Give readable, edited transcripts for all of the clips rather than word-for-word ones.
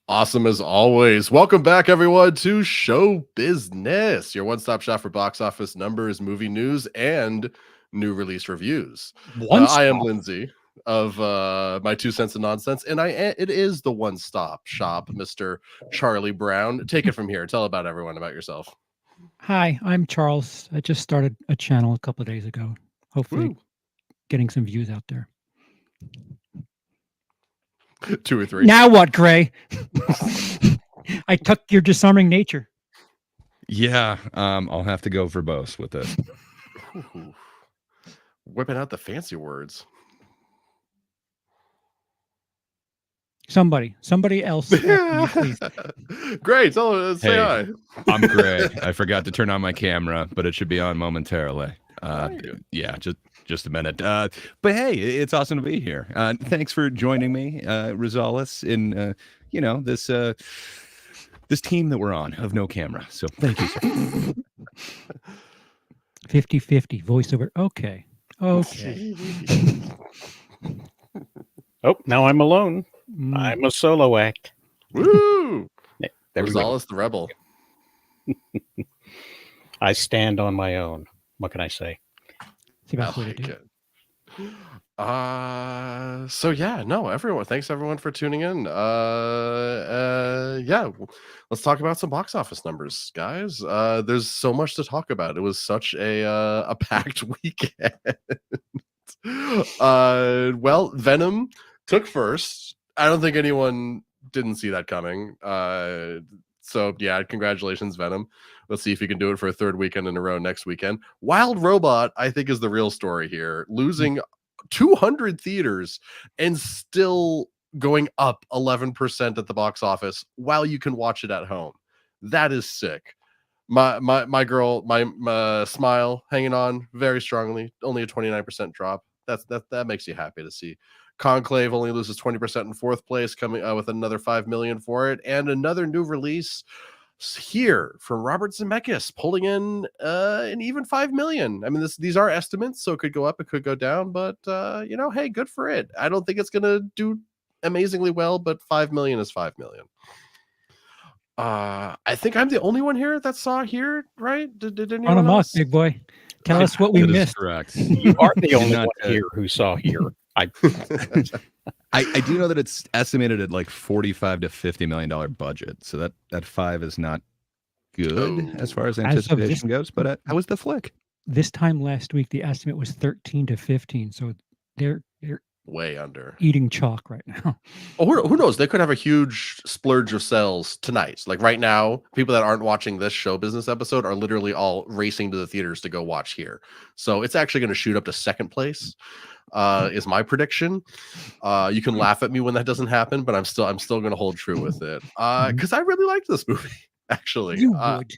Awesome as always. Welcome back, everyone, to Show Business, your one-stop shop for box office numbers, movie news, and new release reviews. I am Lindsay of My Two Cents of Nonsense, and it is the one-stop shop, Mr. Charlie Brown. Take it from here. Tell everyone about yourself. Hi, I'm Charles. I just started a channel a couple of days ago. Hopefully, Woo. getting some views out there. 2 or 3. Now what, Gray? I took your disarming nature. Yeah, I'll have to go for both with this. Ooh. Whipping out the fancy words. Somebody else. Great. Say hi. I'm Gray. I forgot to turn on my camera, but it should be on momentarily. Yeah, just a minute. But hey, it's awesome to be here. Thanks for joining me, Rosales, in this team that we're on of no camera. So thank you, sir. 50-50 voiceover. Okay. Oh, now I'm alone. I'm a solo act. Woo! Rosales the rebel. I stand on my own. What can I say? So yeah, no, everyone. Thanks everyone for tuning in. Yeah, let's talk about some box office numbers, guys. There's so much to talk about. It was such a packed weekend. Well, Venom took first. I don't think anyone didn't see that coming. So yeah, congratulations, Venom. Let's see if you can do it for a third weekend in a row next weekend. Wild Robot, I think, is the real story here, losing 200 theaters and still going up 11% at the box office while you can watch it at home. That is sick. My girl, my Smile hanging on very strongly, only a 29% drop. That makes you happy to see. Conclave only loses 20% in fourth place, coming with another 5 million for it, and another new release here from Robert Zemeckis, pulling in an even 5 million. I mean, these are estimates, so it could go up, it could go down, but hey, good for it. I don't think it's gonna do amazingly well, but 5 million is 5 million. I think I'm the only one here that saw here, right? Did anyone else? Big boy. Tell us what we missed. Correct. You are the only one here who saw here. I do know that it's estimated at like $45 to $50 million budget, so that 5 is not good as far as anticipation goes. But how was the flick? This time last week, the estimate was 13 to 15, so they're way under, eating chalk right now. Oh, who knows? They could have a huge splurge of sales tonight. Like right now, people that aren't watching this Show Business episode are literally all racing to the theaters to go watch here. So it's actually going to shoot up to second place. Is my prediction. You can laugh at me when that doesn't happen, but I'm still going to hold true with it. Because I really liked this movie. Actually, you would.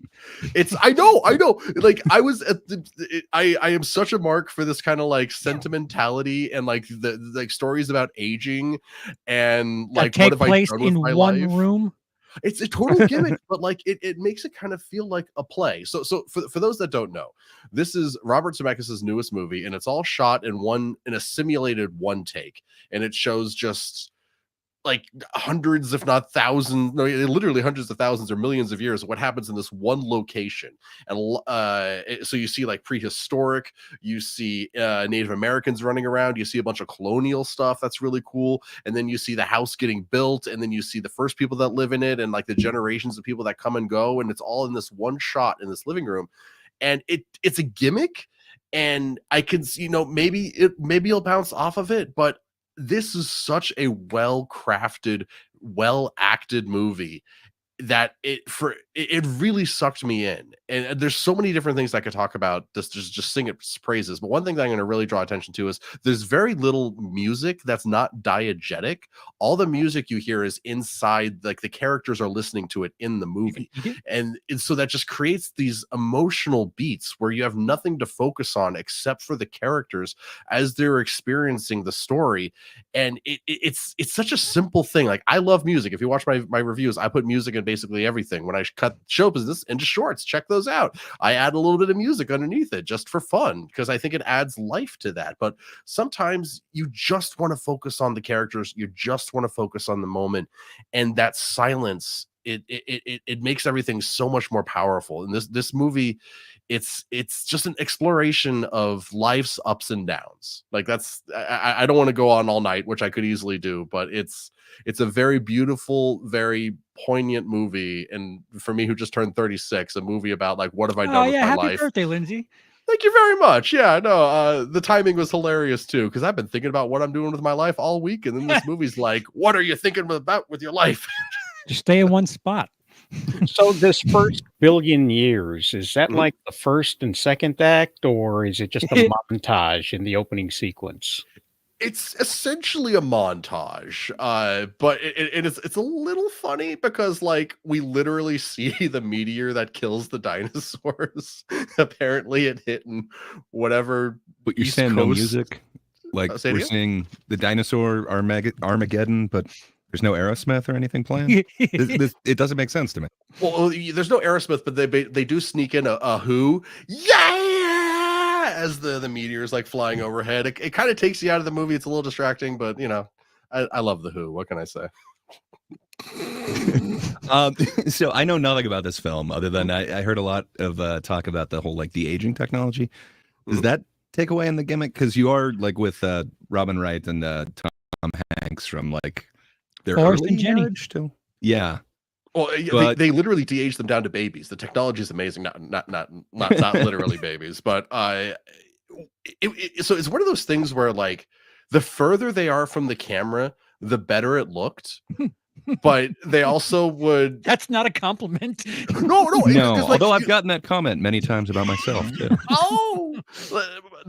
I know. Like I was at I am such a mark for this kind of like sentimentality and like the like stories about aging and like take what have place I done in with my one life? room. It's a total gimmick, but like it makes it kind of feel like a play. So for those that don't know, this is Robert Zemeckis' newest movie, and it's all shot in a simulated one take, and it shows just like hundreds, if not thousands, no, literally hundreds of thousands or millions of years of what happens in this one location. And so you see like prehistoric, you see Native Americans running around, you see a bunch of colonial stuff that's really cool, and then you see the house getting built, and then you see the first people that live in it and like the generations of people that come and go, and it's all in this one shot in this living room. And it's a gimmick, and I can see, maybe you'll bounce off of it, but this is such a well-crafted, well-acted movie that it really sucked me in. And there's so many different things I could talk about, just sing its praises. But one thing that I'm going to really draw attention to is there's very little music that's not diegetic. All the music you hear is inside, like the characters are listening to it in the movie. And so that just creates these emotional beats where you have nothing to focus on except for the characters as they're experiencing the story. And it's such a simple thing. Like I love music. If you watch my reviews, I put music in basically everything. When I cut show business into shorts, check those out. I add a little bit of music underneath it just for fun because I think it adds life to that. But sometimes you just want to focus on the characters, you just want to focus on the moment, and that silence, it makes everything so much more powerful. And this movie, it's just an exploration of life's ups and downs. Like I don't want to go on all night, which I could easily do, but it's a very beautiful, very poignant movie. And for me, who just turned 36, a movie about like, what have I done with my happy life? birthday, Lindsay. Thank you very much. Yeah, no, the timing was hilarious too, because I've been thinking about what I'm doing with my life all week, and then this movie's like, what are you thinking about with your life? Just stay in one spot. So this first billion years, is that like the first and second act, or is it just a montage in the opening sequence? It's essentially a montage, but it's a little funny because like we literally see the meteor that kills the dinosaurs. Apparently, it hit in whatever. But you're East saying no Coast- music, like Say it we're again? seeing the dinosaur Armageddon, but there's no Aerosmith or anything playing. It doesn't make sense to me. Well, there's no Aerosmith, but they do sneak in a Who, yeah, as the meteor's like flying overhead. It kind of takes you out of the movie. It's a little distracting, but you know, I love the Who. What can I say? So I know nothing about this film other than I heard a lot of talk about the whole like de-aging technology. Does that take away in the gimmick? Because you are like with Robin Wright and Tom Hanks from like their Forrest early and Jenny. marriage too. Yeah. Well, But- they literally de-age them down to babies. The technology is amazing. Not literally babies, but so it's one of those things where like the further they are from the camera, the better it looked. But they also would That's not a compliment. no. No, 'cause, like, although I've gotten that comment many times about myself too. Oh,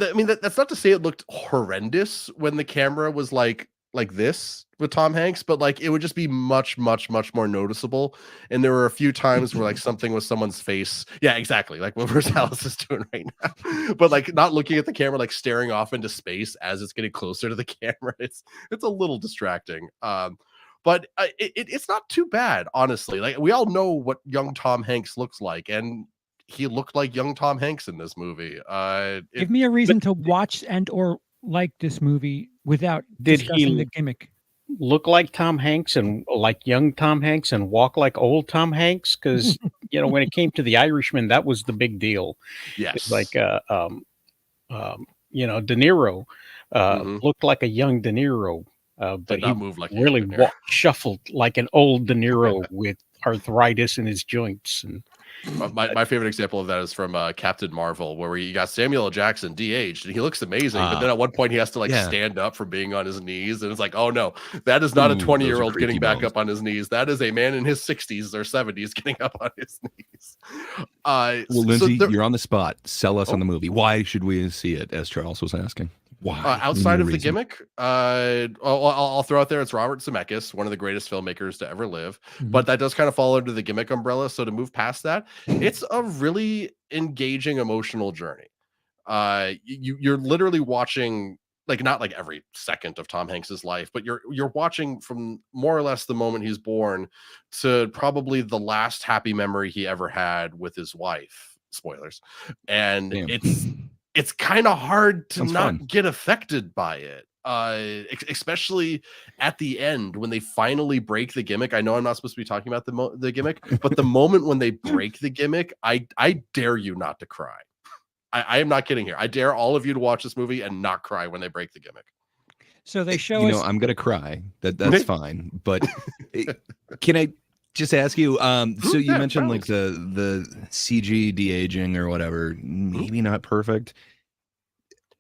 I mean that's not to say it looked horrendous when the camera was like this with Tom Hanks, but like it would just be much more noticeable. And there were a few times where like something was someone's face. Yeah, exactly. Like what Rosales is doing right now, but like not looking at the camera, like staring off into space as it's getting closer to the camera. It's a little distracting. But it's not too bad, honestly. Like we all know what young Tom Hanks looks like, and he looked like young Tom Hanks in this movie. Give me a reason to watch and or like this movie without Did he- discussing the gimmick. Look like Tom Hanks and like young Tom Hanks and walk like old Tom Hanks? Because when it came to The Irishman, that was the big deal. Yes, It's like De Niro looked like a young De Niro, but did he not move like a really young De Niro. shuffled like an old De Niro with arthritis in his joints. And My favorite example of that is from Captain Marvel, where you got Samuel L. Jackson de-aged, and he looks amazing. But then at one point, he has to like Yeah. stand up from being on his knees, and it's like, oh no, that is not Ooh, a those are 20-year-old creaky getting back bones. up on his knees. That is a man in his 60s or 70s getting up on his knees. Well, Lindsay, there- you're on the spot. Sell us on the movie. Why should we see it? As Charles was asking. Why? outside of the Reason. gimmick, I'll throw out there it's Robert Zemeckis, one of the greatest filmmakers to ever live. Mhm. But that does kind of fall under the gimmick umbrella. So to move past that, it's a really engaging emotional journey. You're literally watching, like, not like every second of Tom Hanks's life, but you're watching from more or less the moment he's born to probably the last happy memory he ever had with his wife. Spoilers. And Damn. it's kind of hard to Sounds not fun. get affected by it. Especially at the end when they finally break the gimmick. I know I'm not supposed to be talking about the gimmick, but the moment when they break the gimmick, I dare you not to cry. I am not kidding here. I dare all of you to watch this movie and not cry when they break the gimmick. So they show You us. know, I'm gonna cry. That's fine. But can I just ask you? So you Yeah, mentioned totally. like the CG de-aging or whatever. Maybe not perfect.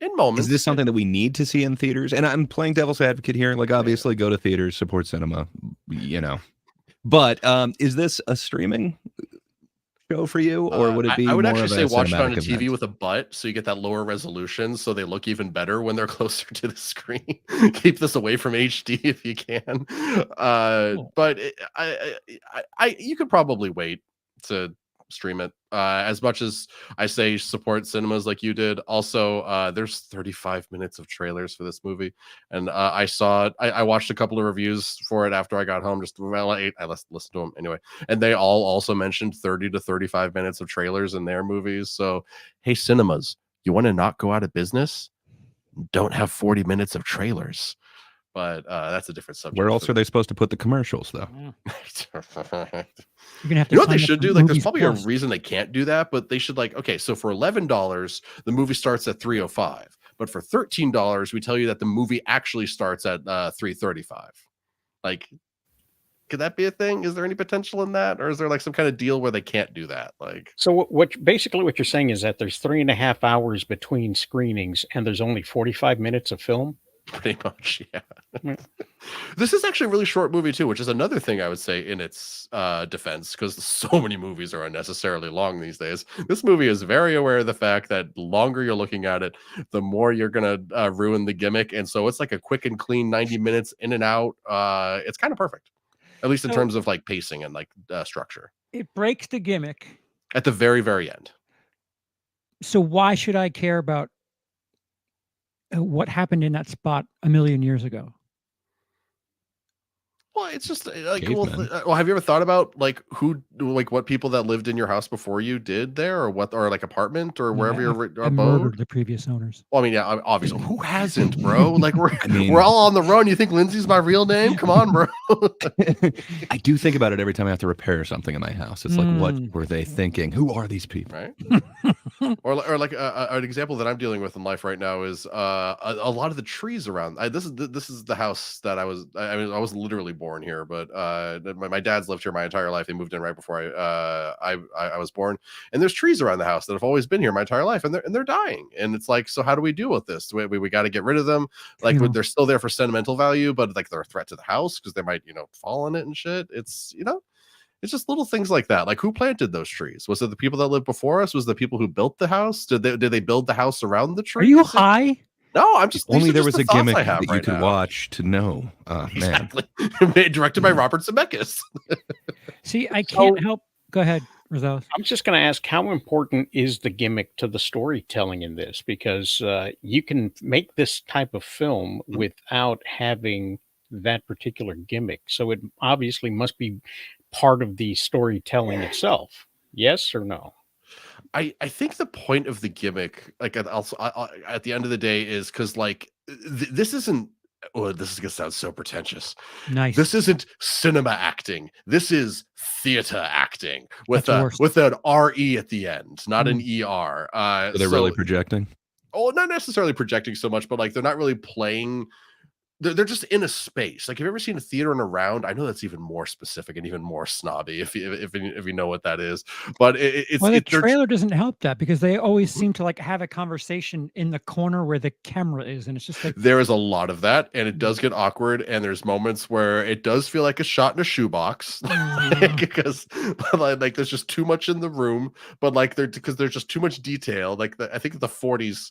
In moments. Is this something that we need to see in theaters? And I'm playing devil's advocate here. Like, obviously, go to theaters, support cinema. But is this a streaming show for you, or would it be? I would more actually of say watch it on a cinematic TV event? with a butt so you get that lower resolution so they look even better when they're closer to the screen. Keep this away from HD if you can. But you could probably wait to stream it. As much as I say support cinemas like you did, also there's 35 minutes of trailers for this movie, and I saw it. I watched a couple of reviews for it after I got home. I listened to them anyway, and they all also mentioned 30 to 35 minutes of trailers in their movies. So, hey, cinemas, you want to not go out of business? Don't have 40 minutes of trailers. But that's a different subject. Where else are they supposed to put the commercials, though? You're gonna have to. You know what they sign up should for do? Like, there's Movies probably Plus. a reason they can't do that, but they should okay. So for $11, the movie starts at 3:05, but for $13, we tell you that the movie actually starts at 3:35. Like, could that be a thing? Is there any potential in that, or is there like some kind of deal where they can't do that? Like, So basically what you're saying is that there's 3.5 hours between screenings and there's only 45 minutes of film. pretty much, yeah. Mm. This is actually a really short movie too, which is another thing I would say in its defense, because so many movies are unnecessarily long these days. This movie is very aware of the fact that the longer you're looking at it, the more you're gonna ruin the gimmick, and so it's like a quick and clean 90 minutes in and out. It's kind of perfect, at least in So- terms of like pacing and like structure. It breaks the gimmick. At the very, very end. So why should I care about what happened in that spot a million years ago? Well, it's just like, well, Cavemen. have you ever thought about like what people that lived in your house before you did there, or like apartment or wherever I you're murdered abode? the previous owners. Well, I mean, yeah, obviously, who hasn't, bro? Like I mean- we're all on the run. You think Lindsay's my real name? Come on, bro. I do think about it every time I have to repair something in my house. It's like, what were they thinking? Who are these people? Right? or like an example that I'm dealing with in life right now is a lot of the trees around. This is the house that I was literally born here, but my dad's lived here my entire life. They moved in right before I was born, and there's trees around the house that have always been here my entire life, and they're dying. And it's like, so how do we deal with this? We got to get rid of them. Like, Yeah. they're still there for sentimental value, but like they're a threat to the house because they might fall on it and shit. It's it's just little things like that. Like, who planted those trees? Was it the people that lived before us? Was it the people who built the house? Did they build the house around the Are tree? you high? No, I'm just Only these are there just was the a thoughts gimmick I have that you right could now. watch to know. Man, Exactly. Directed by Robert Zemeckis. See, I can't help. Go ahead, Rosales. I'm just going to ask, how important is the gimmick to the storytelling in this? Because you can make this type of film without having that particular gimmick. So it obviously must be part of the storytelling itself. Yes or no? I think the point of the gimmick, like at the end of the day, is because like this isn't. Oh, this is gonna sound so pretentious. Nice. This isn't cinema acting. This is theater acting with That's worse. with an RE at the end, not an ER. so they're really projecting. Oh, not necessarily projecting so much, but like they're not really playing. They're just in a space. Like, have you ever seen a theater in a round? I know that's even more specific and even more snobby if you know what that is. But it's Well, the they're- trailer doesn't help that because they always seem to like have a conversation in the corner where the camera is, and it's just like there is a lot of that, and it does get awkward. And there's moments where it does feel like a shot in a shoebox because like there's just too much in the room. But like because there's just too much detail. Like I think the 40s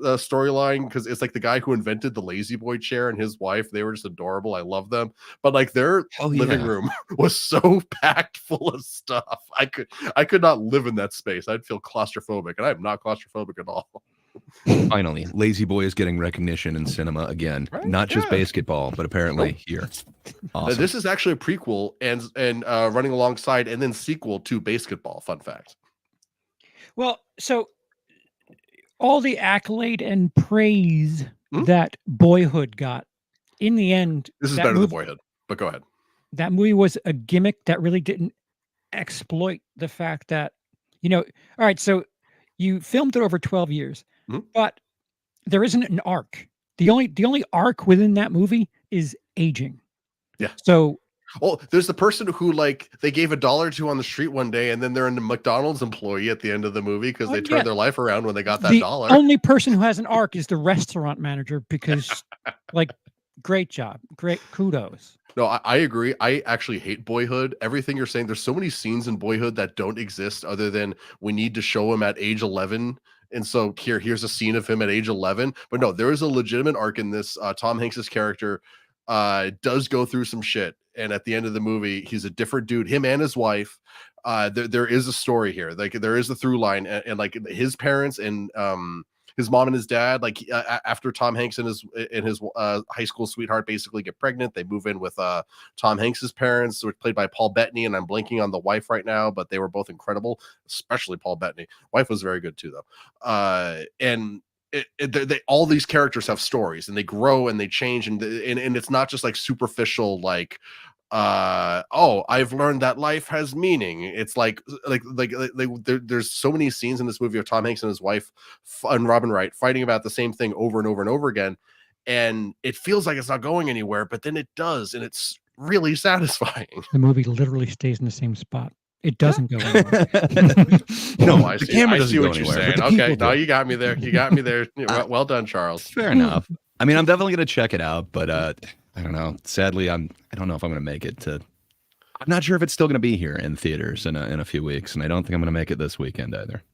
storyline, because it's like the guy who invented the lazy boy chair and his wife, they were just adorable. I love them, but like their living room was so packed full of stuff. I could not live in that space. I'd feel claustrophobic, and I'm not claustrophobic at all. Finally, Lazy Boy is getting recognition in cinema again. Right? Not just Yeah. basketball, but apparently here. Awesome. This is actually a prequel and running alongside and then sequel to Basketball. Fun fact. well, so all the accolade and praise Hmm? that Boyhood got, in the end, This is that better than movie- Boyhood, but go ahead. That movie was a gimmick that really didn't exploit the fact that, all right, so you filmed it over 12 years, Mhm. but there isn't an arc. The only arc within that movie is aging. Yeah. So Oh, there's the person who like they gave $1 to on the street one day, and then they're a McDonald's employee at the end of the movie because they turned yeah. their life around when they got that the dollar. only person who has an arc is the restaurant manager because, like, great job, great kudos. No, I agree. I actually hate Boyhood. Everything you're saying, there's so many scenes in Boyhood that don't exist other than we need to show him at age 11. And so here's a scene of him at age 11. But no, there is a legitimate arc in this. Tom Hanks's character does go through some shit. and at the end of the movie, he's a different dude. Him and his wife. There is a story here. Like there is a through line, and like his parents and his mom and his dad, like after Tom Hanks and his high school sweetheart basically get pregnant, they move in with Tom Hanks's parents, which played by Paul Bettany, and I'm blanking on the wife right now, but they were both incredible, especially Paul Bettany. Wife was very good too, though. And they all these characters have stories, and they grow and they change, and it's not just like superficial, like I've learned that life has meaning. It's like there's so many scenes in this movie of Tom Hanks and his wife and Robin Wright fighting about the same thing over and over and over again, and it feels like it's not going anywhere, but then it does, and it's really satisfying. The movie literally stays in the same spot. It doesn't go anywhere. No, I the see, camera I doesn't see go what you're anywhere, saying. but the Okay, people no, do. you got me there. You got me there. Well done, Charles. Fair enough. I mean, I'm definitely going to check it out, but I don't know. Sadly, I don't know if I'm going to make it to. I'm not sure if it's still going to be here in theaters in a few weeks, and I don't think I'm going to make it this weekend either.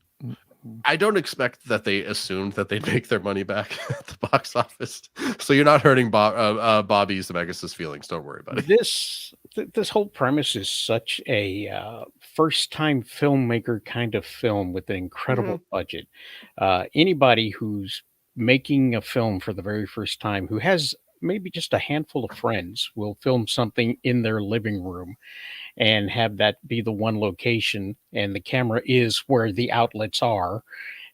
I don't expect that they assumed that they'd make their money back at the box office, so you're not hurting Bobby Zemeckis' feelings. Don't worry about it. This whole premise is such a first-time filmmaker kind of film with an incredible budget. Anybody who's making a film for the very first time, who has maybe just a handful of friends, will film something in their living room and have that be the one location, and the camera is where the outlets are,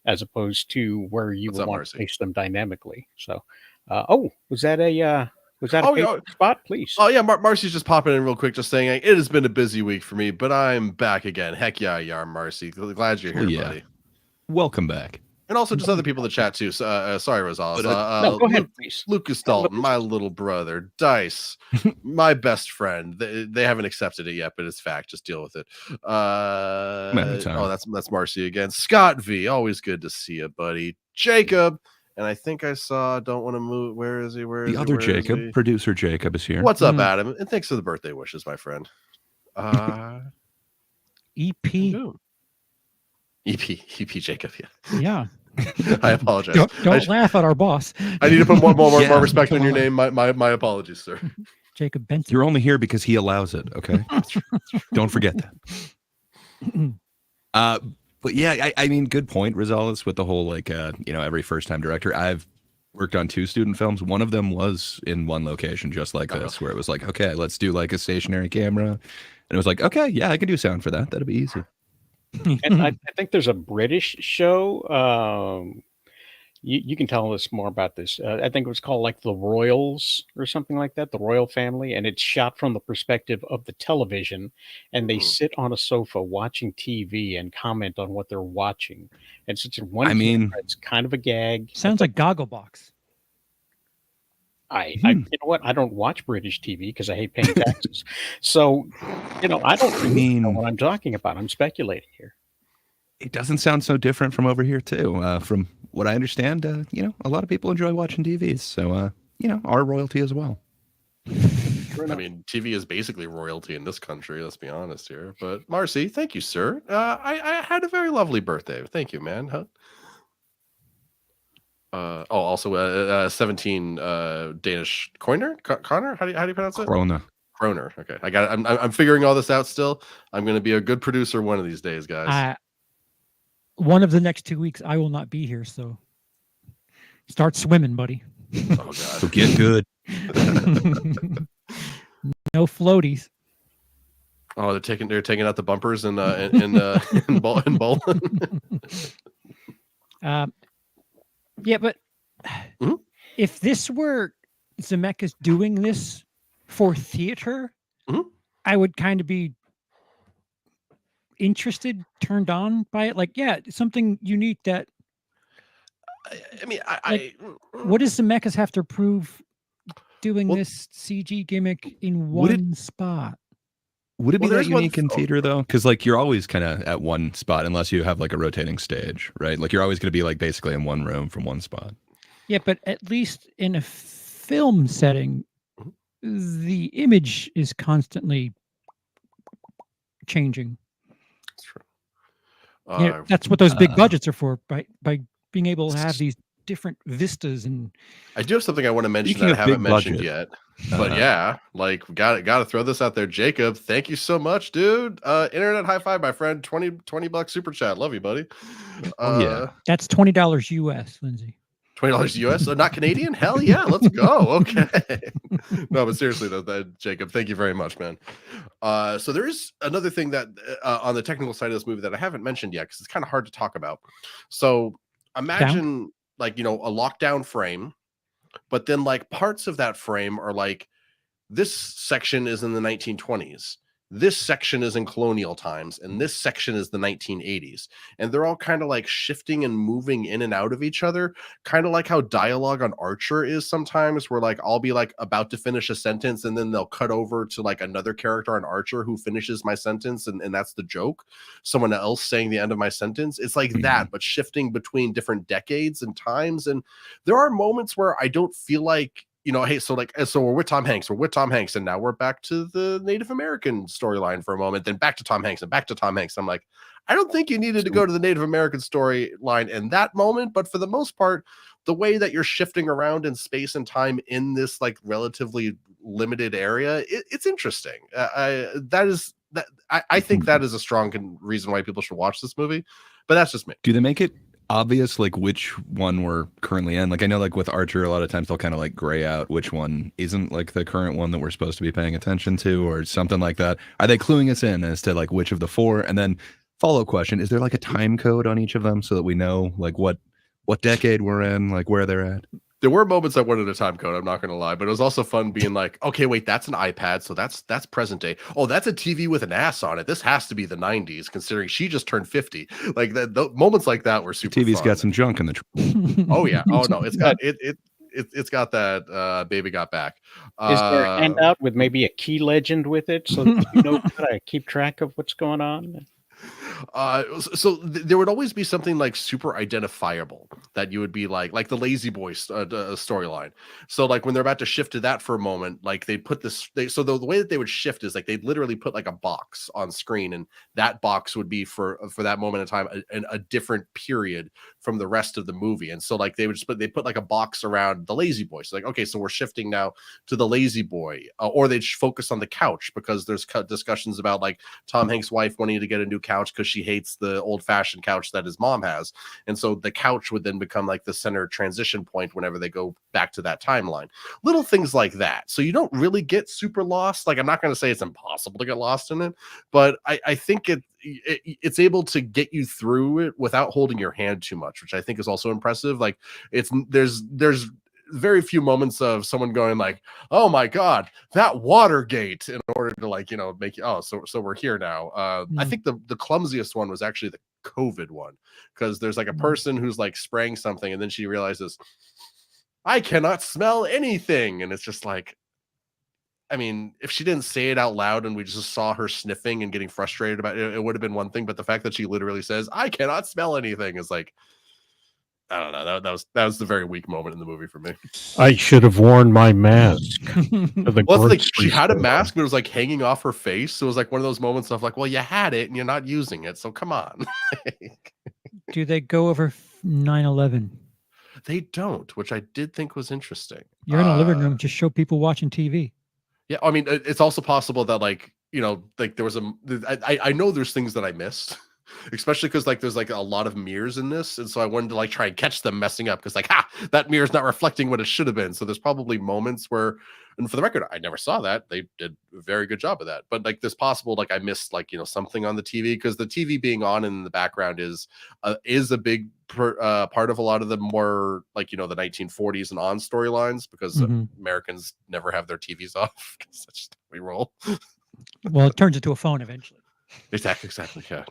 as opposed to where you What's would up, want Marcy? to place them dynamically. So, was that a paid spot, please? Oh yeah, Marcy's just popping in real quick, just saying it has been a busy week for me, but I'm back again. Heck yeah, you are, Marcy. Glad you're here, Well, yeah. buddy. Welcome back. And also just other people in the chat too. So, sorry, Rosales. No, go ahead, please. Lucas Dalton, my little brother, Dice, my best friend. They haven't accepted it yet, but it's fact. Just deal with it. That's Marcy again. Scott V, always good to see you, buddy. Jacob, and I think I saw. Don't want to move. Where is he? Where is The he? other Where is Jacob, he? producer Jacob, is here. What's up, Adam? And thanks for the birthday wishes, my friend. EP. EP Jacob. Yeah. Yeah. I apologize. Don't laugh at our boss. I need to put more Yeah. respect on your name. My apologies, sir. Jacob Benson. You're only here because he allows it. Okay, don't forget that. But yeah, I mean, good point, Rosales, with the whole like every first time director. I've worked on 2 student films. One of them was in one location, just like this, where it was like, okay, let's do like a stationary camera, and it was like, okay, yeah, I can do sound for that. That'll be easy. And I think there's a British show. You can tell us more about this. I think it was called like The Royals or something like that, The Royal Family, and it's shot from the perspective of the television, and they sit on a sofa watching TV and comment on what they're watching. And such a one. I mean, it's kind of a gag. Sounds like Gogglebox. You know what? I don't watch British TV because I hate paying taxes. So, I don't really know what I'm talking about. I'm speculating here. It doesn't sound so different from over here too. From what I understand, a lot of people enjoy watching TVs. So, our royalty as well. I mean, TV is basically royalty in this country. Let's be honest here. But Marcy, thank you, sir. I had a very lovely birthday. Thank you, man. Also 17 Danish Connor. How do you pronounce it? Corona. Kroner. Okay, I got it. I'm figuring all this out still. I'm going to be a good producer one of these days, guys. One of the next 2 weeks, I will not be here, so start swimming, buddy. Oh god. So get good. No floaties. Oh, they're taking out the bumpers in Bowling. Yeah, but if this were Zemeckis doing this for theater, I would kind of be interested, turned on by it. Like, yeah, something unique that. I mean, what does Zemeckis have to prove doing this CG gimmick in one spot? Would it be that unique in Oh. theater though? Because like you're always kind of at one spot unless you have like a rotating stage, right? Like you're always going to be like basically in one room from one spot. Yeah, but at least in a film setting, the image is constantly changing. That's true. Yeah, that's what those big budgets are for, by being able to have these different vistas. And I do have something I want to mention Speaking that I of haven't big mentioned budget. yet. But yeah, like got to throw this out there. Jacob, thank you so much, dude. Internet high five, my friend. $20 super chat. Love you, buddy. Oh, yeah. That's $20 US, Lindsay. $20 US, not Canadian. Hell yeah, let's go. Okay. No, but seriously though, Jacob, thank you very much, man. So there is another thing that on the technical side of this movie that I haven't mentioned yet because it's kind of hard to talk about. So imagine like a lockdown frame, but then like parts of that frame are like this section is in the 1920s. This section is in colonial times, and this section is the 1980s. And they're all kind of like shifting and moving in and out of each other, kind of like how dialogue on Archer is sometimes, where like I'll be like about to finish a sentence, and then they'll cut over to like another character on Archer who finishes my sentence, and that's the joke. Someone else saying the end of my sentence. It's like that, but shifting between different decades and times. And there are moments where I don't feel like, hey, so we're with Tom Hanks. We're with Tom Hanks, and now we're back to the Native American storyline for a moment, then back to Tom Hanks and back to Tom Hanks. I'm like, I don't think you needed to go to the Native American storyline in that moment, but for the most part, the way that you're shifting around in space and time in this like relatively limited area, it's interesting. I think that is a strong reason why people should watch this movie, but that's just me. Do they make it obvious like which one we're currently in? Like I know like with Archer a lot of times they'll kind of like gray out which one isn't like the current one that we're supposed to be paying attention to or something like that. Are they cluing us in as to like which of the four? And then follow-up question, is there like a time code on each of them so that we know like what decade we're in, like where they're at? There were moments I wanted a time code, I'm not going to lie, but it was also fun being like, okay, wait, that's an iPad, so that's present day. Oh, that's a TV with an ass on it. This has to be the 90s, considering she just turned 50. Like the moments like that were super TV's fun. got some junk in the Oh yeah. Oh no, it's got it's got that Baby Got Back. Is there a handout with maybe a key legend with it so that you know how to keep track of what's going on? There would always be something like super identifiable that you would be like the Lazy Boy storyline. So like when they're about to shift to that for a moment, like they put this, so the way that they would shift is like they'd literally put like a box on screen, and that box would be for that moment in time a different period from the rest of the movie. And so like they put like a box around the Lazy Boy. So like, okay, so we're shifting now to the Lazy Boy, or they'd focus on the couch because there's discussions about like Tom Hanks' wife wanting to get a new couch because she hates the old-fashioned couch that his mom has, and so the couch would then become like the center transition point whenever they go back to that timeline. Little things like that, so you don't really get super lost. Like I'm not going to say it's impossible to get lost in it, but I think it's able to get you through it without holding your hand too much, which I think is also impressive. Like there's very few moments of someone going like, oh my god, that Watergate, in order to like make you, oh, so we're here now. I think the clumsiest one was actually the COVID one, because there's like a person who's like spraying something and then she realizes I cannot smell anything, and it's just like, I mean, if she didn't say it out loud and we just saw her sniffing and getting frustrated about it, it would have been one thing, but the fact that she literally says I cannot smell anything is like, I don't know. That was the very weak moment in the movie for me. I should have worn my mask. She had a mask, but it was like hanging off her face. So it was like one of those moments of like, well, you had it and you're not using it, so come on. Do they go over 9/11? They don't, which I did think was interesting. You're in a living room, just show people watching TV. Yeah, I mean, it's also possible that like like there was I know there's things that I missed. Especially because like there's like a lot of mirrors in this, and so I wanted to like try and catch them messing up, because like, that mirror's not reflecting what it should have been. So there's probably moments where, and for the record, I never saw that. They did a very good job of that. But like there's possible like I missed like something on the TV, because the TV being on in the background is a big part of a lot of the more like the 1940s and on storylines, because Americans never have their TVs off, because that's just how we roll. Well, it turns into a phone eventually. Exactly. Yeah.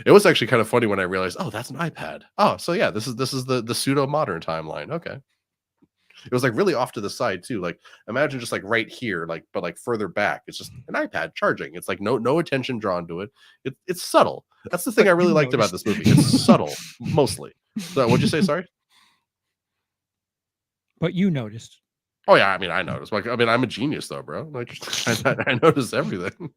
It was actually kind of funny when I realized, oh, that's an iPad. Oh, so yeah, this is the pseudo modern timeline. Okay. It was like really off to the side too. Like imagine just like right here, like but like further back. It's just an iPad charging. It's like no attention drawn to it. It's subtle. That's the thing I really liked about this movie. It's subtle, mostly. So what'd you say? Sorry. But you noticed. Oh yeah, I mean I noticed. Like I mean I'm a genius though, bro. Like I notice everything.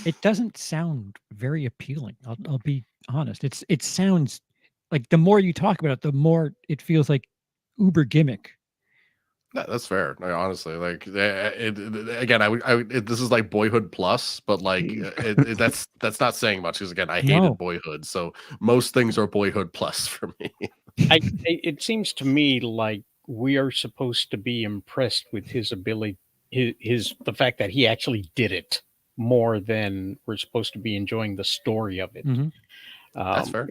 It doesn't sound very appealing. I'll be honest. It sounds like the more you talk about it, the more it feels like uber gimmick. That's fair. No, honestly, like again, this is like Boyhood plus, but like that's not saying much because again, I hated No. Boyhood, so most things are Boyhood plus for me. It seems to me like we are supposed to be impressed with his ability, the fact that he actually did it more than we're supposed to be enjoying the story of it. Mhm. That's Um, fair.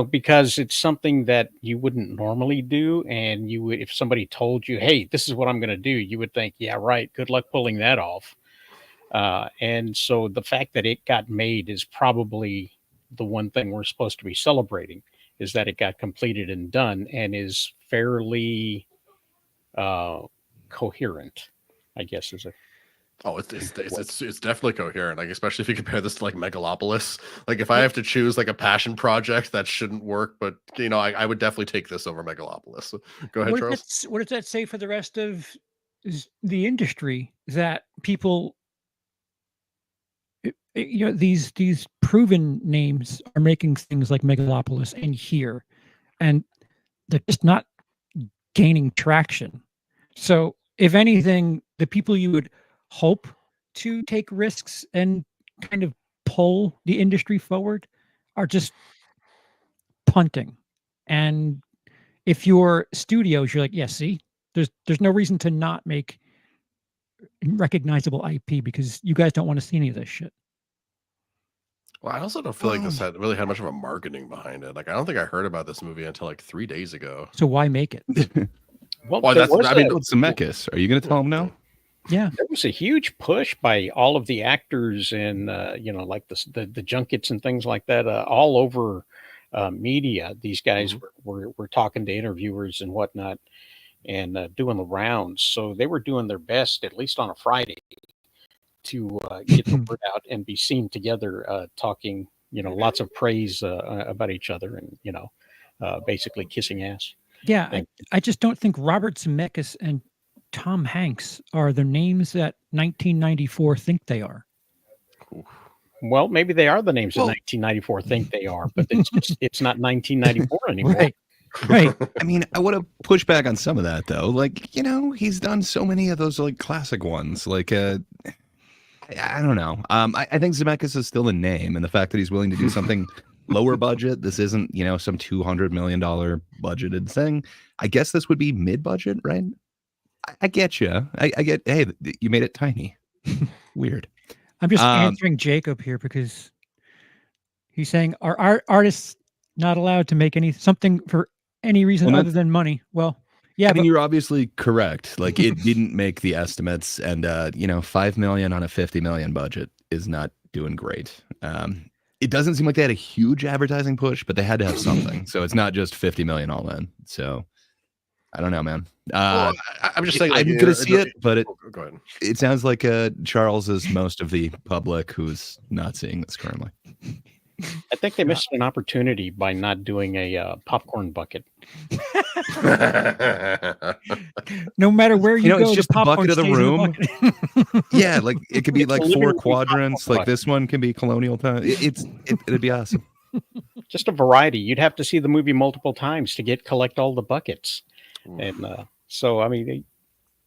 because it's something that you wouldn't normally do, and you would, if somebody told you, "Hey, this is what I'm going to do," you would think, "Yeah, right. Good luck pulling that off." And so the fact that it got made is probably the one thing we're supposed to be celebrating, is that it got completed and done and is fairly uh, coherent, I guess is a Oh, it's definitely coherent. Like especially if you compare this to like Megalopolis. Like if I have to choose like a passion project that shouldn't work, but I would definitely take this over Megalopolis. Go ahead, Charles. What does that say for the rest of the industry that people, these proven names are making things like Megalopolis and here, and they're just not gaining traction. So, if anything, the people you would hope to take risks and kind of pull the industry forward are just punting. And if you're studios, you're like, yeah, see, there's no reason to not make recognizable IP because you guys don't want to see any of this shit. Well, I also don't feel like this really had much of a marketing behind it. Like I don't think I heard about this movie until like 3 days ago. So why make it? well. Well, There that's was I mean, What's Zemeckis? Are you going to tell him no? Yeah. there was a huge push by all of the actors and like the junkets and things like that all over media. These guys were talking to interviewers and whatnot and doing the rounds. So they were doing their best, at least on a Friday, to get the word out and be seen together, talking, lots of praise about each other and, basically kissing ass. Yeah, I just don't think Robert Zemeckis and Tom Hanks are the names that 1994 think they are. Well, maybe they are the names Well- that 1994 think they are, but it's not 1994 anymore. Right. Right. I mean, I want to push back on some of that though. Like, he's done so many of those like classic ones. Like, I don't know. I think Zemeckis is still a name, and the fact that he's willing to do something lower budget. This isn't, some $200 million budgeted thing. I guess this would be mid-budget, right? I get you. I get. Hey, you made it tiny. Weird. I'm just answering Jacob here because he's saying are artists not allowed to make something for any reason other than money? Well, yeah, I mean, but you're obviously correct. Like, it didn't make the estimates, and $5 million on a $50 million budget is not doing great. It doesn't seem like they had a huge advertising push, but they had to have something. So it's not just 50 million all in. So I don't know, man. Well, I'm just saying, I'm gonna see it, but go ahead. it sounds like Charles is most of the public who's not seeing this currently. I think they missed an opportunity by not doing a popcorn bucket. no matter where you go, it's just the popcorn bucket of the stays in room. bucket. Yeah, like it could be It's like a living 4 room quadrants. popcorn Like this one can be colonial time. It'd be awesome. Just a variety. You'd have to see the movie multiple times to collect all the buckets. And so, I mean,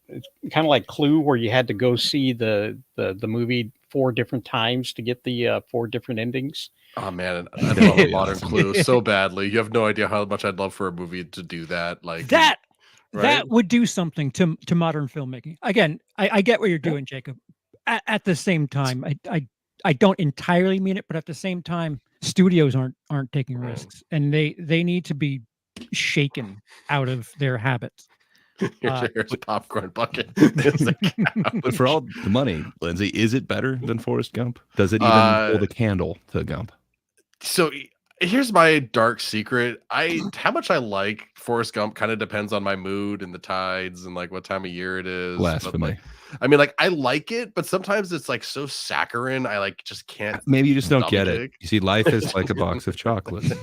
it's kind of like Clue, where you had to go see the movie 4 different times to get the 4 different endings. Oh man, I love a modern Clue so badly. You have no idea how much I'd love for a movie to do that. Like that right? would do something to modern filmmaking. Again, I get what you're doing, Jacob. At the same time, I don't entirely mean it, but at the same time, studios aren't taking risks, and they need to be shaken out of their habits. Here's a popcorn bucket. But for all the money, Lindsay, is it better than Forrest Gump? Does it even hold a candle to Gump? So here's my dark secret. How much I like Forrest Gump kind of depends on my mood and the tides and like what time of year it is. Blasphemy. I mean, like I like it, but sometimes it's like so saccharine. I like just can't. Maybe you just don't get it. Stomach. You see, life is like a box of chocolates.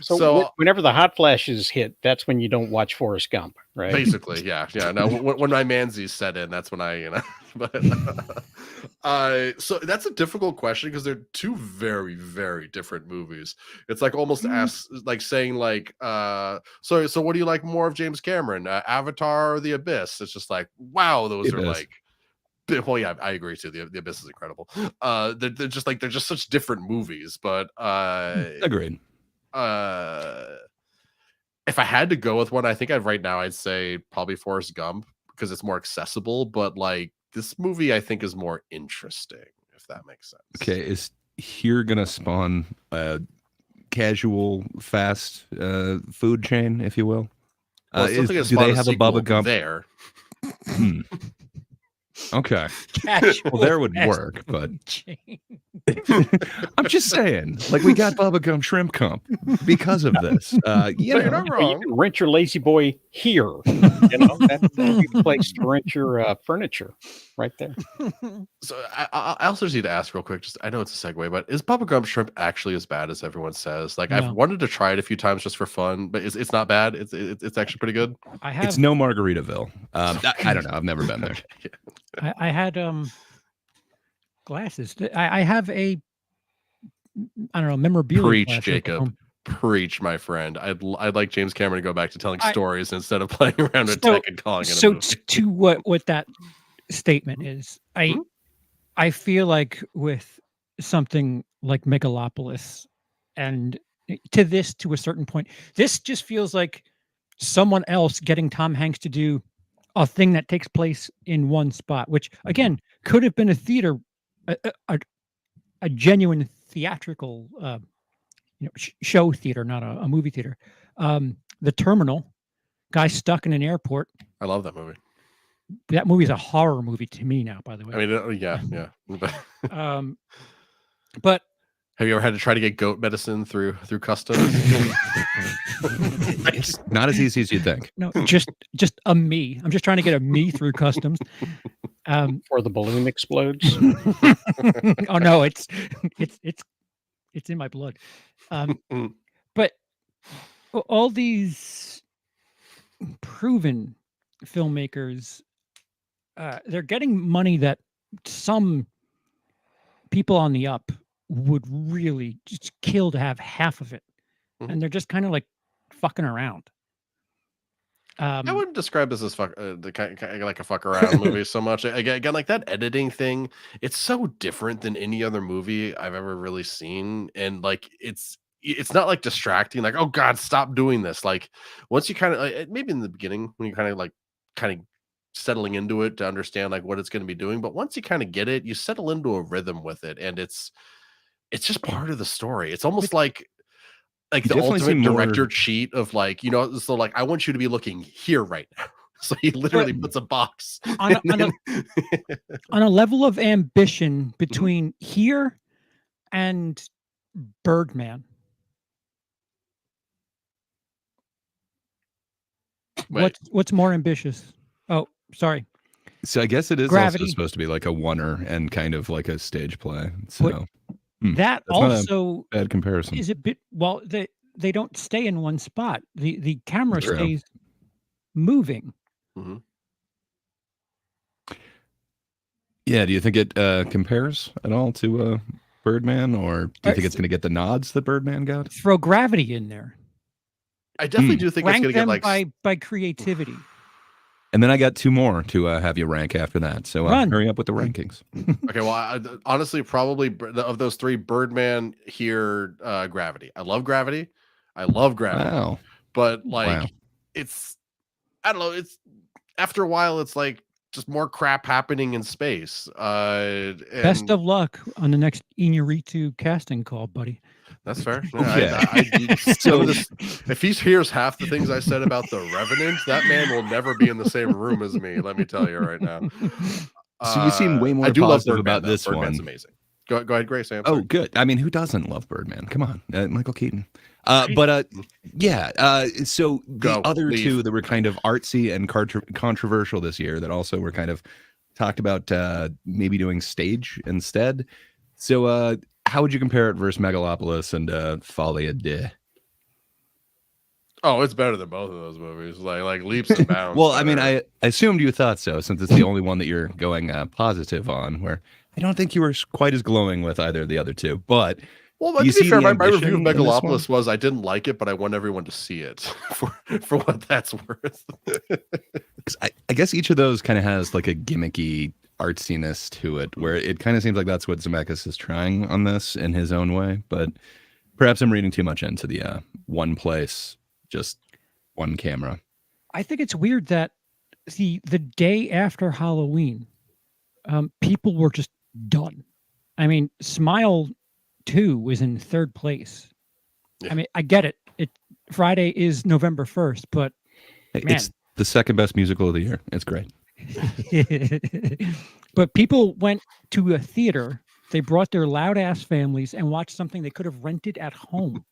So whenever the hot flashes hit, that's when you don't watch Forrest Gump, right? Basically, yeah. No, when my mansies set in, that's when I But so that's a difficult question because they're two very, very different movies. It's like almost like saying like, so what do you like more of James Cameron, Avatar or The Abyss? It's just like, wow, those are like, well, yeah, I agree too. The Abyss is incredible. They're just like, they're just such different movies. But agreed. If I had to go with one, I think right now I'd say probably Forrest Gump because it's more accessible. But like this movie, I think is more interesting, if that makes sense. Okay, is here gonna spawn a casual fast food chain, if you will? Well, do they have a Bubba Gump there? Okay. Casual Well, there would fast work, but chain. I'm just saying, like we got Bubba Gump Shrimp Comp because of this. You're not You wrong. can rent your Lazy Boy here. You know, that'd be the place to rent your furniture right there. So I also just need to ask real quick. Just I know it's a segue, but is Bubba Gump Shrimp actually as bad as everyone says? Like No. I've wanted to try it a few times just for fun, but it's not bad. It's actually pretty good. I have It's no Margaritaville. I don't know. I've never been there. I had glasses. I have a I don't know memorabilia. Preach, glasses at Jacob. home. Preach, my friend. I'd like James Cameron to go back to telling stories instead of playing around with So- tech and calling it a So movie. to what that statement is, I feel like with something like Megalopolis, and to a certain point, this just feels like someone else getting Tom Hanks to do a thing that takes place in one spot, which again could have been a theater, a genuine theatrical, show theater, not a movie theater. The Terminal, guy stuck in an airport. I love that movie. That movie is a horror movie to me now, by the way. I mean, yeah. But Have you ever had to try to get goat medicine through customs? It's not as easy as you think. no, just a me. I'm just trying to get a me through customs. Or the balloon explodes. Oh no, it's in my blood. But all these proven filmmakers, they're getting money that some people on the up would really just kill to have half of it, Mhm. and they're just kind of like fucking around. I wouldn't describe this as like a fuck around movie so much. Again, like that editing thing, it's so different than any other movie I've ever really seen, and like it's not like distracting. Like, oh god, stop doing this. Like once you kind of maybe in the beginning when you kind of settling into it to understand like what it's going to be doing, but once you kind of get it, you settle into a rhythm with it, and it's just part of the story. It's almost like the definitely ultimate seem more- director cheat of like, so like I want you to be looking here right now. So he literally puts a box on a, and on, then- a, on a level of ambition between here and Birdman. Wait. What's more ambitious? Oh, sorry. So I guess it is Gravity. also supposed to be like a oneer and kind of like a stage play. So That That's not a also bad comparison. is a bit. Well, they don't stay in one spot. The camera True. stays moving. Yeah. Do you think it compares at all to Birdman, or do you think it's going to get the nods that Birdman got? Throw Gravity in there. I definitely do think it's Rank going to them get like by creativity. And then I got two more to have you rank after that. So Run. hurry up with the rankings. okay. Well, honestly, probably of those three, Birdman, here, Gravity. I love Gravity. Wow. But like Wow. it's I don't know, it's after a while it's like just more crap happening in space. Best And of luck on the next Iñárritu casting call, buddy. that's fair. Okay. So if he hears half the things I said about the Revenant, that man will never be in the same room as me. Let me tell you right now. So you seem way more I do love positive Birdman, about though. this Birdman's one. amazing. Go ahead, Grace. I'm Oh, sorry. good. I mean, who doesn't love Birdman? Come on, Michael Keaton. Yeah. So the Go, other leave. two that were kind of artsy and controversial this year that also were kind of talked about maybe doing stage instead. So how would you compare it versus Megalopolis and Folie à Deux? Oh, it's better than both of those movies. Like leaps and bounds. Well, I mean, better. I assumed you thought so, since it's the only one that you're going positive on. Where I don't think you were quite as glowing with either of the other two, but. Well, You to be see fair, the my review of ambition in this one? Megalopolis was I didn't like it, but I want everyone to see it for what that's worth. 'Cause I guess each of those kind of has like a gimmicky artsiness to it, where it kind of seems like that's what Zemeckis is trying on this in his own way. But perhaps I'm reading too much into the one place, just one camera. I think it's weird that the day after Halloween, people were just done. I mean, Smile 2 was in third place. Yeah. I mean, I get it. Friday is November 1st, but man. It's the second best musical of the year. It's great. But people went to a theater. They brought their loud ass families and watched something they could have rented at home.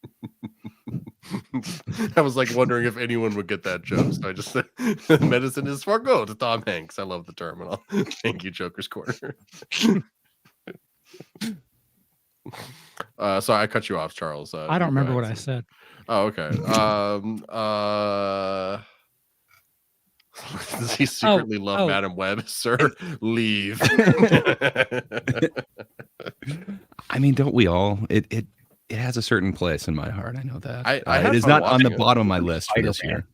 I was like wondering if anyone would get that joke. So I just said, medicine is for go to Tom Hanks. I love the terminal. Thank you, Joker's Corner. So I cut you off, Charles. I don't remember what I said. Oh, okay. Does he secretly love Madam Web? Sir, leave. I mean, don't we all? It has a certain place in my heart. I know that. I it is fun not on the watching it. bottom of my list for this year.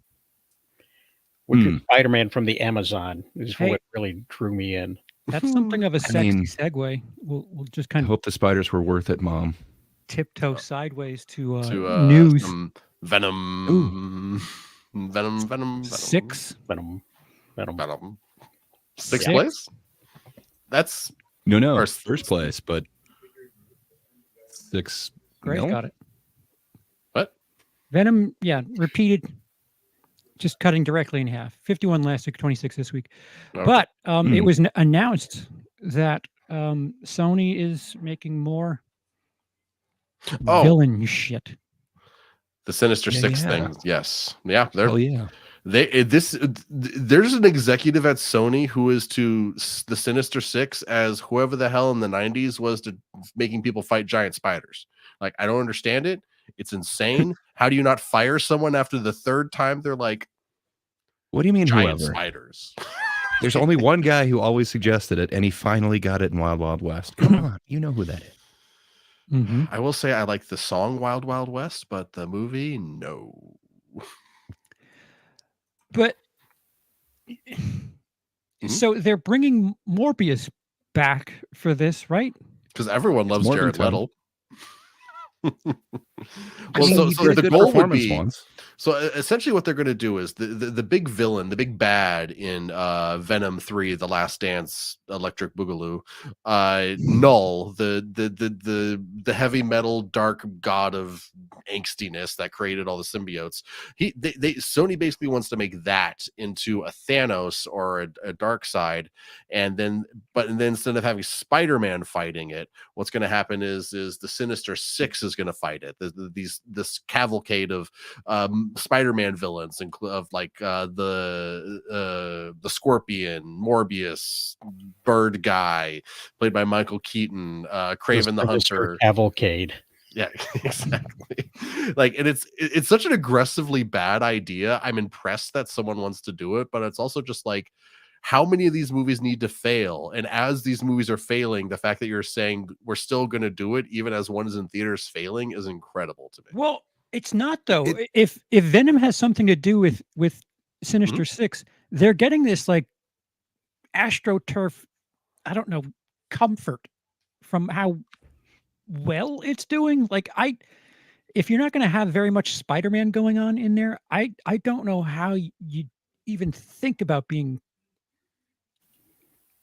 Which is Spider-Man from the Amazon is Hey. what really drew me in. That's something of a sexy mean, segue. We'll just I kind of hope the spiders were worth it, Mom. tiptoe sideways to to news. some Venom. Venom. 6. Venom. Sixth Six. place? That's No, First- place, but 6 Gray's mil? got it. what? Venom, yeah, repeated, just cutting directly in half. 51 last week, 26 this week. Okay. But it was announced that Sony is making more Oh. villain shit. The Sinister Yeah, Six yeah. thing. Yes. Yeah. They're Oh yeah. there's an executive at Sony who is to the Sinister Six as whoever the hell in the 90s was to making people fight giant spiders. Like, I don't understand it. It's insane. How do you not fire someone after the third time they're like What do you mean, giant whoever? spiders? There's only one guy who always suggested it, and he finally got it in Wild Wild West. Come on, you know who that is. Mm-hmm. I will say I like the song Wild Wild West, but the movie, no. But so they're bringing Morbius back for this, right? Because everyone loves more than Jared fun. Leto. I Well, mean, so he did a the good goal would performance be once. so essentially what they're going to do is the big villain, the big bad in Venom 3, The Last Dance, Electric Boogaloo, Null, the heavy metal dark god of angstiness that created all the symbiotes. Sony basically wants to make that into a Thanos or a dark side, and then instead of having Spider-Man fighting it, what's going to happen is the Sinister Six is going to fight it. This cavalcade of Spider-Man villains, of like the Scorpion, Morbius, Bird Guy, played by Michael Keaton, Kraven the Hunter. Cavalcade. Yeah, exactly. Like, and it's such an aggressively bad idea. I'm impressed that someone wants to do it, but it's also just like, how many of these movies need to fail? And as these movies are failing, the fact that you're saying we're still going to do it, even as one is in theaters failing, is incredible to me. Well, it's not though. If Venom has something to do with Sinister Six, they're getting this like AstroTurf, I don't know, comfort from how well it's doing. Like, if you're not going to have very much Spider-Man going on in there, I don't know how you even think about being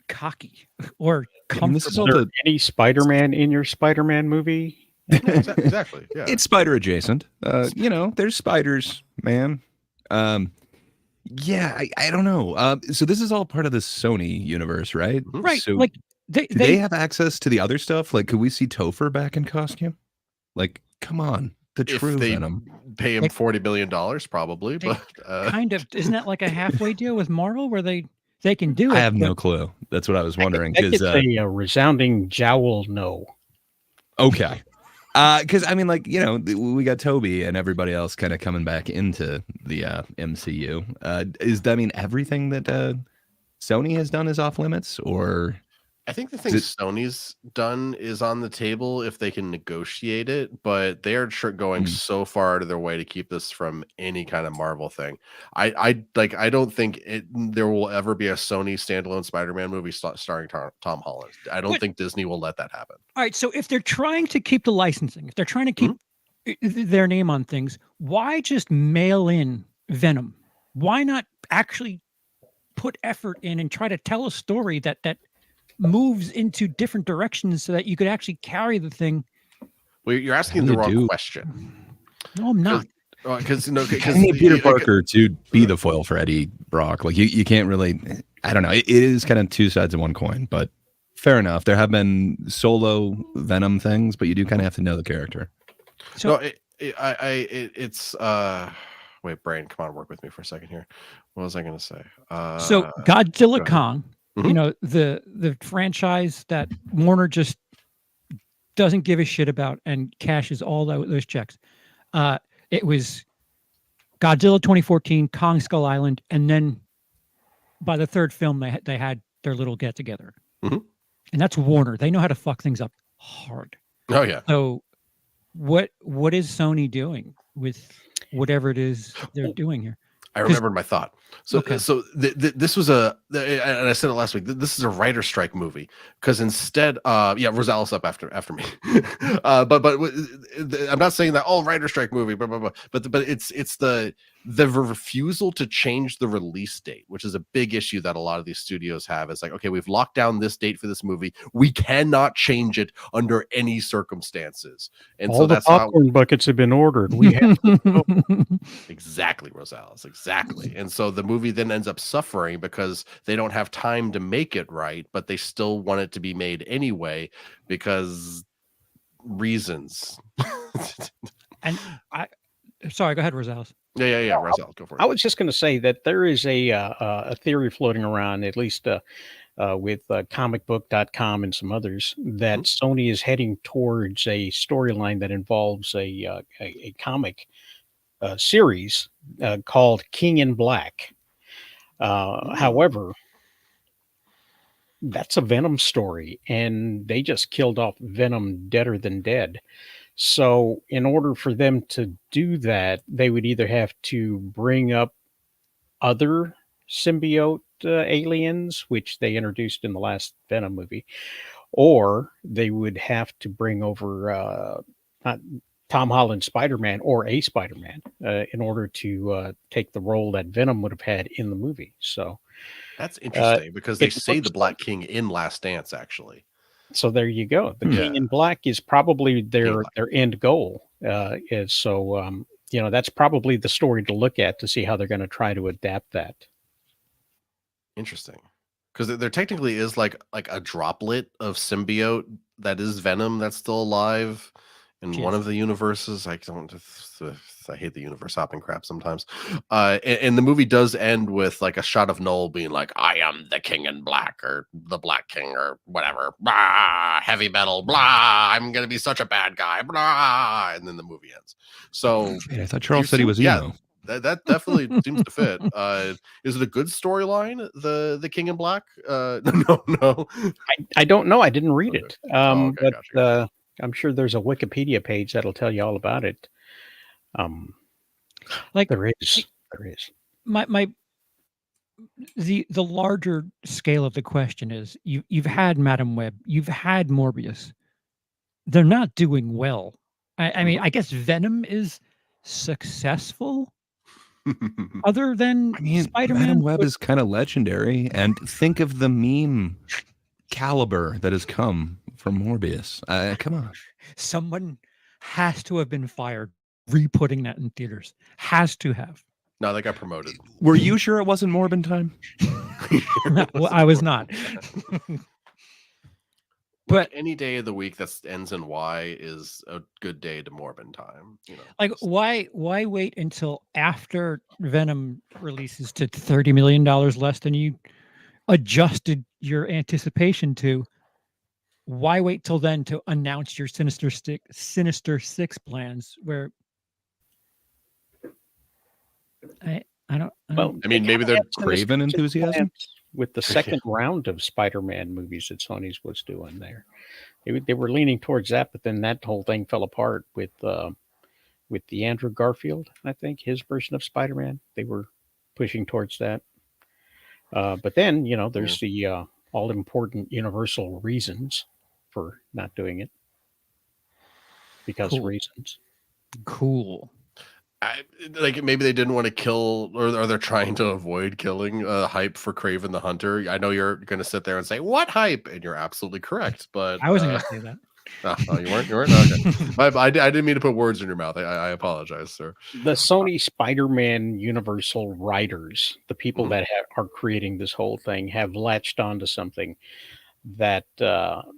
cocky or And this is comfortable. all Is there the, any Spider-Man in your Spider-Man movie? Exactly. Yeah. it's spider adjacent. There's spiders, man. Yeah, I don't know. So this is all part of the Sony universe, right? Right. So Like do they have access to the other stuff? Like, could we see Topher back in costume? Like, come on, the If true they Venom. pay him Like- $40 billion, probably, They but kind of, isn't that like a halfway deal with Marvel where they can do it? I have no but clue. That's what I was wondering. That 'Cause, gets a resounding jowl no. okay. Because I mean, like, you know, we got Toby and everybody else kind of coming back into the MCU. Is that, I mean, everything that Sony has done is off limits, or I think the thing it- Sony's done is on the table if they can negotiate it, but they are going Hmm. so far out of their way to keep this from any kind of Marvel thing. I don't think there will ever be a Sony standalone Spider-Man movie starring Tom Holland. I don't But- think Disney will let that happen. All right, so if they're trying to keep the licensing, if they're trying to keep their name on things, why just mail in Venom? Why not actually put effort in and try to tell a story that moves into different directions so that you could actually carry the thing? Well, you're asking How the do you wrong do? question. No, I'm not. Because I need Peter Parker to be the foil for Eddie Brock. Like you can't really. I don't know. It is kind of two sides of one coin, but fair enough. There have been solo Venom things, but you do kind of have to know the character. So it's wait, brain, come on, work with me for a second here. What was I going to say? so go Godzilla ahead. Kong, you Mhm. know, the franchise that Warner just doesn't give a shit about and cashes all those checks. It was Godzilla 2014, Kong Skull Island, and then by the third film they had their little get together. Mhm. And that's Warner. They know how to fuck things up hard. Oh yeah. So what is Sony doing with whatever it is they're doing here? I remembered my thought. So, Okay. This was and I said it last week. This is a writer strike movie because instead, Rosales up after me. I'm not saying that writer strike movie, blah, blah, blah. But it's the refusal to change the release date, which is a big issue that a lot of these studios have. It's like, okay, we've locked down this date for this movie. We cannot change it under any circumstances. And All so the that's how popcorn buckets have been ordered. We have exactly, Rosales, exactly. And so the movie then ends up suffering because they don't have time to make it right, but they still want it to be made anyway because reasons. Sorry, go ahead, Rosales. Yeah. Rosales, go for it. I was just going to say that there is a theory floating around, at least with comicbook.com and some others, that Sony is heading towards a storyline that involves a comic series called King in Black. However, that's a Venom story, and they just killed off Venom deader than dead. So, in order for them to do that, they would either have to bring up other symbiote aliens, which they introduced in the last Venom movie, or they would have to bring over Tom Holland Spider-Man or a Spider-Man in order to take the role that Venom would have had in the movie. So That's interesting because they it say the looks Black King in Last Dance, actually. So there you go. The Yeah. King in Black is probably King their Black. their end goal. That's probably the story to look at to see how they're going to try to adapt that. Interesting. Because there technically is like a droplet of symbiote that is Venom that's still alive in one Yes. of the universes. I hate the universe hopping crap sometimes. And the movie does end with like a shot of Noel being like, "I am the King in Black," or the Black King, or whatever. Blah, heavy metal. Blah. I'm gonna be such a bad guy. Blah. And then the movie ends. So Wait, I thought Charles you said he seem- was yeah. emo. that definitely seems to fit. Is it a good storyline? The King in Black? No. I don't know. I didn't read Okay. it. Okay, But gotcha. I'm sure there's a Wikipedia page that'll tell you all about it. Like There is. my the larger scale of the question is you've had Madam Web, you've had Morbius. They're not doing well. I mean, I guess Venom is successful other than I mean, Spider-Man. Madam Web but- is kind of legendary, and think of the meme caliber that has come from Morbius. Come on. someone has to have been fired re-putting that in theaters. Has to have. No, they got promoted. Were you sure it wasn't Morbin time? Well, I was not. But But any day of the week that ends in Y is a good day to Morbin time. like why wait until after Venom releases to $30 million less than you adjusted your anticipation to why wait till then to announce your Sinister Six plans? Where I don't. Well, I mean, maybe they're Craven enthusiasm? with the second round of Spider-Man movies that Sony's was doing there. They were leaning towards that, but then that whole thing fell apart with the Andrew Garfield, I think, his version of Spider-Man. They were pushing towards that. But then, there's the all-important universal reasons for not doing it. Because Cool. of reasons. Cool. Like maybe they didn't want to kill, or they're trying to avoid killing hype for Craven the Hunter. I know you're going to sit there and say, what hype? And you're absolutely correct. But I wasn't going to say that. Oh, you weren't? Okay. I didn't mean to put words in your mouth. I apologize, sir. The Sony Spider-Man Universal writers, the people that are creating this whole thing, have latched onto something that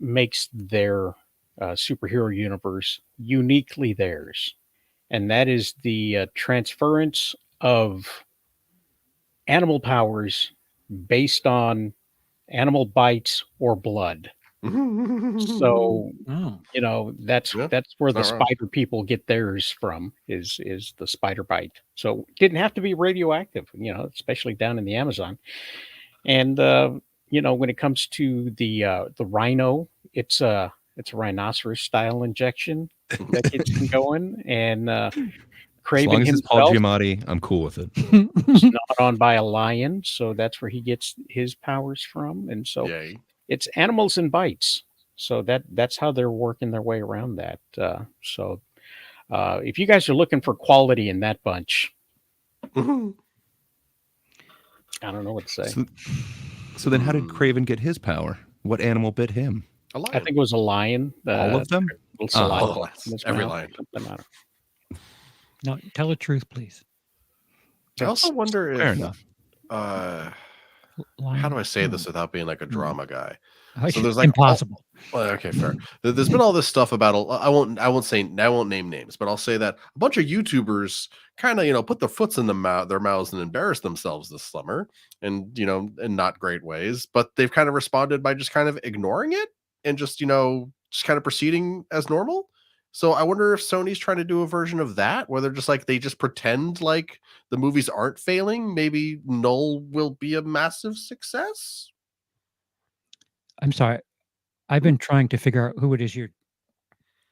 makes their superhero universe uniquely theirs. And that is the transference of animal powers based on animal bites or blood. So, that's where the spider people get theirs from, is the spider bite. So it didn't have to be radioactive, especially down in the Amazon. And when it comes to the rhino, it's a rhinoceros style injection that gets him going. And Craven as long as it's Paul himself Giamatti, I'm cool with it. is gnawed on by a lion, so that's where he gets his powers from. And so it's animals and bites. So that's how they're working their way around that. So if you guys are looking for quality in that bunch, I don't know what to say. So then how did Craven get his power? What animal bit him? A lion. I think it was a lion. All of them? Every lion. No, tell the truth, please. I also wonder Fair if enough. how do I say this without being like a drama guy? So there's like impossible. Okay, fair. There's been all this stuff about. I won't name names, but I'll say that a bunch of YouTubers kind of put their foots in their mouths and embarrassed themselves this summer, and in not great ways. But they've kind of responded by just kind of ignoring it and just just kind of proceeding as normal. So I wonder if Sony's trying to do a version of that, where they're just like, they just pretend like the movies aren't failing. Maybe Null will be a massive success. I'm sorry. I've been trying to figure out who it is you're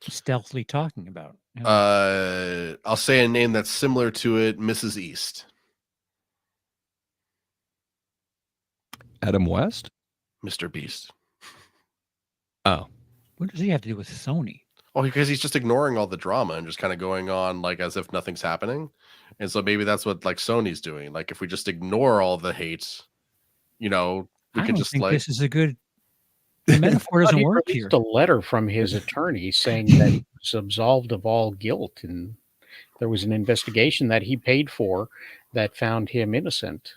stealthily talking about. I'll say a name that's similar to it, Mrs. East. Adam West? Mr. Beast. Oh. What does he have to do with Sony? Oh, because he's just ignoring all the drama and just kind of going on like as if nothing's happening. And so maybe that's what like Sony's doing. Like if we just ignore all the hate, we can just think like this is a good metaphor. Doesn't work he here. released a letter from his attorney saying that he was absolved of all guilt, and there was an investigation that he paid for that found him innocent.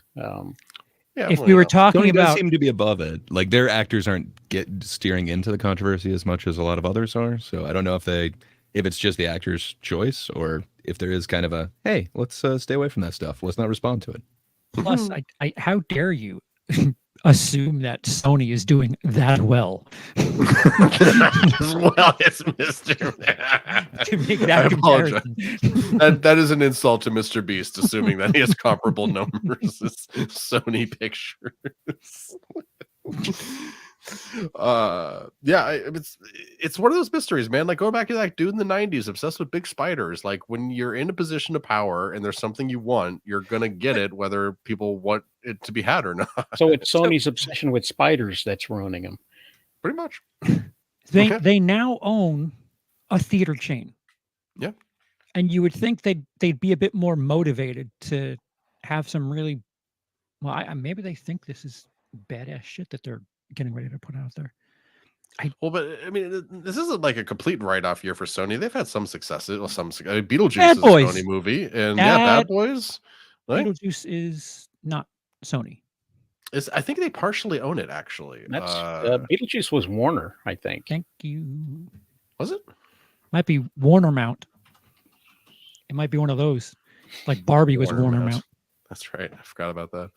If we were talking Sony does about, seem to be above it. Like their actors aren't steering into the controversy as much as a lot of others are. So I don't know if it's just the actor's choice or if there is kind of a, hey, let's stay away from that stuff. Let's not respond to it. plus, how dare you assume that Sony is doing that well? As well as Mr. To make that comparison. That is an insult to Mr. Beast, assuming that he has comparable numbers as Sony Pictures. It's one of those mysteries, man. Like going back to that dude in the 90s obsessed with big spiders. Like when you're in a position of power and there's something you want, you're gonna get it whether people want it to be had or not. So it's Sony's obsession with spiders that's ruining them. Pretty much. They now own a theater chain. Yeah. And you would think they'd be a bit more motivated to have some really, maybe they think this is badass shit that they're getting ready to put out there. But I mean, this isn't like a complete write-off year for Sony. They've had some successes. Well, Beetlejuice Bad is a Boys. Sony movie, and Bad Boys. Right? Beetlejuice is not Sony. I think they partially own it, actually. That's Beetlejuice was Warner, I think. Thank you. Was it? Might be Warner Mount. It might be one of those. Like Barbie was Warner Mount. That's right. I forgot about that.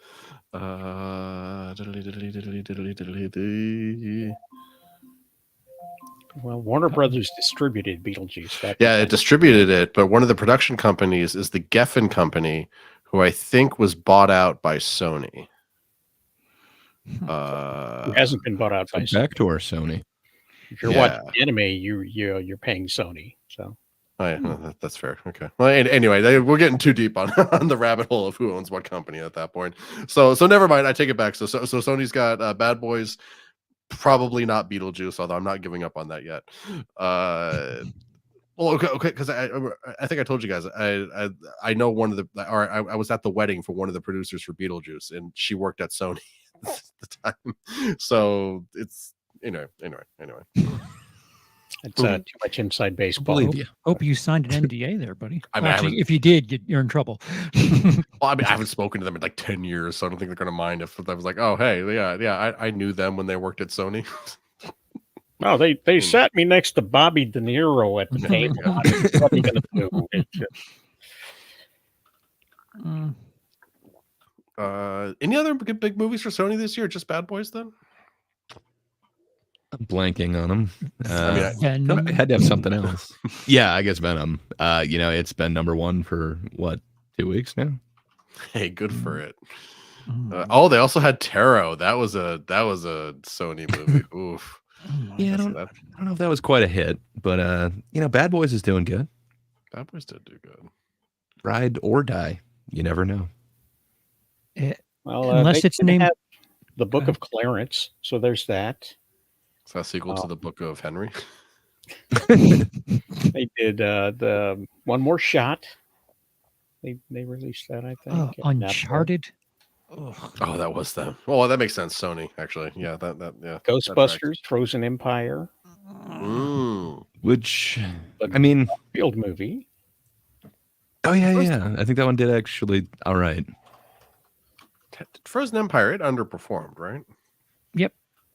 Well, Warner Brothers distributed Beetlejuice. Yeah, it distributed it, but one of the production companies is the Geffen Company, who I think was bought out by Sony. It hasn't been bought out by Sony. Backdoor Sony. If you're watching anime, you're paying Sony. So Oh, yeah, that's fair. Okay. Well, anyway, we're getting too deep on, on the rabbit hole of who owns what company at that point. So never mind. I take it back. So Sony's got Bad Boys, probably not Beetlejuice, although I'm not giving up on that yet. Well, okay, because I think I told you guys I know one of the, or I was at the wedding for one of the producers for Beetlejuice, and she worked at Sony at the time. So it's anyway. it's too much inside baseball. Believe you. Hope you signed an NDA there, buddy. I mean, Actually, if you did, you're in trouble. Well, I mean, I haven't spoken to them in like 10 years, so I don't think they're going to mind if I was like, oh, hey, I knew them when they worked at Sony. No, they sat me next to Bobby De Niro at the table. What are you going to do? Any other big movies for Sony this year? Just Bad Boys then? I'm blanking on them. Venom. I had to have something else. Yeah, I guess Venom. It's been number one for what, 2 weeks now? Hey, good for it. Oh, they also had Tarot. That was a Sony movie. Oof. Yeah, I don't know if that was quite a hit, but Bad Boys is doing good. Bad Boys did do good. Ride or die, you never know. Well, Unless it's named The Book of Clarence, so there's that. Is that a sequel to the Book of Henry? They did the One More Shot. They released that, I think. Uncharted. Oh, that was them. Well, that makes sense. Sony, actually. Yeah, yeah. Ghostbusters, Frozen Empire. Which, But I mean, field movie. oh yeah. I think that one did actually all right. Frozen Empire, it underperformed, right?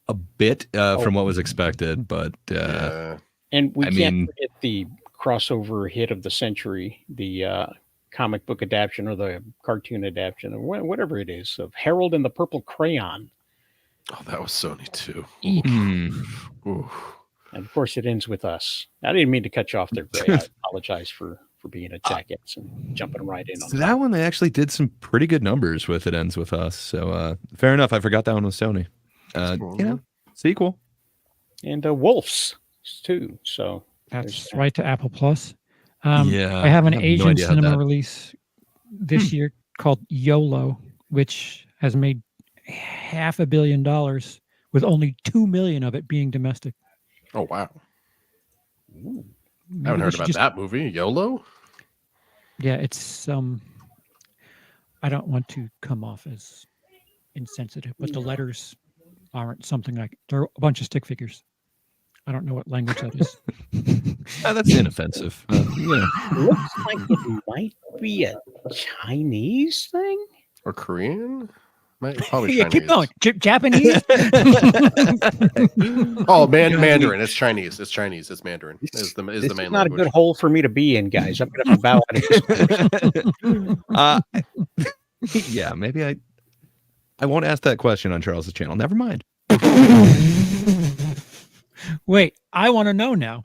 A bit from what was expected, but Yeah. And we I can't mean- forget the crossover hit of the century, the comic book adaptation or the cartoon adaptation or whatever it is of Harold and the Purple Crayon. Oh, that was Sony too. Oof. And of course, it ends with us. I didn't mean to cut you off there, Gray. I apologize for being a jackass and jumping right in on so that one they actually did some pretty good numbers with. It ends with us, so fair enough. I forgot that one was Sony. Sequel. And Wolves too. So That's right to Apple Plus. Yeah, I have an I have no Asian idea how cinema that- release this year called YOLO, which has made $500 million with only 2 million of it being domestic. Oh, wow. Maybe I haven't they heard should about just- that movie. YOLO? Yeah, it's I don't want to come off as insensitive, but the letters aren't something like they're a bunch of stick figures. I don't know what language that is. That's inoffensive. looks like it might be a Chinese thing. Or Korean? Probably Yeah, Chinese. keep going. Japanese? Oh, Mandarin. It's Chinese. It's Chinese. It's Mandarin. Is the This main is not language. a good hole for me to be in, guys. I'm going to have to bow out of this. Yeah, maybe I won't ask that question on Charles's channel. Never mind. Wait, I want to know now.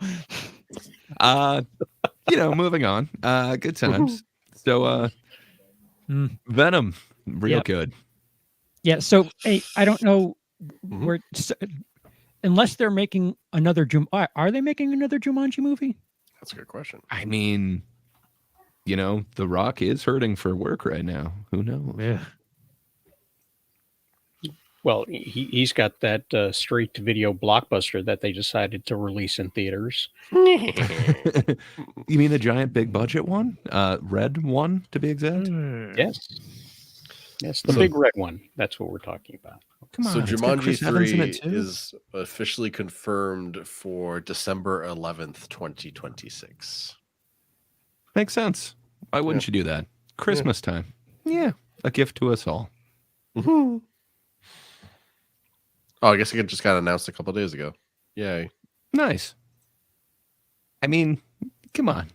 Moving on. Good times. So Venom, real Yep. good. Yeah, so hey, I don't know Mhm. where unless they're making another are they making another Jumanji movie? That's a good question. I mean, The Rock is hurting for work right now. Who knows? Yeah. Well, he's got that straight-to-video blockbuster that they decided to release in theaters. You mean the giant big budget one? Red one, to be exact? Yes, the So- big red one. That's what we're talking about. Come on. So it's got Jumanji Chris Evans 3 in it, too. is officially confirmed for December 11th, 2026. Makes sense. Why wouldn't you do that? Christmas time. Yeah. A gift to us all. Oh, I guess it just got announced a couple days ago. Yay. Nice. I mean, come on.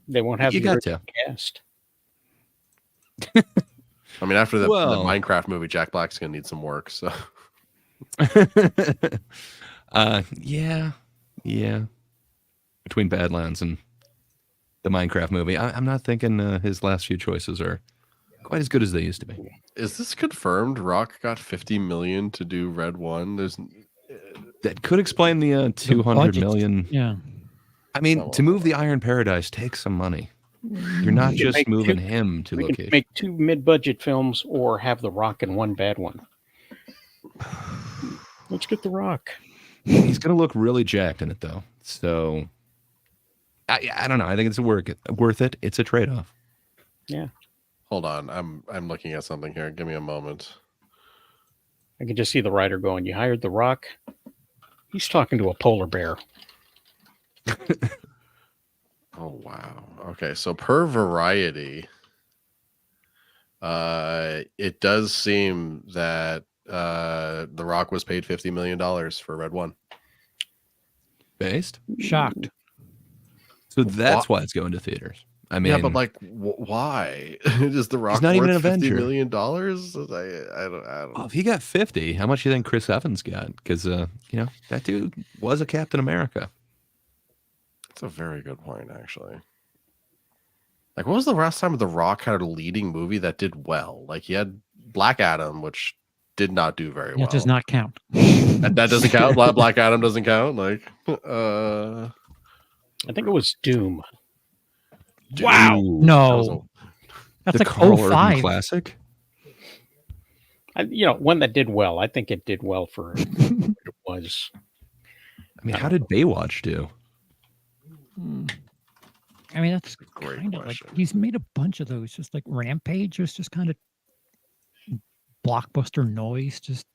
They won't have You the got original cast. I mean, after the Well- Minecraft movie, Jack Black's going to need some work. So Yeah. Yeah, between Badlands and the Minecraft movie, I'm not thinking his last few choices are quite as good as they used to be. Is this confirmed? Rock got 50 million to do Red One. That could explain the 200 budget. million. Yeah. I mean, Oh, to move the Iron Paradise takes some money. You're not We can just make moving two- him to We can location. make 2 mid-budget films or have The Rock in one bad one. Let's get The Rock. He's going to look really jacked in it, though. So, I don't know. I think it's worth it. It's a trade-off. hold on. I'm looking at something here. Give me a moment. I can just see the writer going, "You hired The Rock? He's talking to a polar bear." Oh wow. Okay, so per Variety, it does seem that The Rock was paid $50 million for Red One. Based? Shocked. So that's why it's going to theaters. I mean, Yeah, but like, why is The Rock not even worth an $50 Avenger. million? I don't. well, if he got 50, how much do you think Chris Evans got? Because, that dude was a Captain America. That's a very good point, actually. Like, what was the last time The Rock had a leading movie that did well? Like, he had Black Adam, which did not do very well. That does not count. That doesn't count. Black Adam doesn't count. Like, I think it was Doom. Wow. Ooh, No. That's the like Carl Urban 05. classic. One that did well. I think it did well for what it was. I mean, how did Baywatch do? I mean, that's Great kind of like question. he's made a bunch of those. Just like Rampage was just kind of blockbuster noise. Just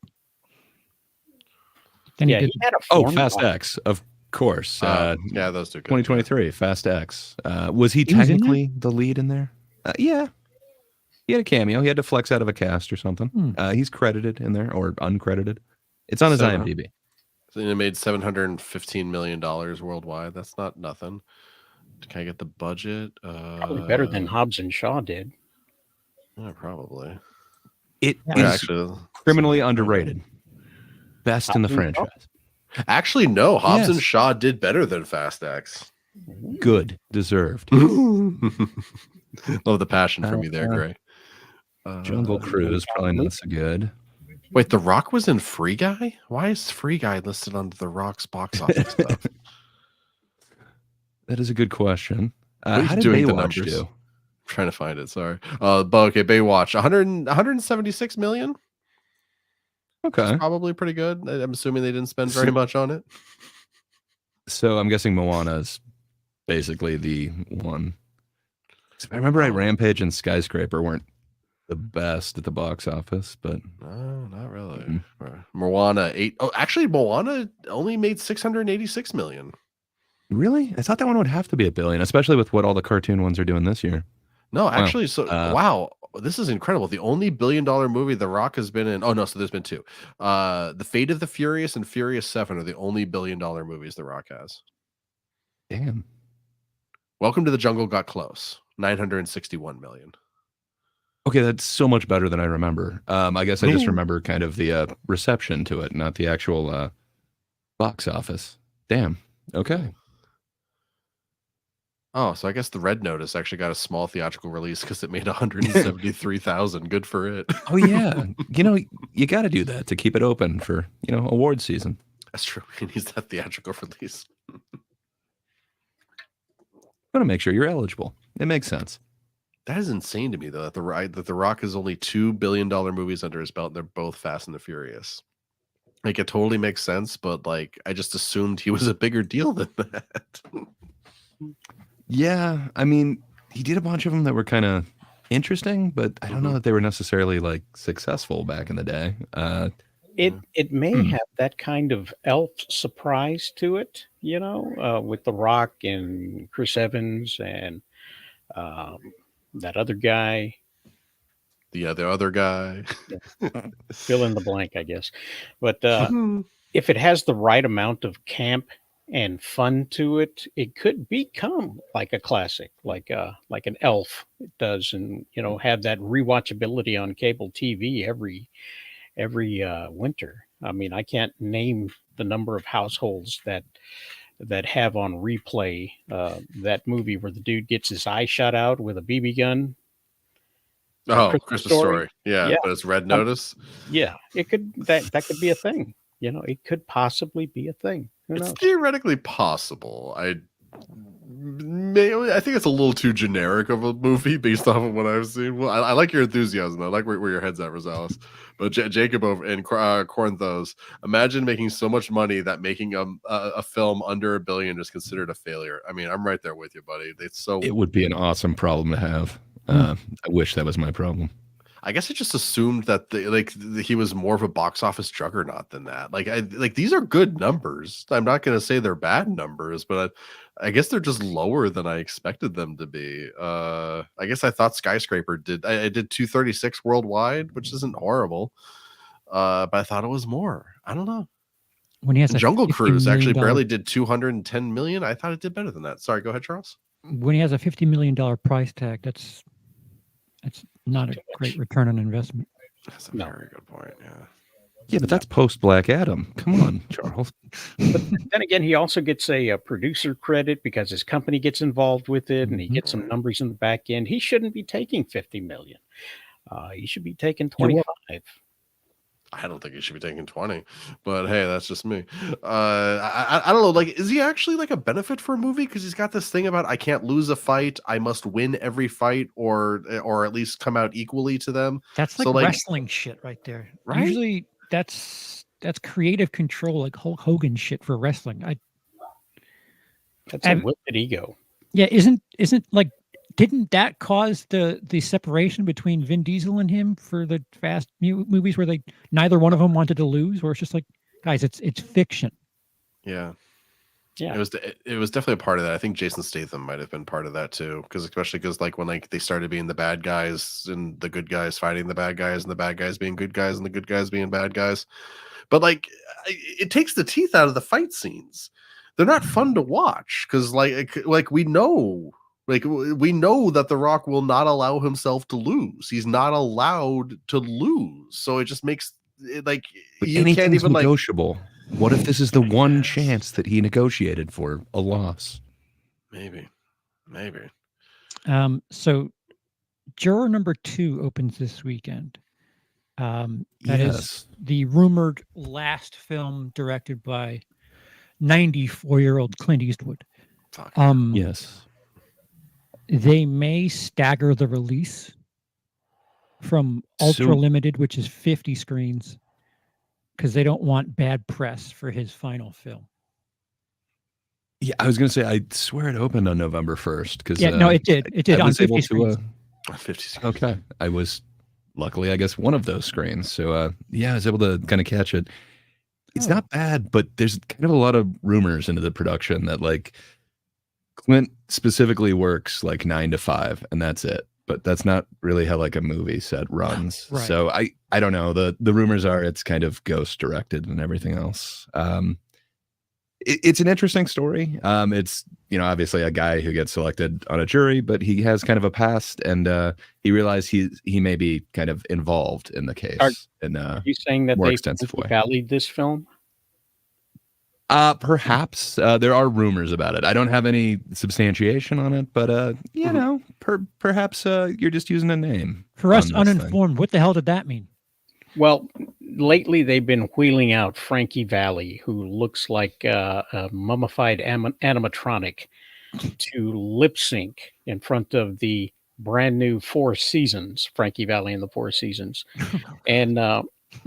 then Yeah, he he did. had a Oh, formula. Fast X, of course. yeah, those two. 2023, Fast X. Was he He was in technically the lead in there? Yeah. He had a cameo. He had to flex out of a cast or something. He's credited in there or uncredited. It's on his So- IMDb. So it made $715 million worldwide. That's not nothing. Can I get the budget? Probably better than Hobbs and Shaw did. Yeah, probably. It Yeah, is Yeah, actually, criminally underrated. Best in the Hobbs and Shaw? franchise. actually, no. Hobbs and Yes. Shaw did better than Fast X. Good. Deserved. Love the passion from you there, Gray. Jungle Cruise, probably not so good. Wait, The Rock was in Free Guy? Why is Free Guy listed under The Rock's box office stuff? That is a good question. What are you How did doing the Baywatch numbers? do? I'm trying to find it. Sorry. But okay, Baywatch, 176 million. Okay. Probably pretty good. I'm assuming they didn't spend very much on it. So I'm guessing Moana's basically the one. I remember Rampage and Skyscraper weren't the best at the box office, but No, not really. Mm-hmm. Moana 8. Oh, actually, Moana only made 686 million. really? I thought that one would have to be $1 billion, especially with what all the cartoon ones are doing this year. No, actually, so Uh, wow, this is incredible. The only $1 billion movie The Rock has been in. Oh no, so there's been two. The Fate of the Furious and Furious 7 are the only $1 billion movies The Rock has. Damn. Welcome to the Jungle got close. 961 million. Okay, that's so much better than I remember. I guess I just remember kind of the reception to it, not the actual box office. Damn. Okay. Oh, so I guess the Red Notice actually got a small theatrical release because it made 173,000. Good for it. Oh yeah. You got to do that to keep it open for award season. That's true. He needs that theatrical release. Want to make sure you're eligible. It makes sense. That is insane to me, though, that the Rock has only $2 billion movies under his belt. And they're both Fast and the Furious. Like, it totally makes sense, but like, I just assumed he was a bigger deal than that. Yeah, I mean, he did a bunch of them that were kind of interesting, but I don't know that they were necessarily like successful back in the day. It may have that kind of elf surprise to it, with The Rock and Chris Evans and that other guy. The other guy. Fill in the blank, I guess. But if it has the right amount of camp and fun to it, it could become like a classic, like an Elf does, and have that rewatchability on cable TV every winter. I mean, I can't name the number of households that that have on replay that movie where the dude gets his eye shot out with a BB gun. Oh, Christmas Story. Yeah, Yeah. but it's Red Notice. Yeah, it could that could be a thing. You know, it could possibly be a thing. Who It's knows? theoretically possible. I think it's a little too generic of a movie based off of what I've seen. Well, I like your enthusiasm. I like where your head's at, Rosales. But Jacob over in Corinthos, imagine making so much money that making a film under $1 billion is considered a failure. I mean, I'm right there with you, buddy. It would be an awesome problem to have. I wish that was my problem. I guess I just assumed that he was more of a box office juggernaut than that. Like these are good numbers. I'm not going to say they're bad numbers, but I guess they're just lower than I expected them to be. I guess I thought Skyscraper did. I did 236 worldwide, which isn't horrible. But I thought it was more. I don't know. When he has Jungle $50 Cruise actually million barely did 210 million. I thought it did better than that. Sorry, go ahead, Charles. When he has a $50 million price tag, that's not a Too much. great return on investment. That's a very good point. Yeah. Yeah, but that's post Black Adam. Come on, Charles. But then again, he also gets a producer credit because his company gets involved with it, and he gets some numbers in the back end. He shouldn't be taking 50 million. He should be taking 25. I don't think he should be taking 20, but hey, that's just me. I don't know. Like, is he actually like a benefit for a movie? Because he's got this thing about I can't lose a fight, I must win every fight, or at least come out equally to them. That's like, So, like- wrestling shit right there. Right? Usually that's creative control, like Hulk Hogan shit for wrestling. That's a wilted ego. Yeah, isn't like, didn't that cause the separation between Vin Diesel and him for the Fast movies where neither one of them wanted to lose? Where it's just like, guys, it's fiction. Yeah. Yeah. It was definitely a part of that. I think Jason Statham might have been part of that too, especially because when they started being the bad guys and the good guys fighting the bad guys and the bad guys being good guys and the good guys being bad guys. But it takes the teeth out of the fight scenes. They're not fun to watch because we know that The Rock will not allow himself to lose. He's not allowed to lose. So it just makes it But you anything's can't even negotiable. What if this is the one chance that he negotiated for a loss? maybe. So Juror number 2 opens this weekend. That is the rumored last film directed by 94-year-old Clint Eastwood. Fuck. Yes. They may stagger the release from Ultra Limited, which is 50 screens, because they don't want bad press for his final film. Yeah, I was going to say, I swear it opened on November 1st. Because no, it did. It did I on was 50 able screens. 50 screens. Okay. I was luckily, I guess, one of those screens. So, yeah, I was able to kind of catch it. It's not bad, but there's kind of a lot of rumors into the production that Clint specifically works 9 to 5 and that's it. But that's not really how a movie set runs. Right. So I don't know. The rumors are it's kind of ghost directed and everything else. It's an interesting story. It's obviously a guy who gets selected on a jury, but he has kind of a past, and he realized he may be kind of involved in the case. Are you saying that more they extensive way. valued this film? Perhaps there are rumors about it. I don't have any substantiation on it, but perhaps you're just using a name. For us on this thing. uninformed, what the hell did that mean? Well, lately they've been wheeling out Frankie Valli, who looks like a mummified animatronic, to lip sync in front of the brand new Four Seasons, Frankie Valli and the Four Seasons. And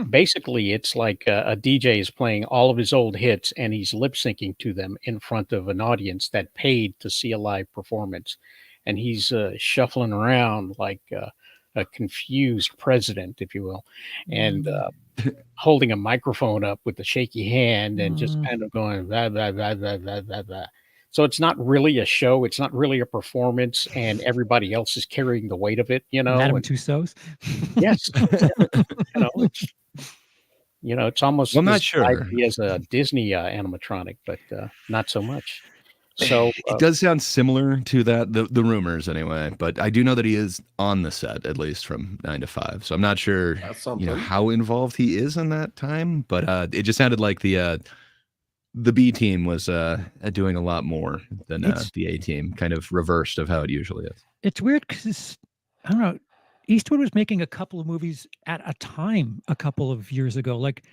basically, it's like a DJ is playing all of his old hits and he's lip syncing to them in front of an audience that paid to see a live performance. And he's shuffling around like a confused president, if you will, and holding a microphone up with a shaky hand and just kind of going blah, blah, blah, blah, blah, blah, blah. So it's not really a show. It's not really a performance, and everybody else is carrying the weight of it, Madame and- Tussauds? Yes. It's almost I'm not as sure. lively as a Disney animatronic, but not so much. So It does sound similar to that, the rumors anyway, but I do know that he is on the set, at least from 9 to 5. So I'm not sure, That's something. how involved he is in that time, but it just sounded like the the B team was doing a lot more than It's- the A team, kind of reversed of how it usually is. It's weird because I don't know. Eastwood was making a couple of movies at a time a couple of years ago. Like,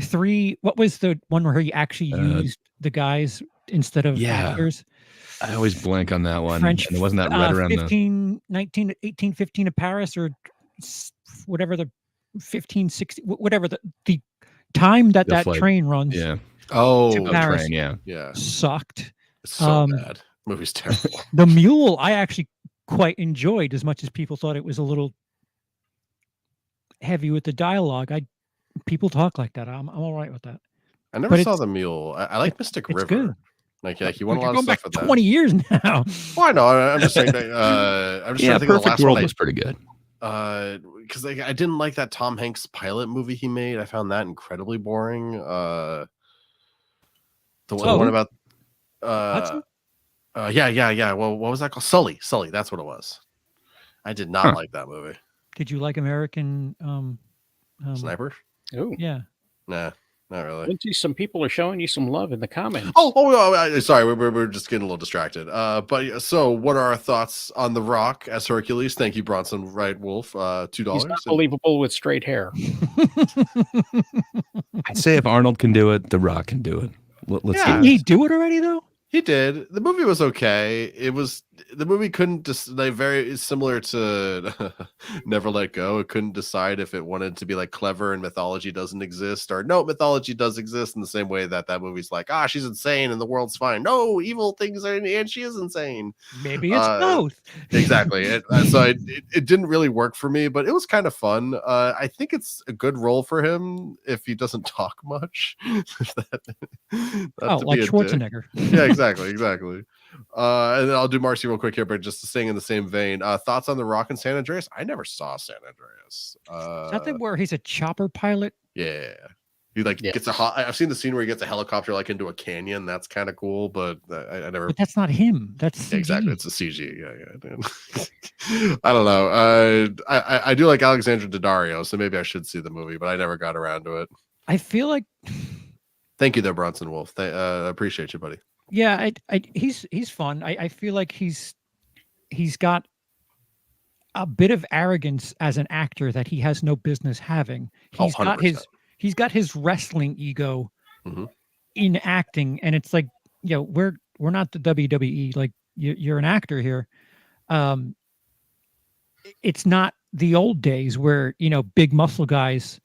three. What was the one where he actually used the guys instead of yeah. actors? I always blank on that one. French. And wasn't that right around 1815 of Paris or whatever the 1560 whatever the time that The flight. train runs yeah, Oh, To the Paris. train, yeah. yeah. sucked. It's so Um, bad. Movie's terrible. The Mule I actually quite enjoyed as much as people thought it was a little heavy with the dialogue. People talk like that. I'm all right with that. I never but saw it's- The Mule. I like Mystic It's River. good. Like you want a You're lot of going stuff back with that. 20 years now. Well, I know. I'm just saying. I'm just Yeah, trying to think of the Perfect last World one. was pretty good. Because I didn't like that Tom Hanks pilot movie he made. I found that incredibly boring. The Oh. one about Hudson? yeah. Well, what was that called? Sully. That's what it was. I did not like that movie. Did you like American Sniper? Oh, Yeah. Nah, not really. Lindsay, some people are showing you some love in the comments. Sorry, we're just getting a little distracted. But so, what are our thoughts on The Rock as Hercules? Thank you, Bronson Wright Wolf. $2. He's not believable with straight hair. I'd say if Arnold can do it, The Rock can do it. Let's Yeah. see. Didn't he do it already though? He did. The movie was okay. The movie couldn't just very similar to Never Let Go. It couldn't decide if it wanted to be like clever and mythology doesn't exist, or no, mythology does exist in the same way that movie's like, she's insane and the world's fine. No, evil things are, and she is insane. Maybe it's both. Exactly. It didn't really work for me, but it was kind of fun. I think it's a good role for him if he doesn't talk much. Like Schwarzenegger. Yeah, exactly. And then I'll do Marcy real quick here, but just staying in the same vein. Thoughts on The Rock and San Andreas? I never saw San Andreas. Is that the where he's a chopper pilot? Yeah. He gets I've seen the scene where he gets a helicopter like into a canyon. That's kind of cool, but I never. But that's not him. That's CG. Exactly. It's a CG. Yeah. I don't know. I do like Alexandra Daddario, so maybe I should see the movie, but I never got around to it. I feel like Thank you there, Bronson Wolf. I appreciate you, buddy. yeah, he's fun. I feel like he's got a bit of arrogance as an actor that he has no business having. He's got his wrestling ego Mhm. in acting, and it's like, we're not the WWE. Like you're an actor here. It's not the old days where big muscle guys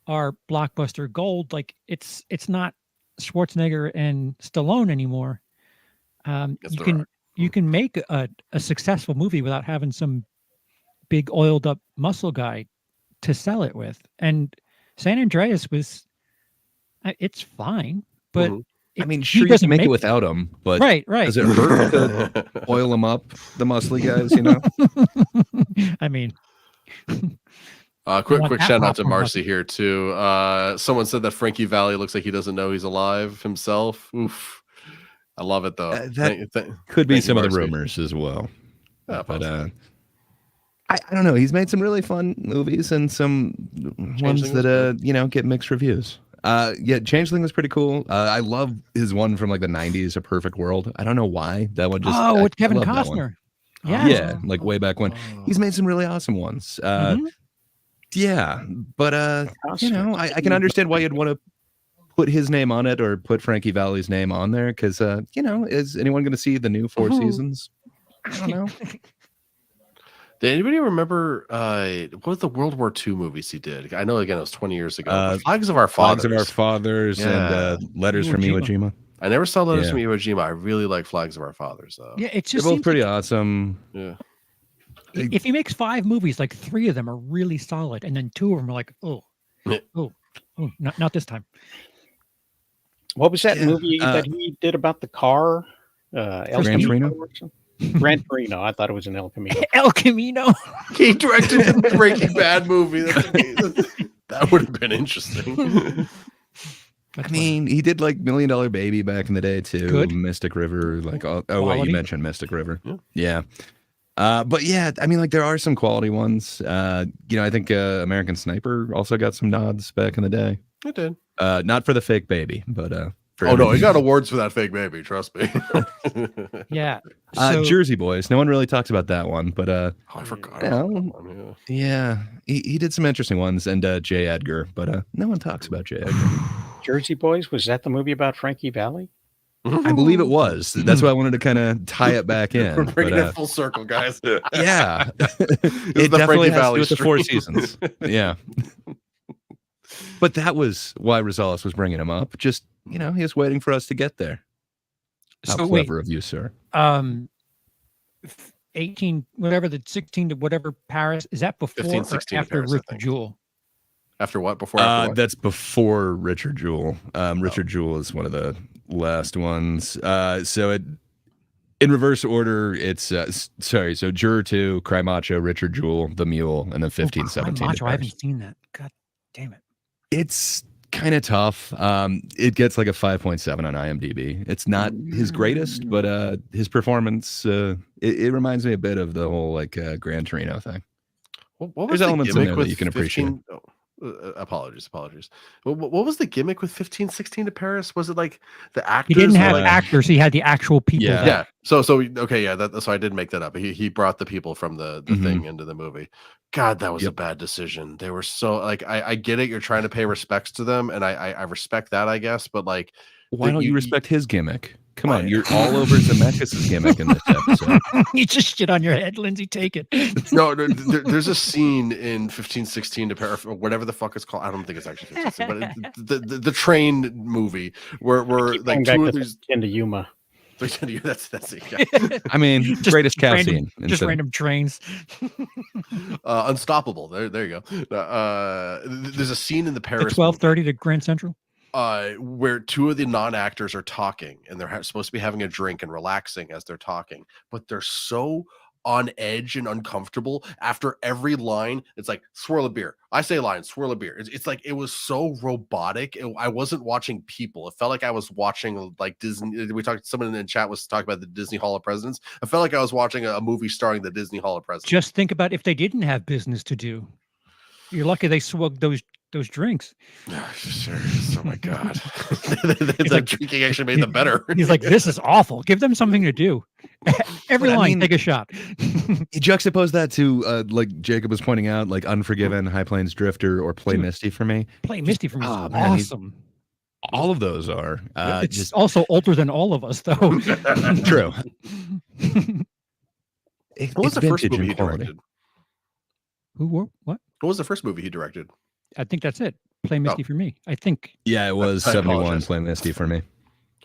are blockbuster gold. Like it's not Schwarzenegger and Stallone anymore. You can make a successful movie without having some big oiled up muscle guy to sell it with. And San Andreas it's fine, but Mhm. I mean, he sure, you doesn't can make it make- without him, but right. does it hurt to oil them up, the muscly guys, I mean, Quick want that shout out to popcorn Marcy here too. Someone said that Frankie Valli looks like he doesn't know he's alive himself. Oof. I love it though. Could be Thank you, some of the Marcy. rumors as well. Yeah, But possibly. I don't know. He's made some really fun movies and some ones Changeling was that get mixed reviews. Yeah, Changeling was pretty cool. I love his one from like the 90s, A Perfect World. I don't know why that one just. with I Kevin love that one. Costner. Yeah. Yeah, like way back when. He's made some really awesome ones. Mhm. Yeah, but I can understand why you'd want to put his name on it or put Frankie Valli's name on there because is anyone going to see the new Four Seasons? I don't know. Did anybody remember what was the World War II movies he did? I know again it was 20 years ago. The Flags of Our Fathers. Flags of Our Fathers Yeah. and Letters from Iwo Iwo Jima. I never saw Letters Yeah. from Iwo Jima. I really like Flags of Our Fathers though. Yeah, it They're just both seems pretty like awesome. Yeah. if he makes 5 movies, like 3 of them are really solid, and then 2 of them are like, Yeah. not this time. What was that Yeah, movie that he did about the car? El Gran Camino Torino? or something? Gran Torino. I thought it was an El Camino. El Camino. He directed the Breaking Bad movie. That's amazing. That would have been interesting. I mean, he did like $1 Million Baby back in the day too. Good. Mystic River, like wait, Quality. you mentioned Mystic River. Yeah. Yeah. But yeah, I mean, like there are some quality ones. I think American Sniper also got some nods back in the day. It did. Not for the fake baby, but for Oh no, he everything. got awards for that fake baby. Trust me. Yeah. So Jersey Boys. No one really talks about that one, but Oh, I forgot. Yeah. About that one, yeah, he did some interesting ones, and J. Edgar, but no one talks about J. Edgar. Jersey Boys, was that the movie about Frankie Valley? I believe it was. That's why I wanted to kind of tie it back in. We're bringing but, it full circle, guys. yeah, This is it the definitely Frankie has to Valley do with the Four stream. Seasons. Yeah, but that was why Rosales was bringing him up. Just he was waiting for us to get there. How So wait, clever of you, sir. 18, whatever the 16 to whatever Paris, is that before 15, or 16 to after Paris, I Richard think. Jewell? After what? Before after what? That's before Richard Jewell. Richard Jewell is one of the last ones. So it in reverse order, it's sorry. So Juror 2, Cry Macho, Richard Jewell, The Mule, and then 15, Oh, 17. Macho, I haven't seen that. God damn it. It's kind of tough. It gets like a 5.7 on IMDb. It's not his greatest, but his performance it reminds me a bit of the whole like Gran Torino thing. What was There's the elements in gimmick there that with you can appreciate. 15 apologies. What was the gimmick with 15, 16 to Paris? Was it like the actors? He didn't have like, actors. He had the actual people. Yeah. there. yeah. So okay, yeah. So I did make that up. He brought the people from the Mhm. thing into the movie. God, that was a Yep. bad decision. They were so like I get it. You're trying to pay respects to them, and I respect that, I guess. But like, Why that don't you- you respect his gimmick? Come on, Why? you're all over Zemeckis' gimmick in this episode. You just shit on your head, Lindsay. Take it. no, there's a scene in 15, 16 to Paris, or whatever the fuck it's called. I don't think it's actually 15, 16, but the train movie where Keep like going back two to of these. Into Yuma. That's it. Yeah. I mean, Just greatest cast random- scene. Just instead- random trains. Unstoppable. There you go. There's a scene in the The Paris 12:30 to Grand Central. where two of the non-actors are talking, and they're supposed to be having a drink and relaxing as they're talking, but they're so on edge and uncomfortable after every line. It's like swirl a beer. I say line, swirl a beer. It's like it was so robotic. I wasn't watching people. It felt like I was watching like Disney. We talked. Someone in the chat was talking about the Disney Hall of Presidents. I felt like I was watching a movie starring the Disney Hall of Presidents. Just think about if they didn't have business to do. You're lucky they swagged those drinks. Sure. Oh my god, the drinking actually made them better. He's like, this is awful. Give them something to do. Every But I line, mean- take a shot. You juxtapose that to like Jacob was pointing out, like Unforgiven, High Plains Drifter, or Play Dude. Misty for me. Play Misty for me is Oh, man, he's- awesome. All of those are It's just also older than all of us, though. true. What was the first movie he quality. directed? What? What was the first movie he directed? I think that's it. Play Misty for me. I think. Yeah, it was I 71. apologize. Play Misty for me.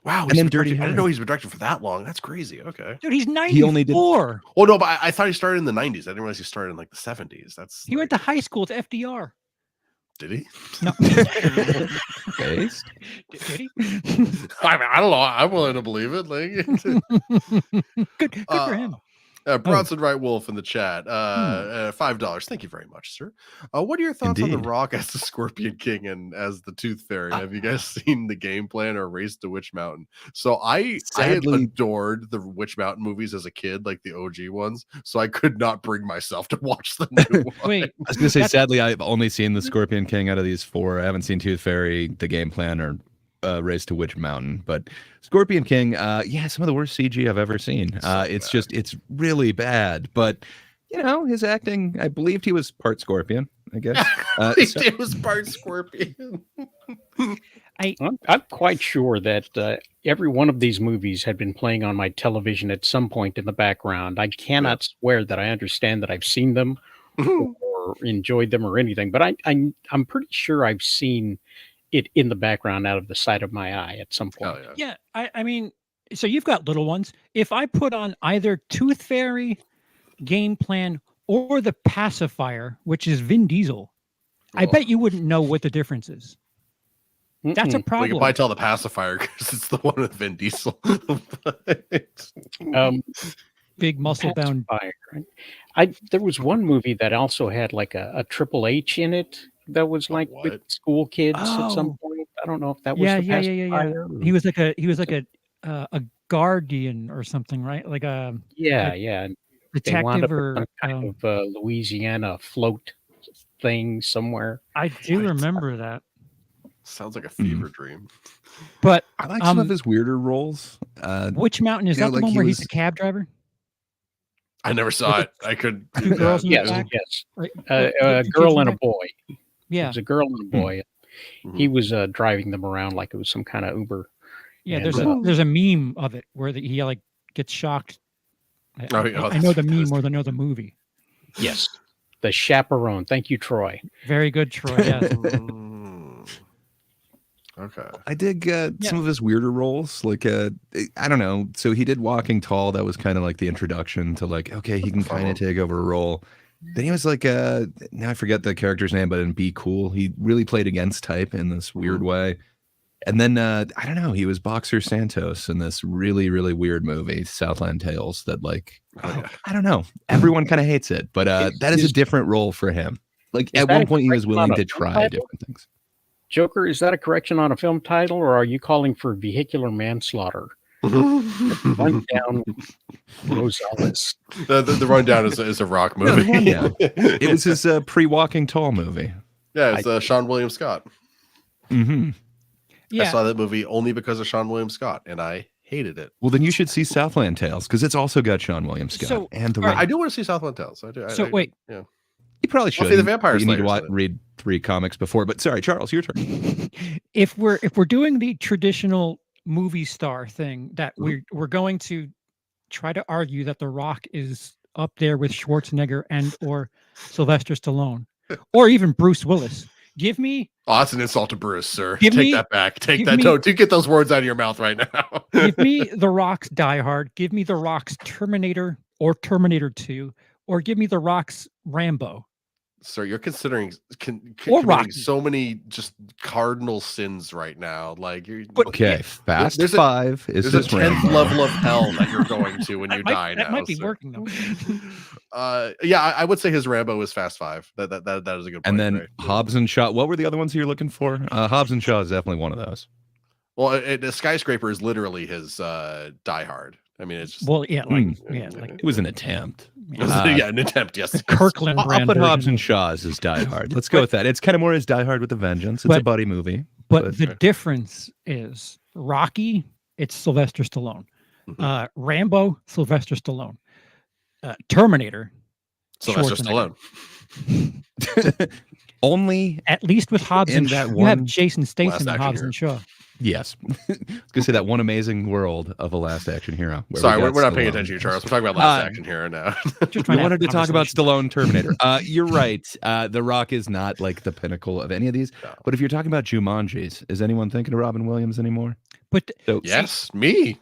Wow, And he's then been Dirty directing- I Harry. didn't know he's been directing for that long. That's crazy. Okay. Dude, he's 94. He only did- Oh no, but I thought he started in the 90s. I didn't realize he started in like the 70s. That's He went to high school to FDR. did he? No. Based? Did he? I mean, I don't know. I'm willing to believe it. Like, Good for him. Bronson Wright Wolf in the chat. $5. Thank you very much, sir. What are your thoughts on Indeed. The Rock as the Scorpion King and as the Tooth Fairy? Have you guys seen the game plan or Race to Witch Mountain? So I had Sadly- adored the Witch Mountain movies as a kid, like the OG ones. So I could not bring myself to watch the new one. Wait, I was gonna say, That's- sadly, I've only seen the Scorpion King out of these four. I haven't seen Tooth Fairy, The Game Plan, or Race to Witch Mountain. But Scorpion King, yeah, some of the worst CG I've ever seen. So It's really bad. But his acting, I believed he was part Scorpion, I guess. It was part Scorpion. I'm quite sure that every one of these movies had been playing on my television at some point in the background. I cannot swear that I understand that I've seen them or enjoyed them or anything, but I'm pretty sure I've seen it in the background out of the side of my eye at some point. Hell yeah. yeah, I mean, so you've got little ones. If I put on either Tooth Fairy, Game Plan, or The Pacifier, which is Vin Diesel, I Oh. bet you wouldn't know what the difference is. That's a Mm-mm. Well, you problem. can probably tell the pacifier because it's the one with Vin Diesel. Big muscle bound. Pacifier. There was one movie that also had like a Triple H in it that was like with what? school kids at Oh. some point. I don't know if that was Yeah, the yeah, yeah. Pacifier. He was like a guardian or something, right? Like a Yeah, yeah. They wound detective up with or some kind of Louisiana float thing somewhere. I do What? remember that. Sounds like a fever dream. But I like some of his weirder roles. which mountain is you know, that? The like one he where he's was- a cab driver? I never saw it. I could. Two girls in the yeah. back? Yes, Right? a Jason girl and a Beck- boy. It Yeah, was a girl and a boy. Mhm. He was driving them around like it was some kind of Uber. yeah. And, There's a meme of it where he like gets shocked. Oh, yeah, I know the that meme is- more than I know the movie. Yes, the chaperone. Thank you, Troy. Very good, Troy. Yes. Mm. Okay. I dig some of his weirder roles. Like, I don't know. So he did Walking Tall. That was kind of like the introduction to like, okay, he can kind of take over a role. Then he was like, now I forget the character's name, but in Be Cool, he really played against type in this weird way. And then, I don't know, he was Boxer Santos in this really, really weird movie, Southland Tales, that like, yeah. I don't know. Everyone kind of hates it, but that is a different role for him. Like Is at that one a point he was correction on willing a to film try title? different things. Joker, is that a correction on a film title, or are you calling for vehicular manslaughter? Run down Rosales. The rundown is a rock movie. Rundown. It was his pre-Walking Tall movie. Yeah, it's Sean William Scott. Mm-hmm. Yeah. I saw that movie only because of Sean William Scott, and I hated it. Well, then you should see Southland Tales because it's also got Sean William Scott So, and the. all right, I do want to see Southland Tales. I do. So, wait. Yeah. You probably I'll should. see the Vampire You need to Slayers, read 3 comics before. But sorry, Charles, your turn. If we're doing the traditional movie star thing, that we're going to try to argue that The Rock is up there with Schwarzenegger and or Sylvester Stallone, or even Bruce Willis. Give me Oh, that's an insult to Bruce, sir. Give Take me- that back. Take give that. me- Don't get those words out of your mouth right now. give me The Rock's Die Hard, give me The Rock's Terminator or Terminator 2, or give me The Rock's Rambo. Sir, you're considering Or committing Rocky. so many just cardinal sins right now. Like you're But- Okay, Fast There's a- 5 is there's a his 10th Rambo. level of hell that you're going to when you That die now. might be sir. working though. Yeah, I would say his Rambo is Fast 5. That is a good point. And then Ray. Hobbs and Shaw. What were the other ones you were looking for? Hobbs and Shaw is definitely one of those. Well, the Skyscraper is literally his Die Hard. I mean, it's just Well, yeah, like Hmm. yeah, like It was an attempt. yeah, an attempt. Yes, Kirkland I'll brand put Hobbs version. and Shaw as his Die Hard. Let's go with that. It's kind of more his Die Hard with a Vengeance. It's a But- buddy movie. But the difference is Rocky, it's Sylvester Stallone. Mhm. Rambo, Sylvester Stallone. Terminator, Sylvester Schwarzenegger. Stallone. Only at least with Hobbs In and that you have one Jason Statham Last and Action Hobbs Hero. and Shaw. yes. I was gonna say that one amazing world of a Last Action Hero. where Sorry, we got we're not paying Stallone. attention to you, Charles. We're talking about Last Uh, Action Hero now. Just We trying to have wanted a to talk about conversation. Stallone Terminator. You're right. The Rock is not like the pinnacle of any of these. No. But if you're talking about Jumanjis, is anyone thinking of Robin Williams anymore? But So, Yes, me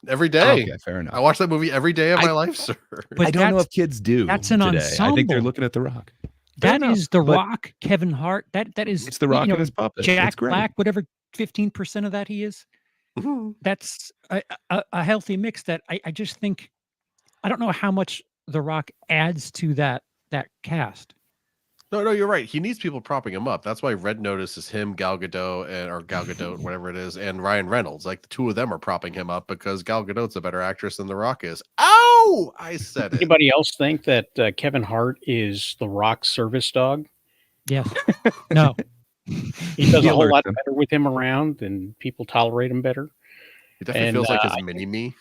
every day. Okay, fair enough. I watch that movie every day of I- my life, sir. But I don't know that's- if kids do. that's an today. I think they're ensemble. looking at The Rock. that enough, is The but- Rock, Kevin Hart. That is It's The Rock you know, and his puppet. Jack it's great. Black, whatever 15% of that he is. That's a healthy mix that I just think I don't know how much The Rock adds to that cast. No, you're right. He needs people propping him up. That's why Red Notice is him, Gal Gadot, or Gal Gadot, whatever it is, and Ryan Reynolds. Like the two of them are propping him up because Gal Gadot's a better actress than The Rock is. Ow! I said it. Anybody else think that Kevin Hart is the Rock's service dog? Yes. No. He does He a whole alerts lot them. better with him around, and people tolerate him better. It definitely And, feels like I his mini me.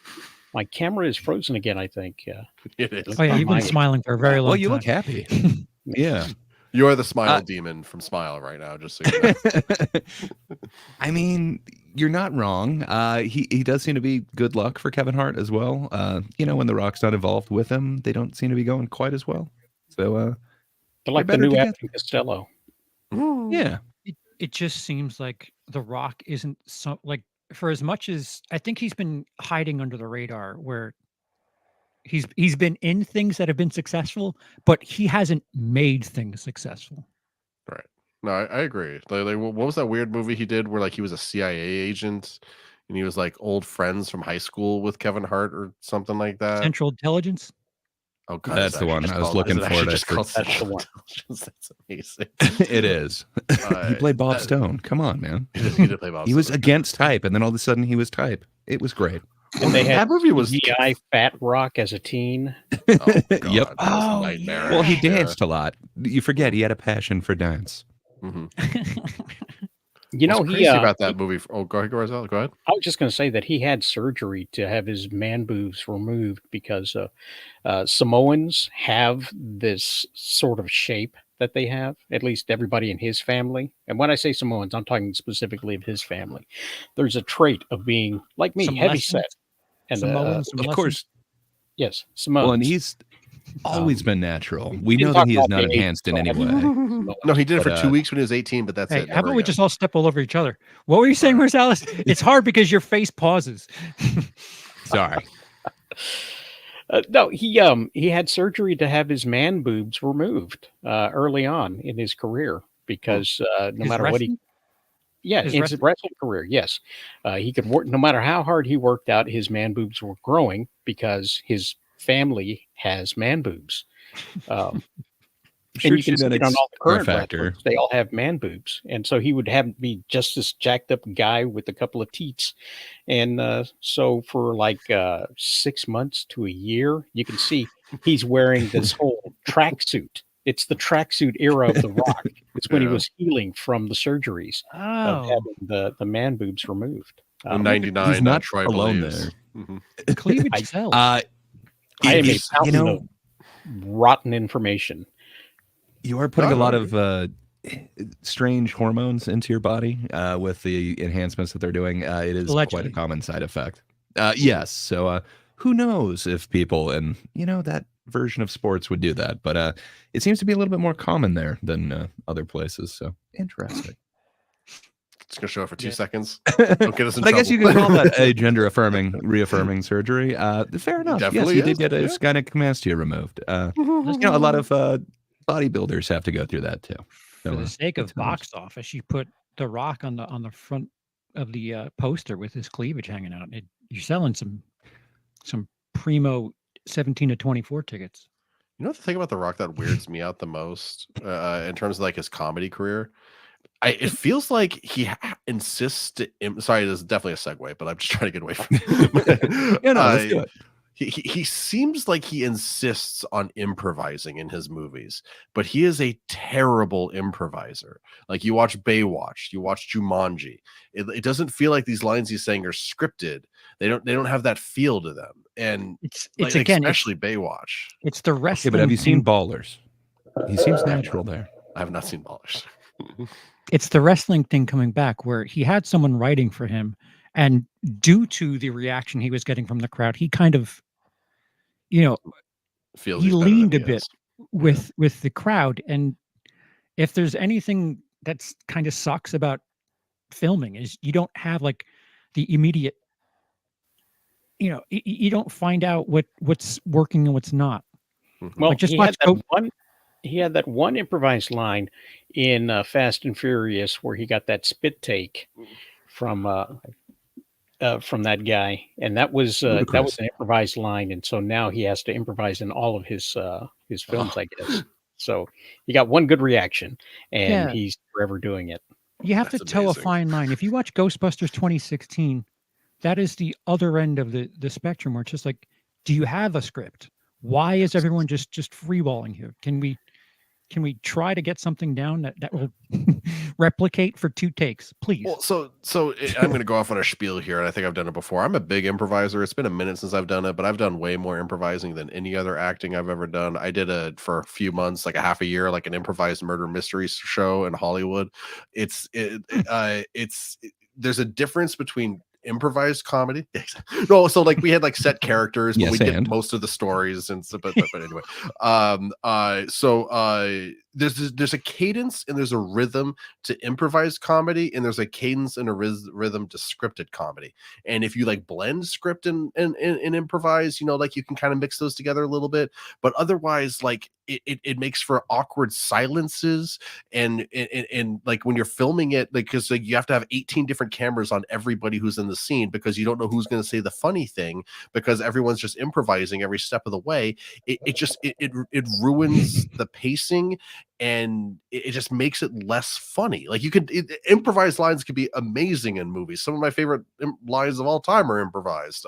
My camera is frozen again, I think. It is. Oh yeah, you've been Mine. smiling for a very long Well, you time. look happy. Yeah. You are the smile Uh, demon from Smile right now, just so you know. I mean, you're not wrong. He does seem to be good luck for Kevin Hart as well. When The Rock's not involved with him, they don't seem to be going quite as well. So, They're like the better new together. Abbott and Costello. yeah. It just seems like The Rock isn't so like for as much as I think he's been hiding under the radar where he's been in things that have been successful, but he hasn't made things successful. No, I agree. Like, what was that weird movie he did where like he was a CIA agent and he was like old friends from high school with Kevin Hart or something like that? Central Intelligence. Oh, God, That's it's the actually one. just I was called- looking is it for actually it. just called That's the Central one. Intelligence? That's amazing. It is. He played Bob Stone. Come on, man. He did play Bob He was Stone. against type, and then all of a sudden he was type. It was great. And they had that movie was GI Fat Rock as a teen. Oh, God, Yep. that was Oh, nightmarish, Well, he yeah. danced a lot. You forget he had a passion for dance. Mhm. You know, What's he crazy about that movie? Oh, go ahead, Roselle. Go ahead. I was just going to say that he had surgery to have his man boobs removed because Samoans have this sort of shape that they have, at least everybody in his family. And when I say Samoans, I'm talking specifically of his family. There's a trait of being, like me, Some heavy lessons, set. And Samoans, some Of lessons. course. yes, Well, and Samoans. he's always been natural. We didn't know talk that he is about not the Asians, enhanced in so I any had to way. say Samoans. No, he did it But, for 2 weeks when he was 18, but that's Hey, it. how Never about we again. just all step all over each other? What were you saying, Rosales? It's hard because your face pauses. Sorry. No, he had surgery to have his man boobs removed early on in his career because no His matter what he wrestling? yeah, His in his wrestling career, yes. He could work no matter how hard he worked out, his man boobs were growing because his family has man boobs. Um, Sure, and you can see it on genetics all the are a current factor. wrestlers. They all have man boobs. And so he would have be just this jacked up guy with a couple of teats. And so for like 6 months to a year, you can see he's wearing this whole tracksuit. It's the tracksuit era of The Rock. It's when he Yeah. was healing from the surgeries of Oh, having the man boobs removed. In '99, He's not Troy alone believes. there. Mhm. cleavage I- cells. I am a It's, fountain of rotten information. you are putting No, a lot no, of strange hormones into your body with the enhancements that they're doing. It is quite Allegedly. a common side effect. Yes. So who knows if people in that version of sports would do that? But it seems to be a little bit more common there than other places. So interesting. It's gonna show up for 2 Yeah. seconds. Don't get us in But I guess you trouble. could call that a gender affirming, reaffirming surgery. Fair enough. Definitely yes, he is, did get a yeah. gynecomastia removed. A lot of bodybuilders have to go through that too. For So, the sake of it's nice. box office, you put The Rock on the front of the poster with his cleavage hanging out. You're selling some primo 17 to 24 tickets. You know the thing about The Rock that weirds me out the most in terms of like his comedy career? It feels like he insists to sorry, this is definitely a segue, but I'm just trying to get away from Yeah, no, let's do it. He seems like he insists on improvising in his movies, but he is a terrible improviser. Like you watch Baywatch, you watch Jumanji. It doesn't feel like these lines he's saying are scripted. They don't have that feel to them. And It's like, again, especially Baywatch. it's the Okay, wrestling. but have you seen thing- Ballers? He seems natural there. I have not seen Ballers. It's the wrestling thing coming back where he had someone writing for him, and due to the reaction he was getting from the crowd, he kind of, Feels he he's better than leaned a he bit is. with the crowd. And if there's anything that's kind of sucks about filming is you don't have like the immediate, you don't find out what's working and what's not. Mhm. Well, Like, just he watch had that one. He had that one improvised line in Fast and Furious where he got that spit take from that guy, and that was an improvised line, and so now he has to improvise in all of his films, I guess. So he got one good reaction, and Yeah. he's forever doing it. You have That's to toe amazing. a fine line. If you watch Ghostbusters 2016, that is the other end of the spectrum where it's just like, do you have a script? Why is everyone just freeballing here? Can we try to get something down that will replicate for 2 takes, please? Well, I'm going to go off on a spiel here, and I think I've done it before. I'm a big improviser. It's been a minute since I've done it, but I've done way more improvising than any other acting I've ever done. I did it for a few months, like a half a year, like an improvised murder mystery show in Hollywood. There's a difference between improvised comedy. No, so like we had like set characters, but Yes, we did and? most of the stories and stuff. But anyway, there's a cadence and there's a rhythm to improvised comedy, and there's a cadence and a rhythm to scripted comedy. And if you like blend script and improvise, like you can kind of mix those together a little bit. But otherwise, like it makes for awkward silences and like when you're filming it, like because like, you have to have 18 different cameras on everybody who's in the scene because you don't know who's going to say the funny thing because everyone's just improvising every step of the way. It ruins the pacing, and it just makes it less funny. Like improvised lines could be amazing in movies. Some of my favorite lines of all time are improvised.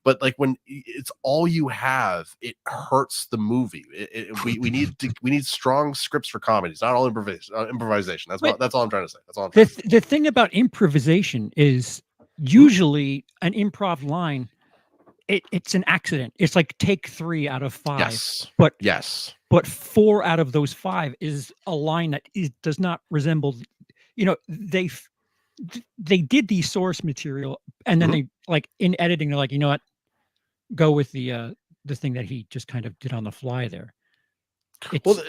But like when it's all you have, it hurts the movie. We need strong scripts for comedies, not all improvisation. That's all I'm trying to say. That's all I'm trying to say. The thing about improvisation is usually an improv line. It's an accident. It's like take 3 out of 5. Yes. But yes. But 4 out of those 5 is a line that does not resemble. They did the source material, and then they like in editing. They're like, you know what, go with the thing that he just kind of did on the fly there. Well,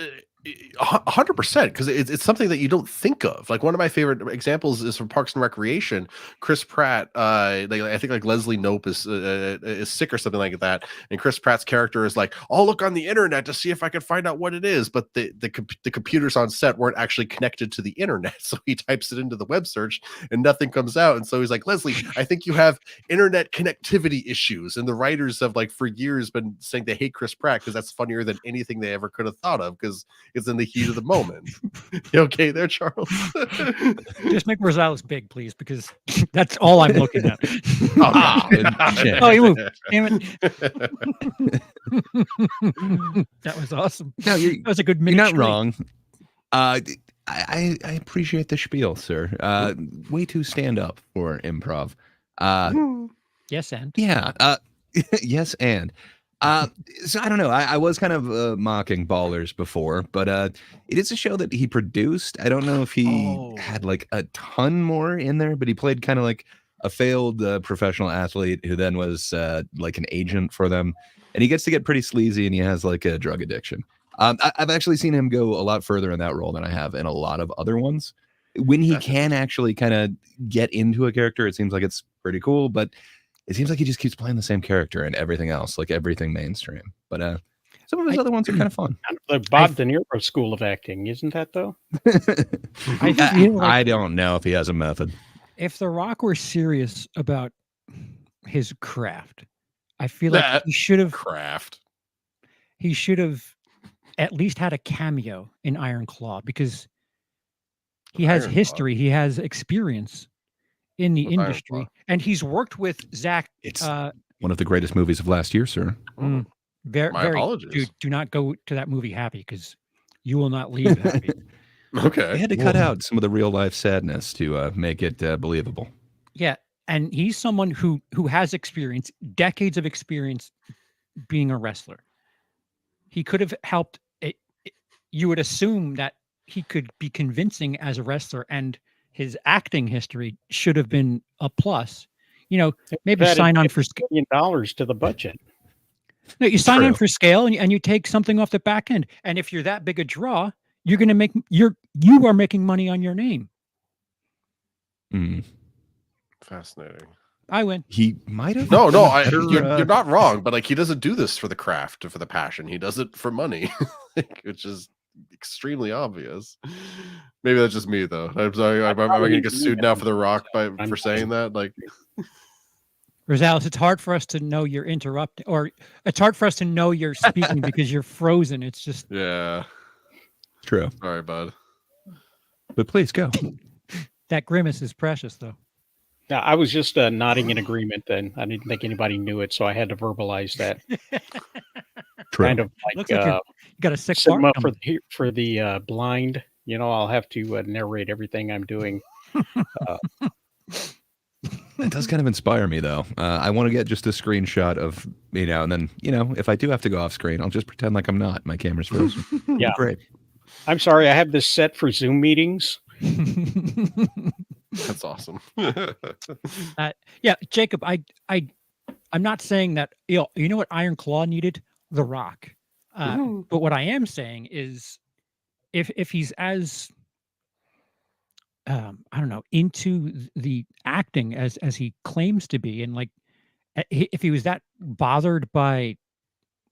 100%, because it's something that you don't think of. Like one of my favorite examples is from Parks and Recreation. Chris Pratt, I think like Leslie Knope is sick or something like that, and Chris Pratt's character is like, I'll look on the internet to see if I can find out what it is, but the computers on set weren't actually connected to the internet, so he types it into the web search and nothing comes out. And so he's like, Leslie, I think you have internet connectivity issues. And the writers have like for years been saying they hate Chris Pratt because that's funnier than anything they ever could have thought of, because it's in the heat of the moment. You okay there, Charles? Just make Rosales big, please, because that's all I'm looking at. Oh, you moved. Damn it. That was awesome. No, that was a good You're minute. not straight. wrong. I appreciate the spiel, sir. Way too stand up for improv. Yes, and Yeah. Yes, and. So I don't know. I was kind of mocking Ballers before, but it is a show that he produced. I don't know if he had like a ton more in there, but he played kind of like a failed professional athlete who then was like an agent for them, and he gets to get pretty sleazy, and he has like a drug addiction. I've actually seen him go a lot further in that role than I have in a lot of other ones. When he can actually kind of get into a character, it seems like it's pretty cool, but it seems like he just keeps playing the same character and everything else, like everything mainstream. But some of his other ones are kind of fun. The Bob De Niro school of acting, isn't that though? I don't know if he has a method. If The Rock were serious about his craft, I feel like he should have at least had a cameo in Iron Claw, because he has history, he has experience in the industry, and he's worked with Zach. It's one of the greatest movies of last year, sir. Very, apologies. Do not go to that movie happy, because you will not leave happy. Okay. They had to cut out some of the real life sadness to make it believable. Yeah, and he's someone who has experience, decades of experience being a wrestler. He could have helped. You would assume that he could be convincing as a wrestler, and his acting history should have been a plus. Maybe sign on for $1 million to the budget. No, you sign on for scale, and you take something off the back end. And if you're that big a draw, you're going to make you are making money on your name. Fascinating. I win. He might have. No, you're not wrong. But like, he doesn't do this for the craft, for the passion. He does it for money, which is extremely obvious. Maybe that's just me, though. I'm sorry. Am I going to get sued now for The Rock for saying that? Like, Rosales, it's hard for us to know you're interrupting, or it's hard for us to know you're speaking because you're frozen. It's just true. Sorry, bud. But please go. That grimace is precious, though. Yeah, I was just nodding in agreement. Then I didn't think anybody knew it, so I had to verbalize that. True. Kind of like, Looks like you got a sick cinema fart for the blind. I'll have to narrate everything I'm doing. It does kind of inspire me, though. I want to get just a screenshot of and then if I do have to go off screen, I'll just pretend like I'm not. My camera's frozen. Yeah, great. I'm sorry, I have this set for Zoom meetings. That's awesome. Yeah, Jacob, I'm not saying that you know what Iron Claw needed? The Rock. But what I am saying is, if he's as I don't know, into the acting as he claims to be, and like if he was that bothered by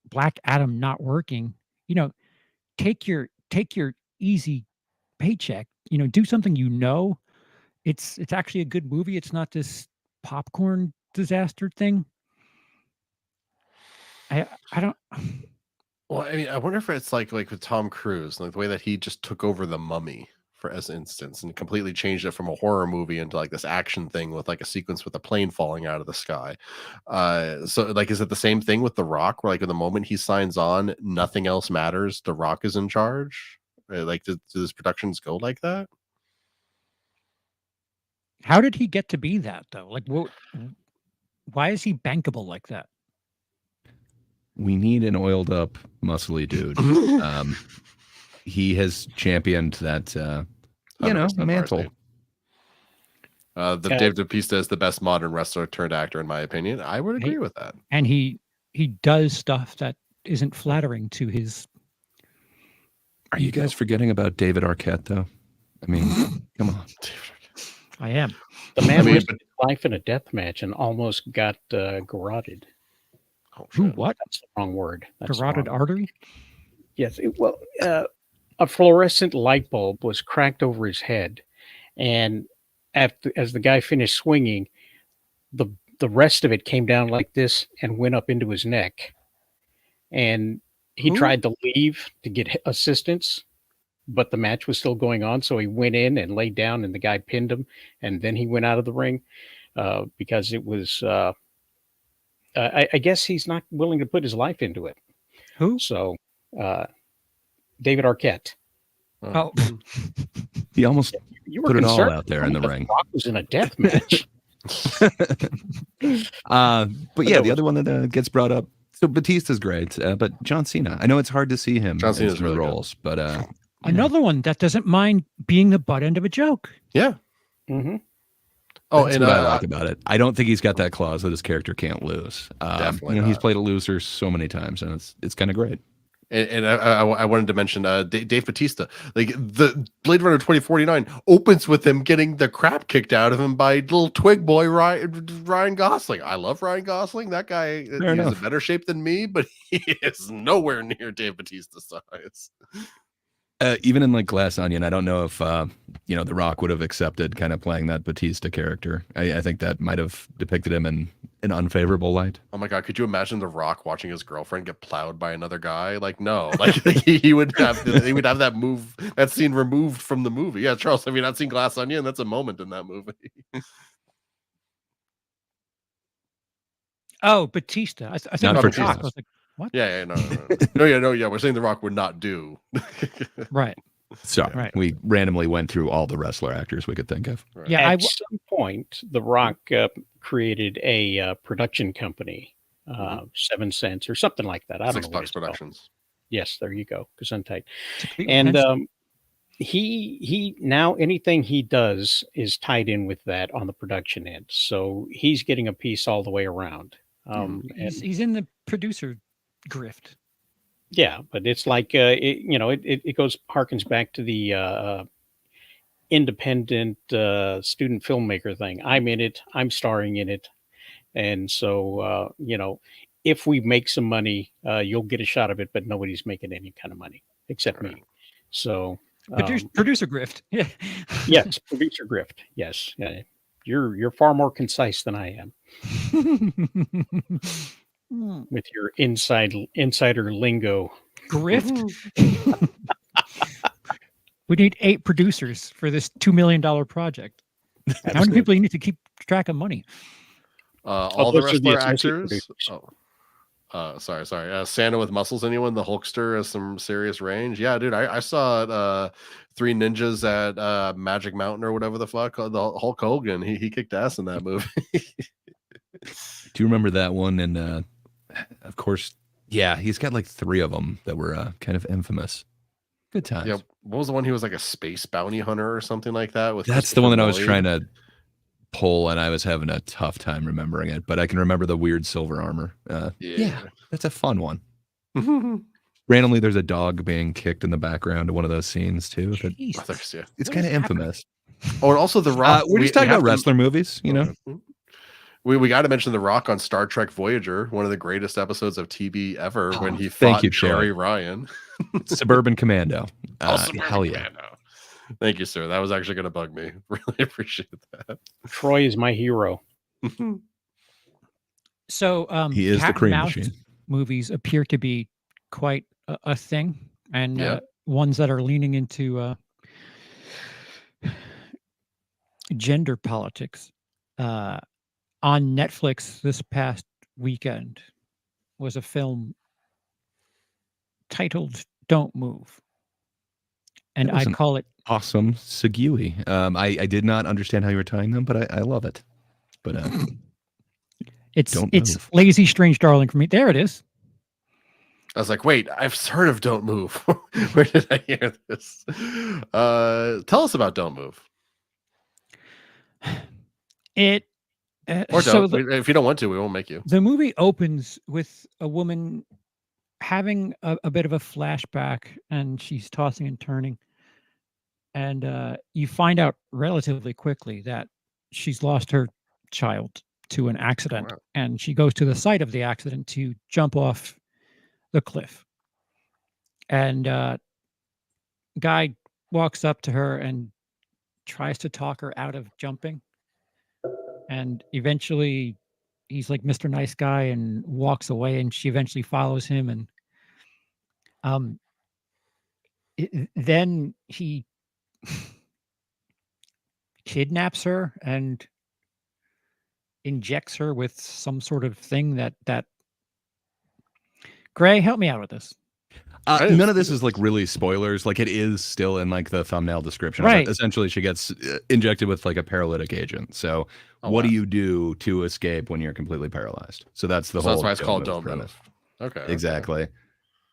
Black Adam not working, take your easy paycheck, do something. It's actually a good movie. It's not this popcorn disaster thing. I don't. Well, I mean, I wonder if it's like with Tom Cruise, like the way that he just took over The Mummy, for as instance, and completely changed it from a horror movie into like this action thing with like a sequence with a plane falling out of the sky. So like, is it the same thing with The Rock, where like in the moment he signs on, nothing else matters? The Rock is in charge. Like, do his productions go like that? How did he get to be that though? Like, why is he bankable like that? We need an oiled up, muscly dude. He has championed that, 100% mantle. Marcy. Dave Bautista is the best modern wrestler turned actor, in my opinion. I would agree with that. And he does stuff that isn't flattering to his. Are you guys forgetting about David Arquette, though? I mean, come on. I am. The man risked his life in a death match and almost got garroted. Oh, Who? shit. What? That's the wrong word. That's the Carotid wrong- artery? Yes. A fluorescent light bulb was cracked over his head, and as the guy finished swinging, the rest of it came down like this and went up into his neck. And he Who? tried to leave to get assistance, but the match was still going on. So he went in and laid down, and the guy pinned him, and then he went out of the ring because it was. I guess he's not willing to put his life into it. Who? So, David Arquette. Oh, He almost You were put it all concerned out there in the that ring. Rock was in a death match. But yeah, the other one that gets brought up. So Batista's great, but John Cena. I know it's hard to see him John in Cena's some really good. roles, but another one that doesn't mind being the butt end of a joke. Yeah. hmm Oh, that's and what I like about it. I don't think he's got that clause that his character can't lose. Definitely he's not. played a loser so many times, and it's kind of great. And I wanted to mention Dave Bautista. Like the Blade Runner 2049 opens with him getting the crap kicked out of him by little twig boy Ryan Gosling. I love Ryan Gosling. That guy is in enough. better shape than me, but he is nowhere near Dave Bautista's size. Even in like Glass Onion, I don't know if The Rock would have accepted kind of playing that Batista character. I think that might have depicted him in an unfavorable light. Oh my god, could you imagine The Rock watching his girlfriend get plowed by another guy? Like, no, like he would have that scene removed from the movie. Yeah, Charles, have you not seen Glass Onion? That's a moment in that movie. Oh, Batista. I think Not about for The Rock. Jesus. I was like, what? Yeah, no. We're saying The Rock would not do. Right. Sorry, Right. we randomly went through all the wrestler actors we could think of. Right. Yeah, At some point, The Rock created a production company, 7 Cents or something like that. I don't know. what $6 it's called. Productions. Yes, there you go. Gesundheit. It's a complete And offense. he now anything he does is tied in with that on the production end. So he's getting a piece all the way around. He's in the producer grift. Yeah, but it's like it goes harkens back to the independent student filmmaker thing. I'm in it. I'm starring in it, and so if we make some money, you'll get a shot of it, but nobody's making any kind of money except me. So Producer grift. Yeah. yes, producer grift. Yes, you're far more concise than I am with your insider lingo. Grift. We need 8 producers for this $2 million project. How many people you need to keep track of money? All the those are the wrestler associate actors. producers. Sorry. Santa with muscles. Anyone? The Hulkster has some serious range. Yeah, dude. I saw Three Ninjas at Magic Mountain or whatever the fuck. The Hulk Hogan. He kicked ass in that movie. Do you remember that one? And of course, yeah, he's got like 3 of them that were kind of infamous. Good times. Yeah. What was the one? He was like a space bounty hunter or something like that. That's the one that I was trying to pull, and I was having a tough time remembering it. But I can remember the weird silver armor. Yeah, that's a fun one. Randomly, there's a dog being kicked in the background of one of those scenes too. That Jesus. Yeah. it's What kind of is happening? infamous. Oh, and also The Rock. We're just talking about wrestler movies, you know. We got to mention The Rock on Star Trek Voyager, one of the greatest episodes of TV ever, when he thank fought you, Joey Troy. Ryan. Suburban Commando. Suburban Hell yeah. Commando. Thank you, sir. That was actually going to bug me. Really appreciate that. Troy is my hero. So He is the cat and cream mouse machine. movies appear to be quite a thing, and Yeah. ones that are leaning into gender politics. On Netflix this past weekend was a film titled "Don't Move," and That was I an call it awesome segue. I did not understand how you were tying them, but I love it. But it's Don't it's Move. Lazy Strange Darling for me. There it is. I was like, wait, I've heard of Don't Move. Where did I hear this? Tell us about Don't Move. It Or so don't. If you don't want to, we won't make you. the movie opens with a woman having a bit of a flashback, and she's tossing and turning, and you find out relatively quickly that she's lost her child to an accident, Wow. and she goes to the site of the accident to jump off the cliff, and guy walks up to her and tries to talk her out of jumping, and eventually he's like Mr. Nice Guy and walks away, and she eventually follows him, and um then he kidnaps her and injects her with some sort of thing that Gray, help me out with this. I didn't None of see this is like really spoilers. Like it is still in like the thumbnail description. of it. Right. Essentially, she gets injected with like a paralytic agent. So, Oh, what wow. do you do to escape when you're completely paralyzed? So that's the So whole. that's why it's called Move Don't premise. Move. Okay. Exactly.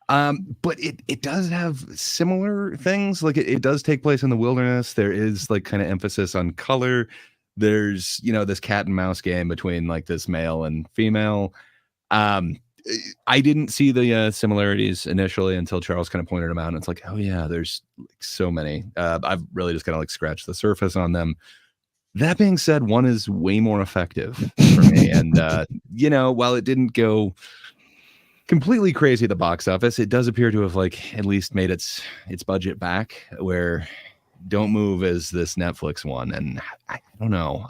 But it does have similar things. Like it does take place in the wilderness. There is like kind of emphasis on color. There's this cat and mouse game between like this male and female. I didn't see the similarities initially until Charles kind of pointed them out, and it's like, oh yeah, there's like so many. I've really just kind of like scratched the surface on them. That being said, one is way more effective for me, and while it didn't go completely crazy at the box office, it does appear to have like at least made its budget back. Where Don't Move is this Netflix one, and I don't know.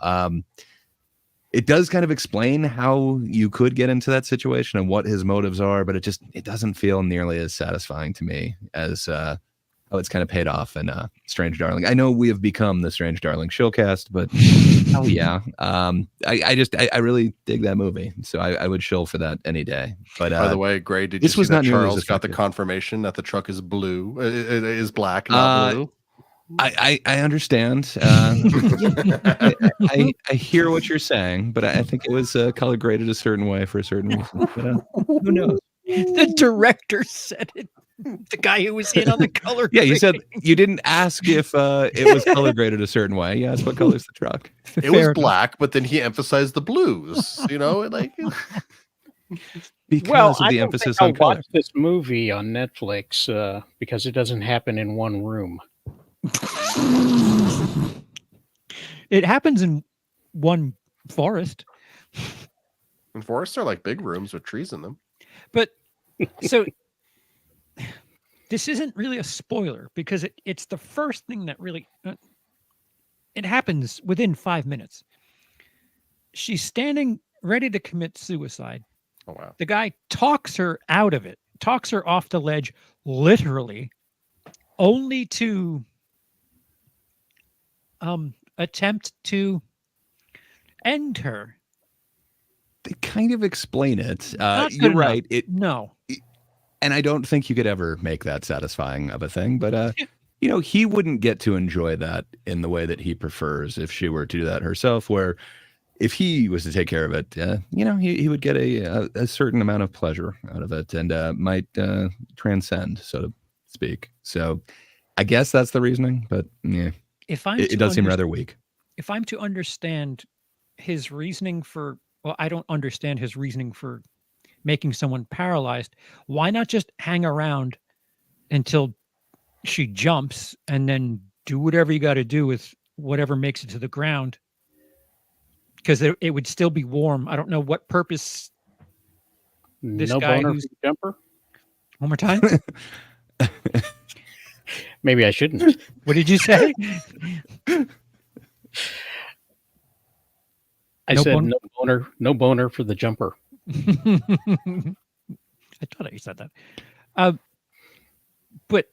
It does kind of explain how you could get into that situation and what his motives are, but it doesn't feel nearly as satisfying to me as how it's kind of paid off in Strange Darling. I know we have become the Strange Darling showcast, but oh yeah, I really dig that movie, so I would shill for that any day. But By the way, Gray, did you this see was that not nearly as Charles got the effective. confirmation that the truck is blue? It is black, not blue. I understand. I hear what you're saying, but I think it was color graded a certain way for a certain reason. But, who knows? The director said it. The guy who was in on the color. Yeah, you said grading. you didn't ask if it was color graded a certain way. You asked what color's the truck. It Fair was enough. black, but then he emphasized the blues. Like Because Well, of I the don't emphasis think I'll on color. watch this movie on Netflix because it doesn't happen in one room. It happens in one forest, and forests are like big rooms with trees in them. but so this isn't really a spoiler because it's the first thing that really it happens within 5 minutes. She's standing ready to commit suicide. Oh wow. The guy talks her out of it, talks her off the ledge, literally, only to attempt to end her. They kind of explain it. Not You're good right. enough. No. And I don't think you could ever make that satisfying of a thing, but he wouldn't get to enjoy that in the way that he prefers if she were to do that herself, where if he was to take care of it, he would get a certain amount of pleasure out of it and might transcend, so to speak. So I guess that's the reasoning, but yeah, If I'm it does seem rather weak. If I'm to understand his reasoning for, well, I don't understand his reasoning for making someone paralyzed. Why not just hang around until she jumps and then do whatever you got to do with whatever makes it to the ground? Because it would still be warm. I don't know what purpose. This No guy boner who's- for the jumper? One more time. Maybe I shouldn't. What did you say? I No said boner? no boner for the jumper. I thought I said that. but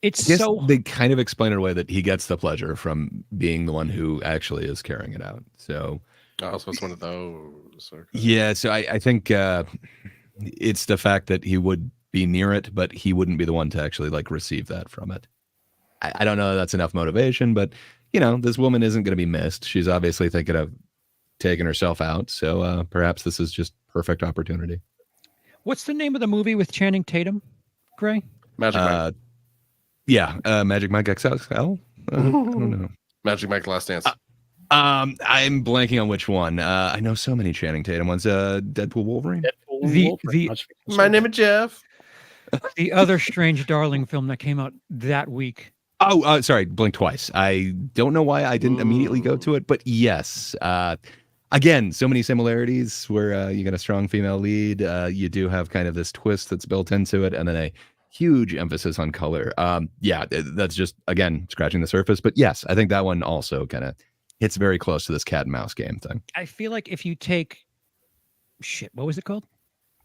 it's I guess so they kind of explain it away that he gets the pleasure from being the one who actually is carrying it out. So Oh, so it's one of those. Okay. yeah, so I think it's the fact that he would be near it, but he wouldn't be the one to actually like receive that from it. I don't know if that's enough motivation, but you know, this woman isn't going to be missed. She's obviously thinking of taking herself out, so perhaps this is just perfect opportunity. What's the name of the movie with Channing Tatum, Gray? Magic Mike. Magic Mike XXL. I don't know. Magic Mike Last Dance. I'm blanking on which one. I know so many Channing Tatum ones. Deadpool Wolverine. Deadpool and The- Wolverine. the- My name is Jeff. The other Strange Darling film that came out that week. Oh, sorry, Blink Twice. I don't know why I didn't immediately go to it, but yes. Again, so many similarities where you get a strong female lead. You do have kind of this twist that's built into it, and then a huge emphasis on color. That's just, again, scratching the surface. But yes, I think that one also kind of hits very close to this cat and mouse game thing. I feel like if you take what was it called?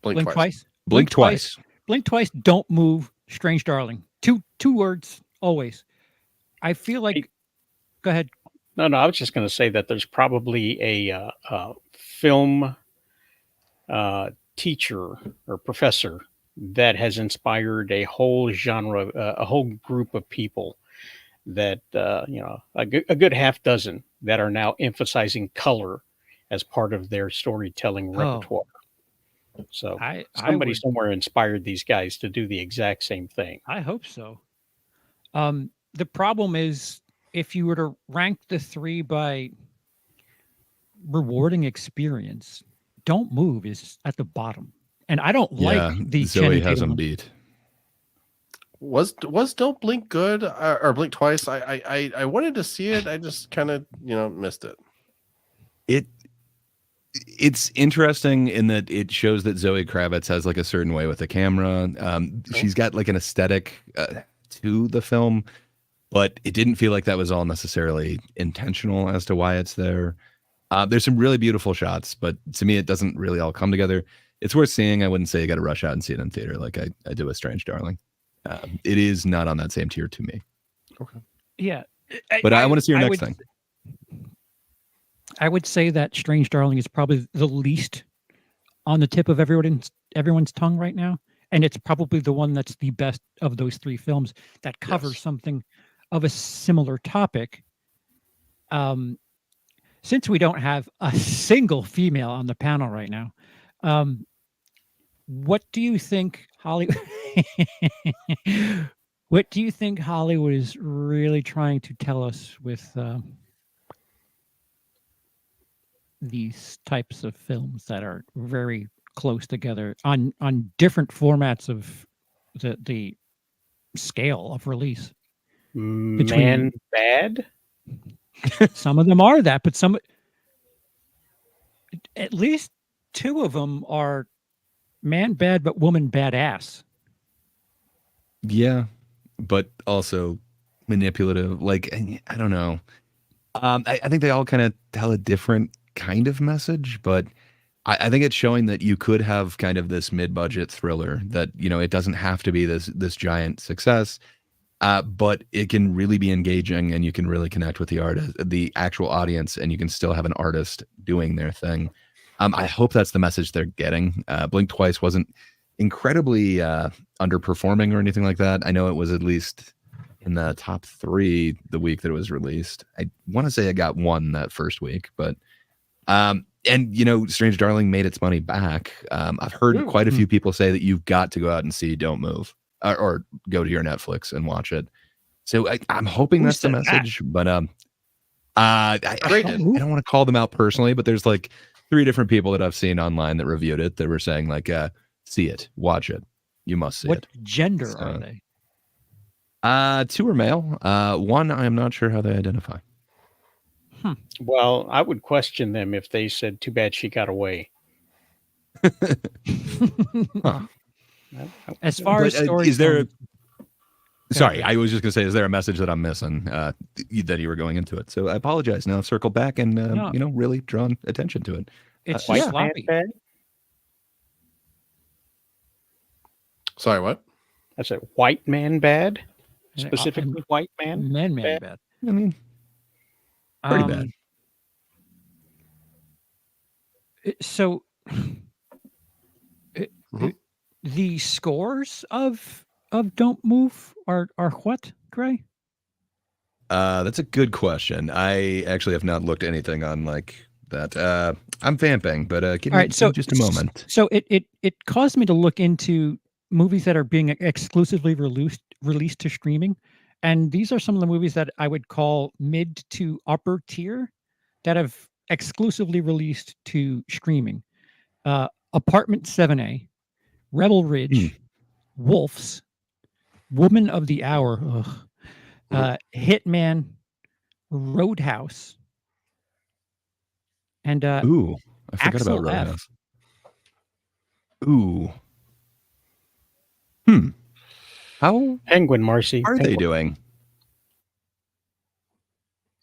Blink twice. Blink Twice. Blink Twice, Don't Move, Strange Darling. Two words always. I feel like go ahead. No, I was just going to say that there's probably a film teacher or professor that has inspired a whole genre, a whole group of people that, a good half dozen that are now emphasizing color as part of their storytelling repertoire. So somebody somewhere inspired these guys to do the exact same thing. I hope so. The problem is if you were to rank the three by rewarding experience, Don't Move is at the bottom. And I don't like the Zoe Channing has Tatum him one. beat. Was Don't Blink good or Blink Twice? I wanted to see it. I just kind of missed it. It's interesting in that it shows that Zoe Kravitz has like a certain way with the camera. She's got like an aesthetic to the film, but it didn't feel like that was all necessarily intentional as to why it's there. There's some really beautiful shots, but to me, it doesn't really all come together. It's worth seeing. I wouldn't say you got to rush out and see it in theater like I do with Strange Darling. It is not on that same tier to me. Okay. Yeah. But I want to see your next thing. I would say that Strange Darling is probably the least on the tip of everyone's tongue right now. And it's probably the one that's the best of those three films that covers something of a similar topic. Since we don't have a single female on the panel right now, what do you think Hollywood is really trying to tell us with these types of films that are very close together on different formats of the scale of release? Man bad? Some of them are that, but at least two of them are man bad but woman badass. Yeah, but also manipulative. Like, I don't know. I think they all kind of tell a different kind of message, but I think it's showing that you could have kind of this mid-budget thriller that, it doesn't have to be this giant success, but it can really be engaging and you can really connect with the actual audience, and you can still have an artist doing their thing. I hope that's the message they're getting. Blink Twice wasn't incredibly underperforming or anything like that. I know it was at least in the top 3 the week that it was released. I want to say it got 1 that first week, but Strange Darling made its money back. I've heard quite a few people say that you've got to go out and see Don't Move or go to your Netflix and watch it. So I'm hoping that's the message, but I don't want to call them out personally, but there's like 3 different people that I've seen online that reviewed it that were saying like, see it, watch it. You must see it. What gender are they? 2 are male. 1, I am not sure how they identify. Well, I would question them if they said, "Too bad she got away." As far as stories, is there? Sorry, I was just gonna say, is there a message that I'm missing that you were going into it? So I apologize. Now I've circled back and really drawn attention to it. It's White sloppy. man Sorry, what? That's a white man bad, And, specifically white man. man bad. bad. I mean, pretty bad. So Mhm. the scores of Don't Move are what, Gray? That's a good question. I actually have not looked at anything on like that. I'm vamping, but give All me, right, so just a moment. So it caused me to look into movies that are being exclusively released to streaming, and these are some of the movies that I would call mid to upper tier that have exclusively released to streaming. Apartment 7A, Rebel Ridge, Wolves, Woman of the Hour, Hitman, Roadhouse, and Ooh, I forgot Axel about F. Roadhouse. Ooh. How Penguin, Marcy. are they Penguin. doing?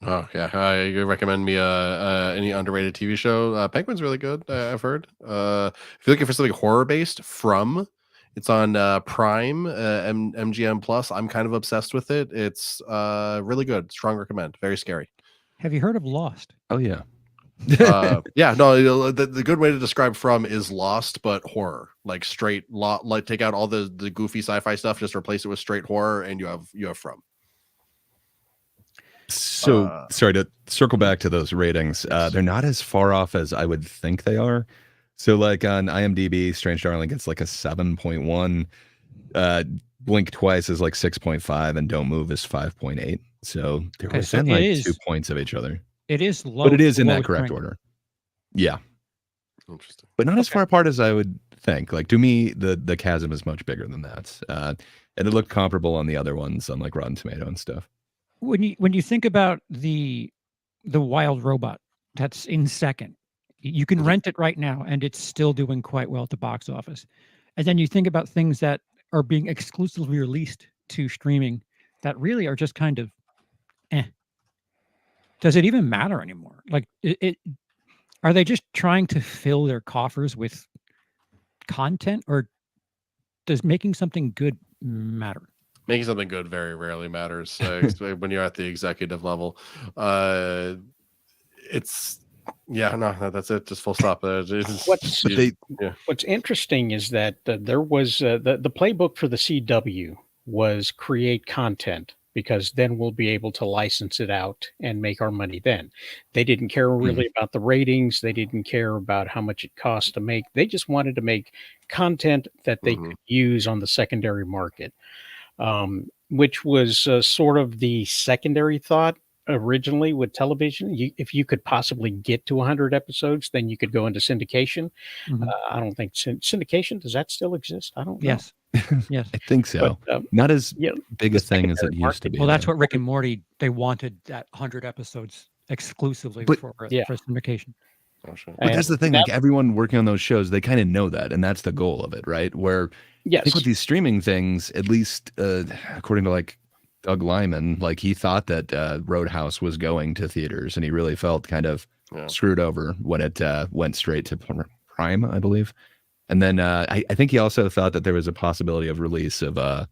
Oh yeah, you recommend me any underrated TV show? Penguin's really good. I've heard. If you're looking for something horror based, From, it's on Prime, MGM Plus. I'm kind of obsessed with it. It's really good. Strong recommend. Very scary. Have you heard of Lost? Oh yeah. Yeah, no, the good way to describe From is Lost, but horror, like straight like take out all the goofy sci-fi stuff, just replace it with straight horror, and you have From. So sorry to circle back to those ratings. They're not as far off as I would think they are. So like on IMDb, Strange Darling gets like a 7.1. Blink Twice is like 6.5, and Don't Move is 5.8. So they're Okay, so within it like is- 2 points of each other. It is low, But it is in that lowest correct ranked. order. Yeah. Interesting. But not as Okay. far apart as I would think. Like to me, the chasm is much bigger than that. And it looked comparable on the other ones on like Rotten Tomato and stuff. When you think about the Wild Robot that's in second, you can Mhm. rent it right now, and it's still doing quite well at the box office. And then you think about things that are being exclusively released to streaming that really are just kind of, does it even matter anymore? Like, are they just trying to fill their coffers with content, or does making something good matter? Making something good very rarely matters when you're at the executive level. It's no, that's it. Just full stop. What's But they What's interesting is that there was the playbook for the CW was create content, because then we'll be able to license it out and make our money then. They didn't care really about the ratings. They didn't care about how much it cost to make. They just wanted to make content that they Mhm. could use on the secondary market, which was sort of the secondary thought originally with television. If you could possibly get to 100 episodes, then you could go into syndication. Mhm. I don't think syndication, does that still exist? I don't know. Yes. Yes. I think so. But, Not as yeah, big the a thing as it secondary used to market- be. Well, that's though. what Rick and Morty, they wanted that 100 episodes exclusively But- for Yeah. syndication. Oh, shit. But And that's the thing. that- Like everyone working on those shows, they kind of know that, and that's the goal of it, right? Where I yes, think with these streaming things, at least according to like Doug Lyman, like he thought that Roadhouse was going to theaters, and he really felt kind of Yeah. screwed over when it went straight to Prime, I believe. And then I think he also thought that there was a possibility of release of The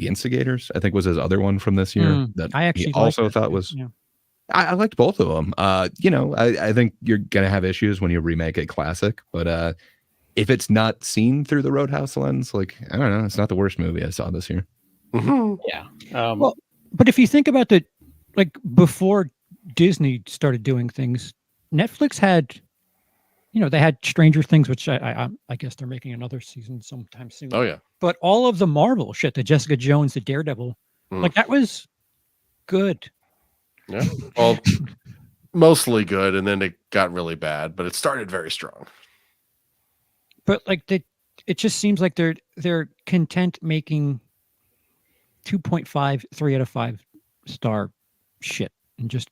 Instigators, I think was his other one from this year. That I actually he also liked that thought too, was. yeah. I liked both of them. I think you're gonna have issues when you remake a classic, but if it's not seen through the Roadhouse lens, like I don't know, it's not the worst movie I saw this year. Mhm. yeah. Well, but if you think about before Disney started doing things, Netflix had, they had Stranger Things, which I guess they're making another season sometime soon. Oh yeah. But all of the Marvel shit, the Jessica Jones, the Daredevil, Mm. that was good. Yeah. Well, mostly good, and then it got really bad, but it started very strong. But it just seems like they're content making 2.5, 3 out of 5 star shit, and just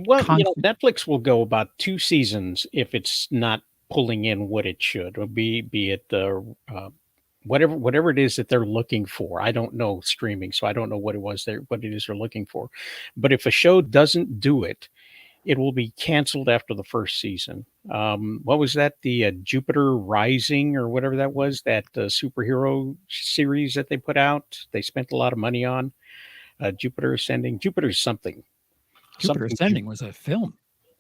Well, constant- Netflix will go about 2 seasons if it's not pulling in what it should, or be it the whatever it is that they're looking for. I don't know streaming, so I don't know what it is they're looking for. But if a show doesn't do it, it will be canceled after the first season. What was that? The Jupiter Rising or whatever that was, that superhero series that they put out. They spent a lot of money on Jupiter Ascending. Jupiter's something. Jupiter Ascending was a film.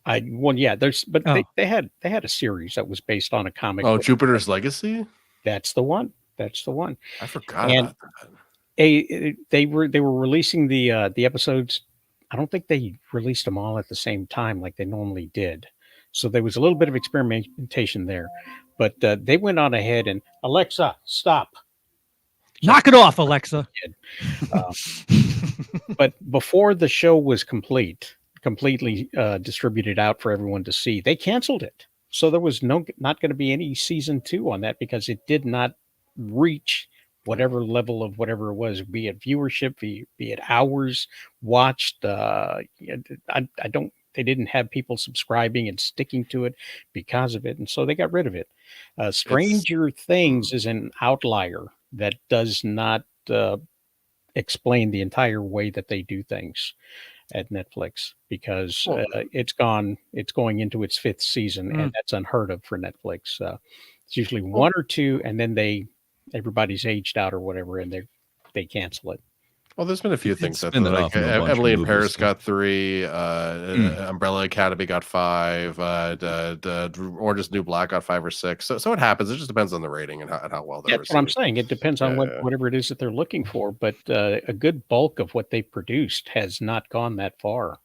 Yeah, but Oh. they had a series that was based on a comic. Oh, book. Jupiter's Legacy. That's the one. That's the one. I forgot And- about that. They were releasing the episodes. I don't think they released them all at the same time like they normally did. So there was a little bit of experimentation there. But they went on ahead and Alexa, stop. Knock it off, Alexa. But before the show was completely distributed out for everyone to see, they canceled it. So there was not going to be any season 2 on that because it did not reach whatever level of whatever it was, be it viewership, be it hours watched. They didn't have people subscribing and sticking to it because of it. And so they got rid of it. Stranger Things is an outlier that does not explain the entire way that they do things at Netflix, because it's going into its 5th season, and that's unheard of for Netflix. It's usually 1 or 2, and then everybody's aged out or whatever, and they cancel it. Well, there's been a few It's things that spin it like off into a bunch of Emily in movies, Paris so. got 3, Umbrella Academy got 5, the Orange is the New Black got 5 or 6. So it happens. It just depends on the rating and how well they're That's what I'm received. saying. It depends on Yeah. whatever it is that they're looking for, but a good bulk of what they've produced has not gone that far.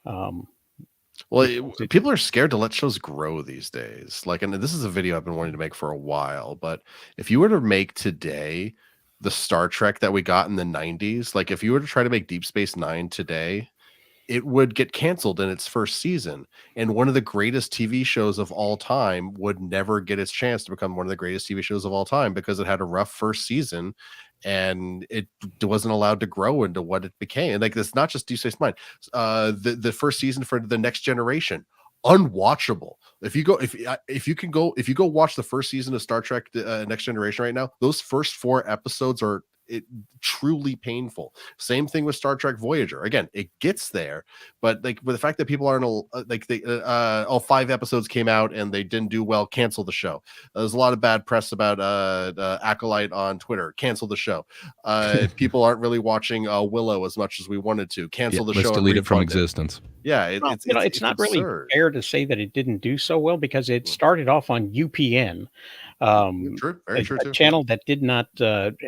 Well, people are scared to let shows grow these days. Like, and this is a video I've been wanting to make for a while, but if you were to make today the Star Trek that we got in the 90s, like if you were to try to make Deep Space Nine today, it would get canceled in its first season. And one of the greatest TV shows of all time would never get its chance to become one of the greatest TV shows of all time because it had a rough first season and it wasn't allowed to grow into what it became. And like, it's not just Deep Space Nine. The first season for The Next Generation, unwatchable. If you go watch the first season of Star Trek Next Generation right now, those first 4 episodes are truly painful. Same thing with Star Trek Voyager. Again, it gets there, but like with the fact that people aren't like they 5 episodes came out and they didn't do well, cancel the show. There's a lot of bad press about Acolyte on Twitter, cancel the show. People aren't really watching Willow as much as we wanted to, cancel the Let's show, delete and it from refund existence. Yeah, it's not really absurd. fair to say that it didn't do so well because it started off on UPN, True, very true a too. channel that did not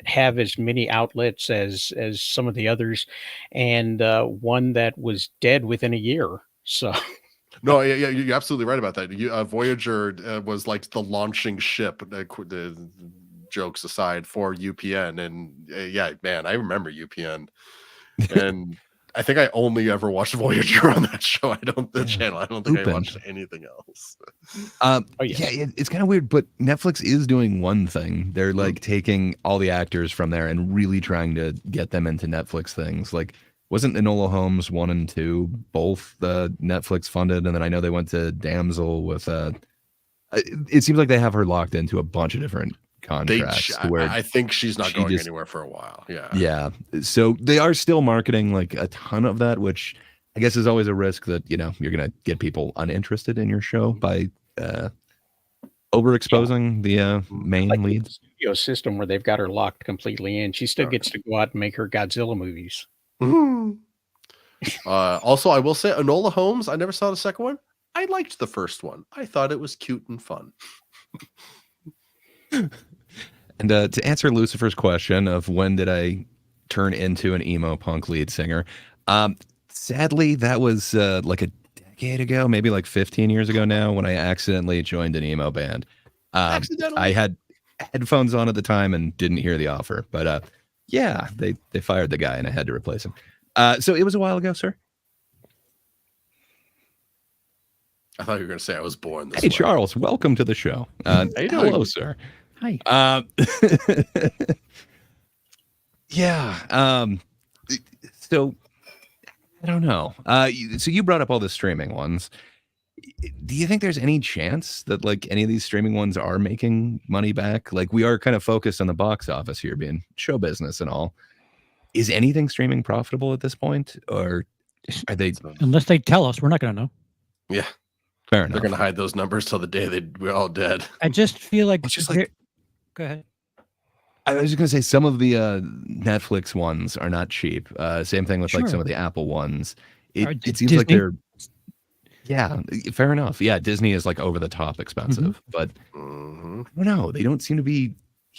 have as many outlets as some of the others, and one that was dead within a year. So No, yeah, you're absolutely right about that. Voyager was like the launching ship. The jokes aside for UPN, and yeah, man, I remember UPN, and I think I only ever watched Voyager on that show. Channel. I don't think I watched anything else. Yeah, it's kind of weird, but Netflix is doing one thing. They're like taking all the actors from there and really trying to get them into Netflix things. Like, wasn't Enola Holmes 1 and 2 both Netflix funded? And then I know they went to Damsel with it seems like they have her locked into a bunch of different contracts. I think she's not going anywhere for a while. Yeah. So they are still marketing like a ton of that, which I guess is always a risk that, you're going to get people uninterested in your show by overexposing the main leads. studio system where they've got her locked completely in. She still gets to go out and make her Godzilla movies. Also, I will say Enola Holmes, I never saw the second one. I liked the first one. I thought it was cute and fun. And to answer Lucifer's question of when did I turn into an emo punk lead singer, sadly, that was like a decade ago, maybe like 15 years ago now, when I accidentally joined an emo band. I had headphones on at the time and didn't hear the offer, but yeah, they fired the guy and I had to replace him. So it was a while ago, sir. I thought you were going to say I was born this Hey, way. Charles, welcome to the show. How you doing? Hello, sir. Hi. Yeah. So I don't know. So you brought up all the streaming ones. Do you think there's any chance that like any of these streaming ones are making money back? Like, we are kind of focused on the box office here, being show business and all. Is anything streaming profitable at this point? Or Are they So, Unless they tell us, we're not going to know. yeah, fair they're enough? gonna hide those numbers till the day we're all dead. I just feel like It's just like go ahead. I was just gonna say some of the Netflix ones are not cheap. Same thing with like some Sure. of the Apple ones. Or It seems like Disney? they're yeah, fair enough. Yeah, Disney is like over the top expensive, but Mhm. I don't know. They don't seem to be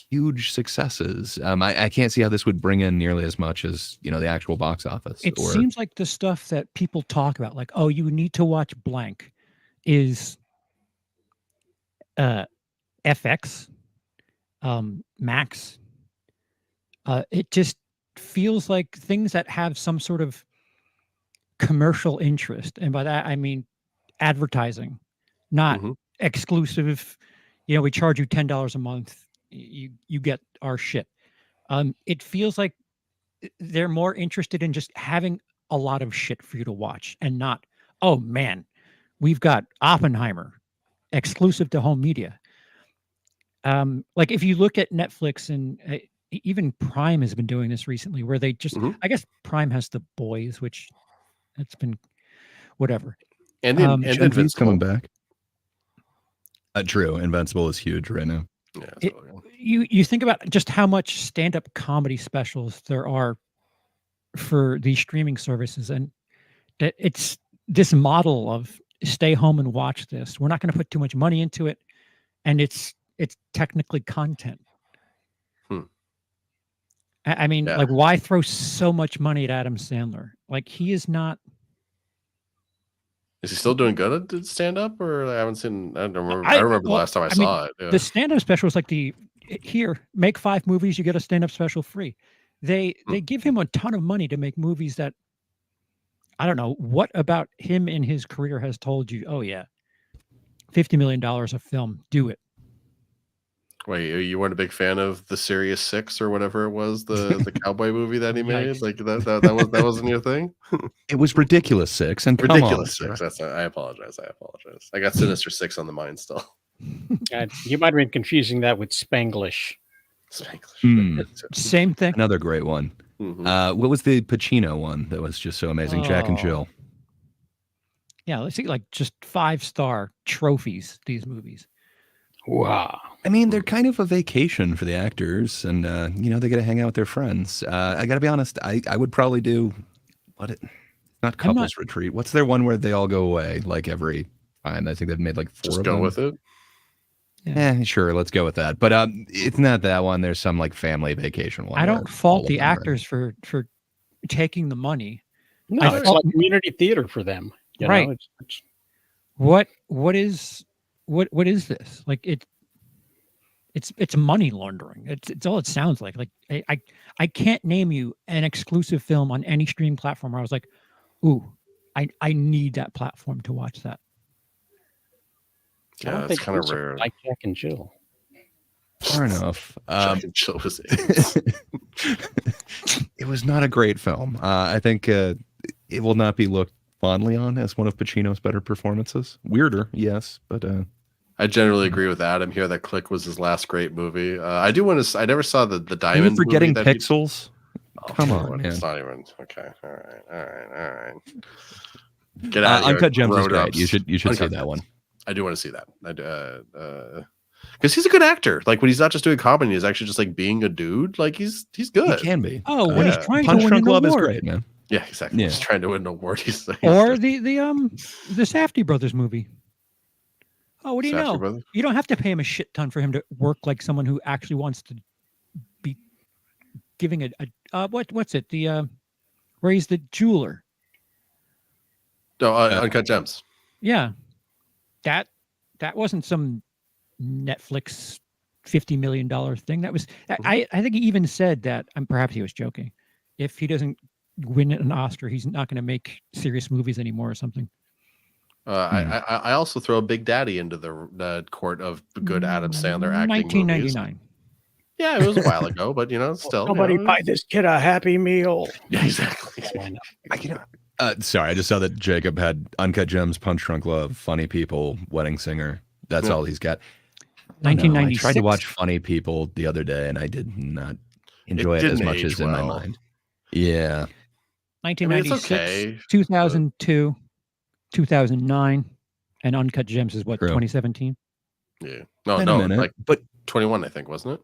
huge successes. I can't see how this would bring in nearly as much as the actual box office. It Or seems like the stuff that people talk about, like, oh, you need to watch blank, is FX, Max. It just feels like things that have some sort of commercial interest, and by that I mean advertising, not Mhm. exclusive. We charge you $10 a month. You get our shit. It feels like they're more interested in just having a lot of shit for you to watch, and not, oh man, we've got Oppenheimer exclusive to home media. Like if you look at Netflix and even Prime has been doing this recently, where they just, Mhm. I guess Prime has The Boys, which that's been whatever. And Um, and Gen V's coming Invincible. back. True, Invincible is huge right now. Yeah, It- so, You think about just how much stand-up comedy specials there are for these streaming services, and that it's this model of stay home and watch this. We're not going to put too much money into it, and it's technically content. Hmm. I mean, Yeah. like, why throw so much money at Adam Sandler? Like, he is not. is he still doing good at stand up, or I haven't seen? I don't remember. I I- remember the well, last time I I mean, saw it. Yeah. The stand-up special is like here, make 5 movies, you get a stand-up special free. They give him a ton of money to make movies that, I don't know, what about him in his career has told you, oh yeah, $50 million a film, do it. Wait, you weren't a big fan of the Serious Six or whatever it was, the cowboy movie that he made? Yikes. Like that wasn't your thing? It was Ridiculous Six, and Ridiculous come on, Six. I apologize. I got Sinister Six on the mind still. You might have been confusing that with Spanglish. Spanglish. Hmm. Same thing. another great one. Mhm. What was the Pacino one that was just so amazing? Jack and Oh. Jill. Yeah, let's see, like just 5-star trophies, these movies. Wow. I mean, they're kind of a vacation for the actors, and they get to hang out with their friends. I got to be honest, I would probably do not couples retreat. What's their one where they all go away like every time? I think they've made like 4 Just of go them. with it. Sure, let's go with that. But it's not that one. There's some like family vacation one. I where don't fault all of the them are- actors for taking the money. No, I it's thought- like community theater for them. You Right. know? It's What is this? Like it's money laundering. It's all it sounds like. Like I can't name you an exclusive film on any stream platform where I was like, ooh, I need that platform to watch that. I Yeah, don't it's think kind of those are rare. like Jack and Jill. Fair enough. Jack and Jill was it. It was not a great film. I think it will not be looked fondly on as one of Pacino's better performances. Weirder, yes, but I generally agree with Adam here that Click was his last great movie. I do want to. I never saw the are Diamond. you forgetting movie that he- Pixels? Oh, Come for on, what? man. It's not even okay. All right. Get out of here, Uncut Gems is great. grown-ups. You should see Uncut that Gems. one. I do want to see that. Because he's a good actor. Like when he's not just doing comedy, he's actually just like being a dude. Like he's He good. can be. Oh, when Yeah. he's trying Punch to win Drunk an Love is award. great, man. Yeah, exactly. Yeah. He's trying to win an award. He's Or the Safdie brothers movie. Oh, what do you Safdie know? brothers? You don't have to pay him a shit ton for him to work like someone who actually wants to be giving what's it? The where he's the jeweler. No, Uncut Gems. Yeah. That wasn't some Netflix $50 million thing. That was I think he even said that, and perhaps he was joking, if he doesn't win an Oscar, he's not going to make serious movies anymore or something. I also throw Big Daddy into the court of good Adam Sandler acting. 1999. Movies. Yeah, it was a while ago, but still. Nobody you know. buy this kid a Happy Meal. Yeah, exactly. Why not? Sorry, I just saw that Jacob had Uncut Gems, Punch Drunk Love, Funny People, Wedding Singer. That's Yeah. all he's got. I don't know, I 1996. tried to watch Funny People the other day, and I did not enjoy it as didn't much age as in my well. mind. Yeah. 1996, okay. 2002, 2009, and Uncut Gems is what, True. 2017? Yeah. No, Wait a no, minute, like but 21, I think, wasn't it?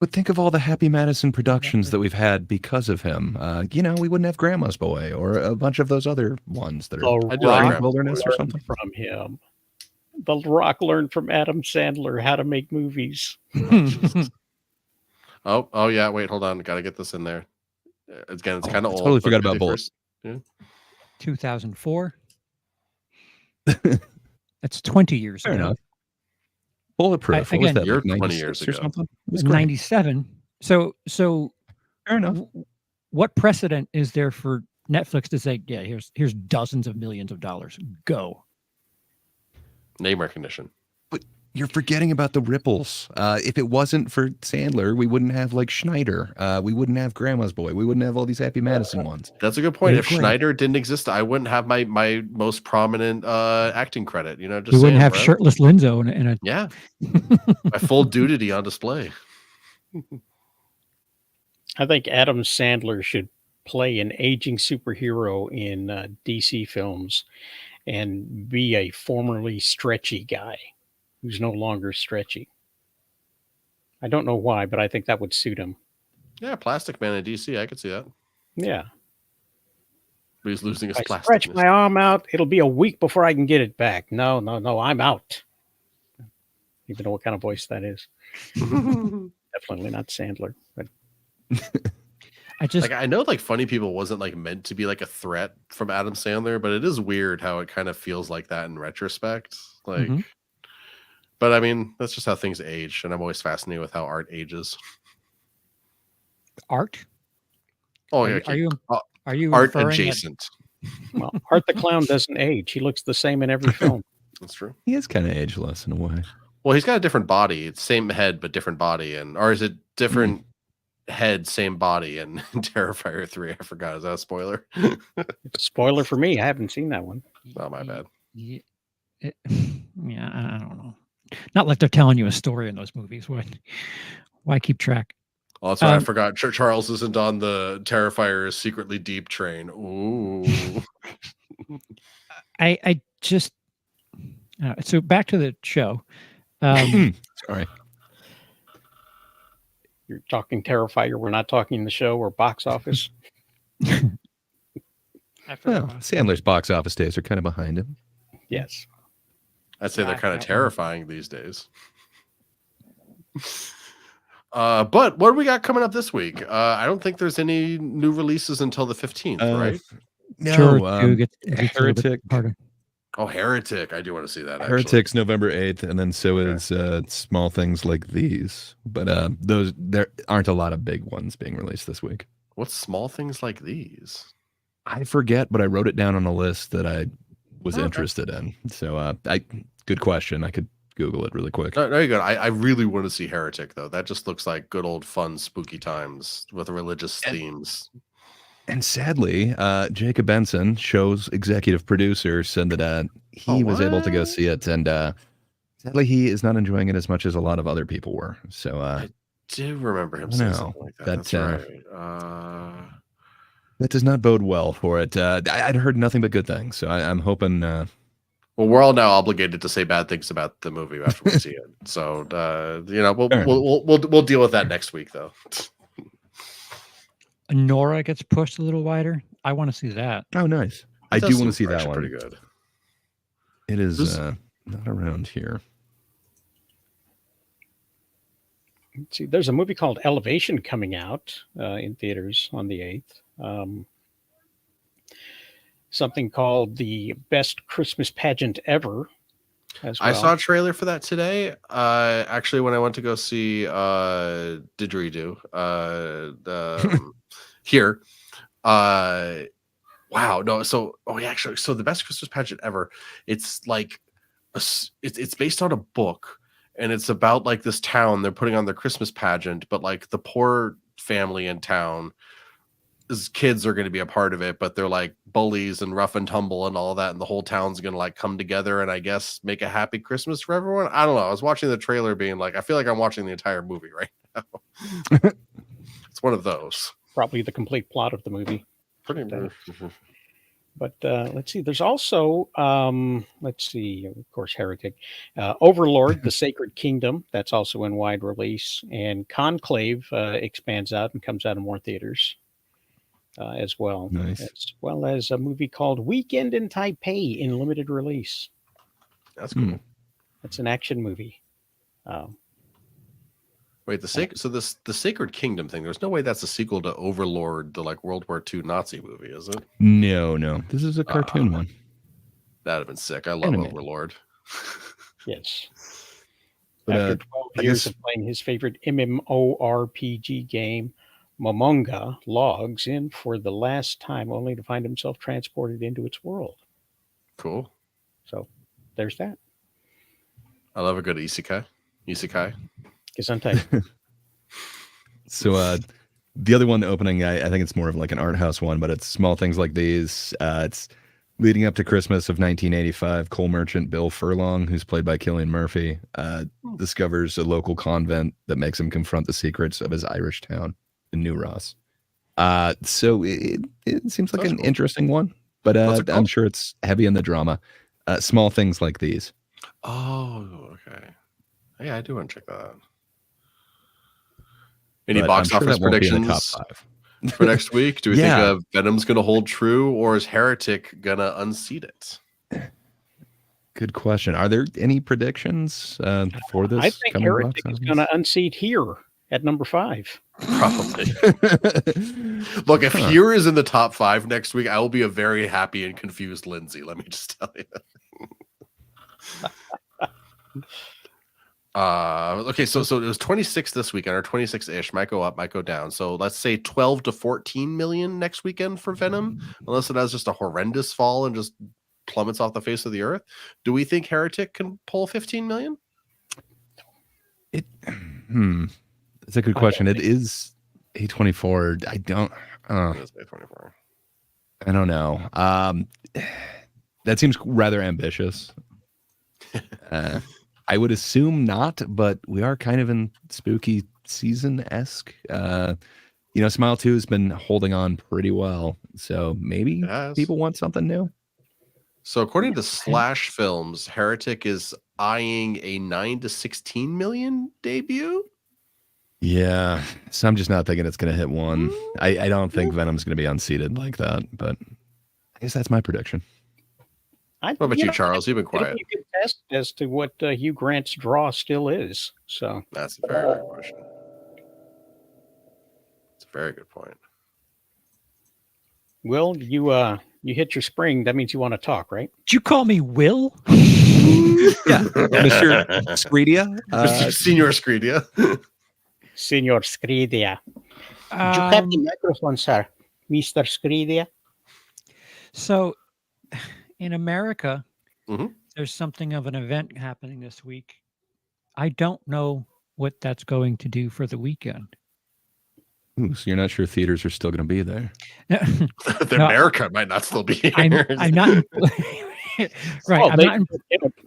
But think of all the Happy Madison productions that we've had because of him. We wouldn't have Grandma's Boy or a bunch of those other ones that are I The do like Rock Grandma's Wilderness or learned something. from him. The Rock learned from Adam Sandler how to make movies. Oh yeah. Wait, hold on. Got to get this in there. Again, it's Oh, kind of I old. totally but forgot about 51st. 2004. That's 20 years Fair ago. enough. Bulletproof. What was again, that? You're Like 20 96 years or ago. something? It was great. 97. So Fair enough. what precedent is there for Netflix to say, yeah, here's dozens of millions of dollars. Go. Name recognition. You're forgetting about the ripples. If it wasn't for Sandler, we wouldn't have like Schneider. We wouldn't have Grandma's Boy. We wouldn't have all these Happy Madison ones. That's a good point. You're If correct. Schneider didn't exist, I wouldn't have my most prominent acting credit. Just We wouldn't saying, have bro. shirtless Linzo in a Yeah. My full nudity on display. I think Adam Sandler should play an aging superhero in DC films and be a formerly stretchy guy who's no longer stretchy. I don't know why, but I think that would suit him. Yeah, Plastic Man in DC. I could see that. Yeah. But he's losing his I plastic. stretch my arm out, it'll be a week before I can get it back. No, I'm out. Even know what kind of voice that is. Definitely not Sandler. But I just Like I know like Funny People wasn't like meant to be like a threat from Adam Sandler, but it is weird how it kind of feels like that in retrospect. Like Mhm. But I mean, that's just how things age, and I'm always fascinated with how art ages. art. Oh Are yeah, you- okay. are you Uh, Are you art referring at- adjacent. well, Art the Clown doesn't age. He looks the same in every film. That's true. He is kind of ageless in a way. Well, he's got a different body. It's same head but different body, or is it different head, same body? And Terrifier 3, I forgot. Is that a spoiler? Spoiler for me, I haven't seen that one. Oh my bad. Yeah, yeah, I don't know. Not like they're telling you a story in those movies. Why keep track? Oh, that's why I Um, forgot. Charles isn't on the Terrifier secretly deep train. Ooh. I just so back to the show. Sorry. You're talking Terrifier. We're not talking the show or box office. Well, Sandler's box office days are kind of behind him. Yes. I'd say they're Back kind of that one. terrifying these days. But what do we got coming up this week? I don't think there's any new releases until the 15th, right? No, Sure, too, gets a little bit Heretic. harder. Oh, Heretic. I do want to see that. Actually. Heretic's November 8th, and then so is Small Things Like These. But those there aren't a lot of big ones being released this week. What's small things like these? I forget, but I wrote it down on a list that I was Okay. interested in. So good question. I could Google it really quick. No, you're good. I really want to see Heretic though. That just looks like good old fun, spooky times with religious themes. And sadly, Jacob Benson, show's executive producer, said that he was able to go what? see it, and sadly, he is not enjoying it as much as a lot of other people were. So Do remember him I saying know. something like that. That's, That's right. that does not bode well for it. I'd heard nothing but good things, so I'm hoping. Well, we're all now obligated to say bad things about the movie after we see it. So Fair we'll deal with that next week though. Nora gets pushed a little wider. I want to see that. Oh, nice! I It does do want seem to see that actually one. Pretty good. It is Who's- not around here. Let's see, there's a movie called Elevation coming out in theaters on the 8th. Something called The Best Christmas Pageant Ever as well. I saw a trailer for that today. Actually, when I went to go see Didgeridoo here. Wow, no. So, so the best Christmas pageant ever. It's like it's based on a book, and it's about like this town. They're putting on their Christmas pageant, but like the poor family in town. His kids are going to be a part of it, but they're like bullies and rough and tumble and all that, and the whole town's going to like come together and I guess make a happy Christmas for everyone. I don't know. I was watching the trailer, being like, I feel like I'm watching the entire movie right now. It's one of those. Probably the complete plot of the movie. Pretty But let's see. There's also let's see. Of course, Heretic, Overlord, the Sacred Kingdom. That's also in wide release, and Conclave expands out and comes out in more theaters as well. Nice. As well as a movie called Weekend in Taipei in limited release. That's cool. That's an action movie. Wait, the Sacred Kingdom thing. There's no way that's a sequel to Overlord, the like World War II Nazi movie, is it? No. This is a cartoon one. That'd have been sick. I love Animated. Overlord. Yes. But, After 12 years of playing his favorite MMORPG game, Momonga logs in for the last time, only to find himself transported into its world. Cool. So there's that. I love a good isekai. Gesundheit. So the other one opening, I think it's more of like an art house one, but it's Small Things Like These. It's leading up to Christmas of 1985. Coal merchant Bill Furlong, who's played by Cillian Murphy, discovers a local convent that makes him confront the secrets of his Irish town in New Ross. So it seems like an interesting one, but I'm sure it's heavy in the drama. Small Things Like These. Oh, okay. Yeah, I do want to check that out. Any But box I'm sure office that won't be in the predictions top 5. for next week? Do we Yeah. think Venom's going to hold true, or is Heretic going to unseat it? Good question. Are there any predictions for this? I think coming Heretic box is going to unseat Here at number 5. Probably. office? Look, if Here is in the top 5 next week, I will be a very happy and confused Lindsay. Let me just tell you. Okay, so it was 26 this weekend, or 26-ish. Might go up, might go down. So let's say 12 to 14 million next weekend for Venom, unless it has just a horrendous fall and just plummets off the face of the earth. Do we think Heretic can pull 15 million? It's a good question. It is A24. I don't It is A24. I don't know. That seems rather ambitious. I would assume not, but we are kind of in spooky season-esque. Smile 2 has been holding on pretty well, so maybe people want something new. So according to Slash Films, Heretic is eyeing a 9 to 16 million debut. Yeah, so I'm just not thinking it's going to hit 1. I don't think Venom's going to be unseated like that, but I guess that's my prediction. What about you, Charles? You've been quiet. You can test as to what Hugh Grant's draw still is. So That's a very good question. It's a very good point. Will, you hit your spring. That means you want to talk, right? Did you call me Will? Yeah, Mr. Screedia. Mr. Senior Screedia. Senor Screedia. You have the microphone, sir. Mr. Screedia. So in America, Mhm. there's something of an event happening this week. I don't know what that's going to do for the weekend. Ooh, so you're not sure theaters are still going to be there? America might not still be here. I'm not. Right.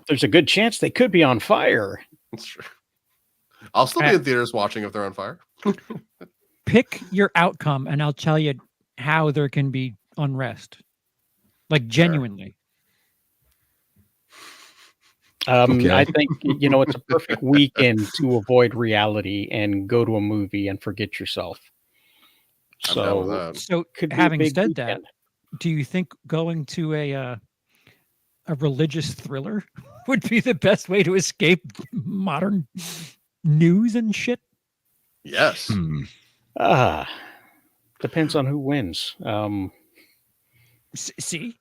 There's a good chance they could be on fire. That's true. I'll still be in theaters watching if they're on fire. Pick your outcome, and I'll tell you how there can be unrest. Like genuinely. Okay. I think it's a perfect weekend to avoid reality and go to a movie and forget yourself. I'm down with So, that. So could be a having big said that, weekend. do you think going to a religious thriller would be the best way to escape modern news and shit? Yes. Depends on who wins. See?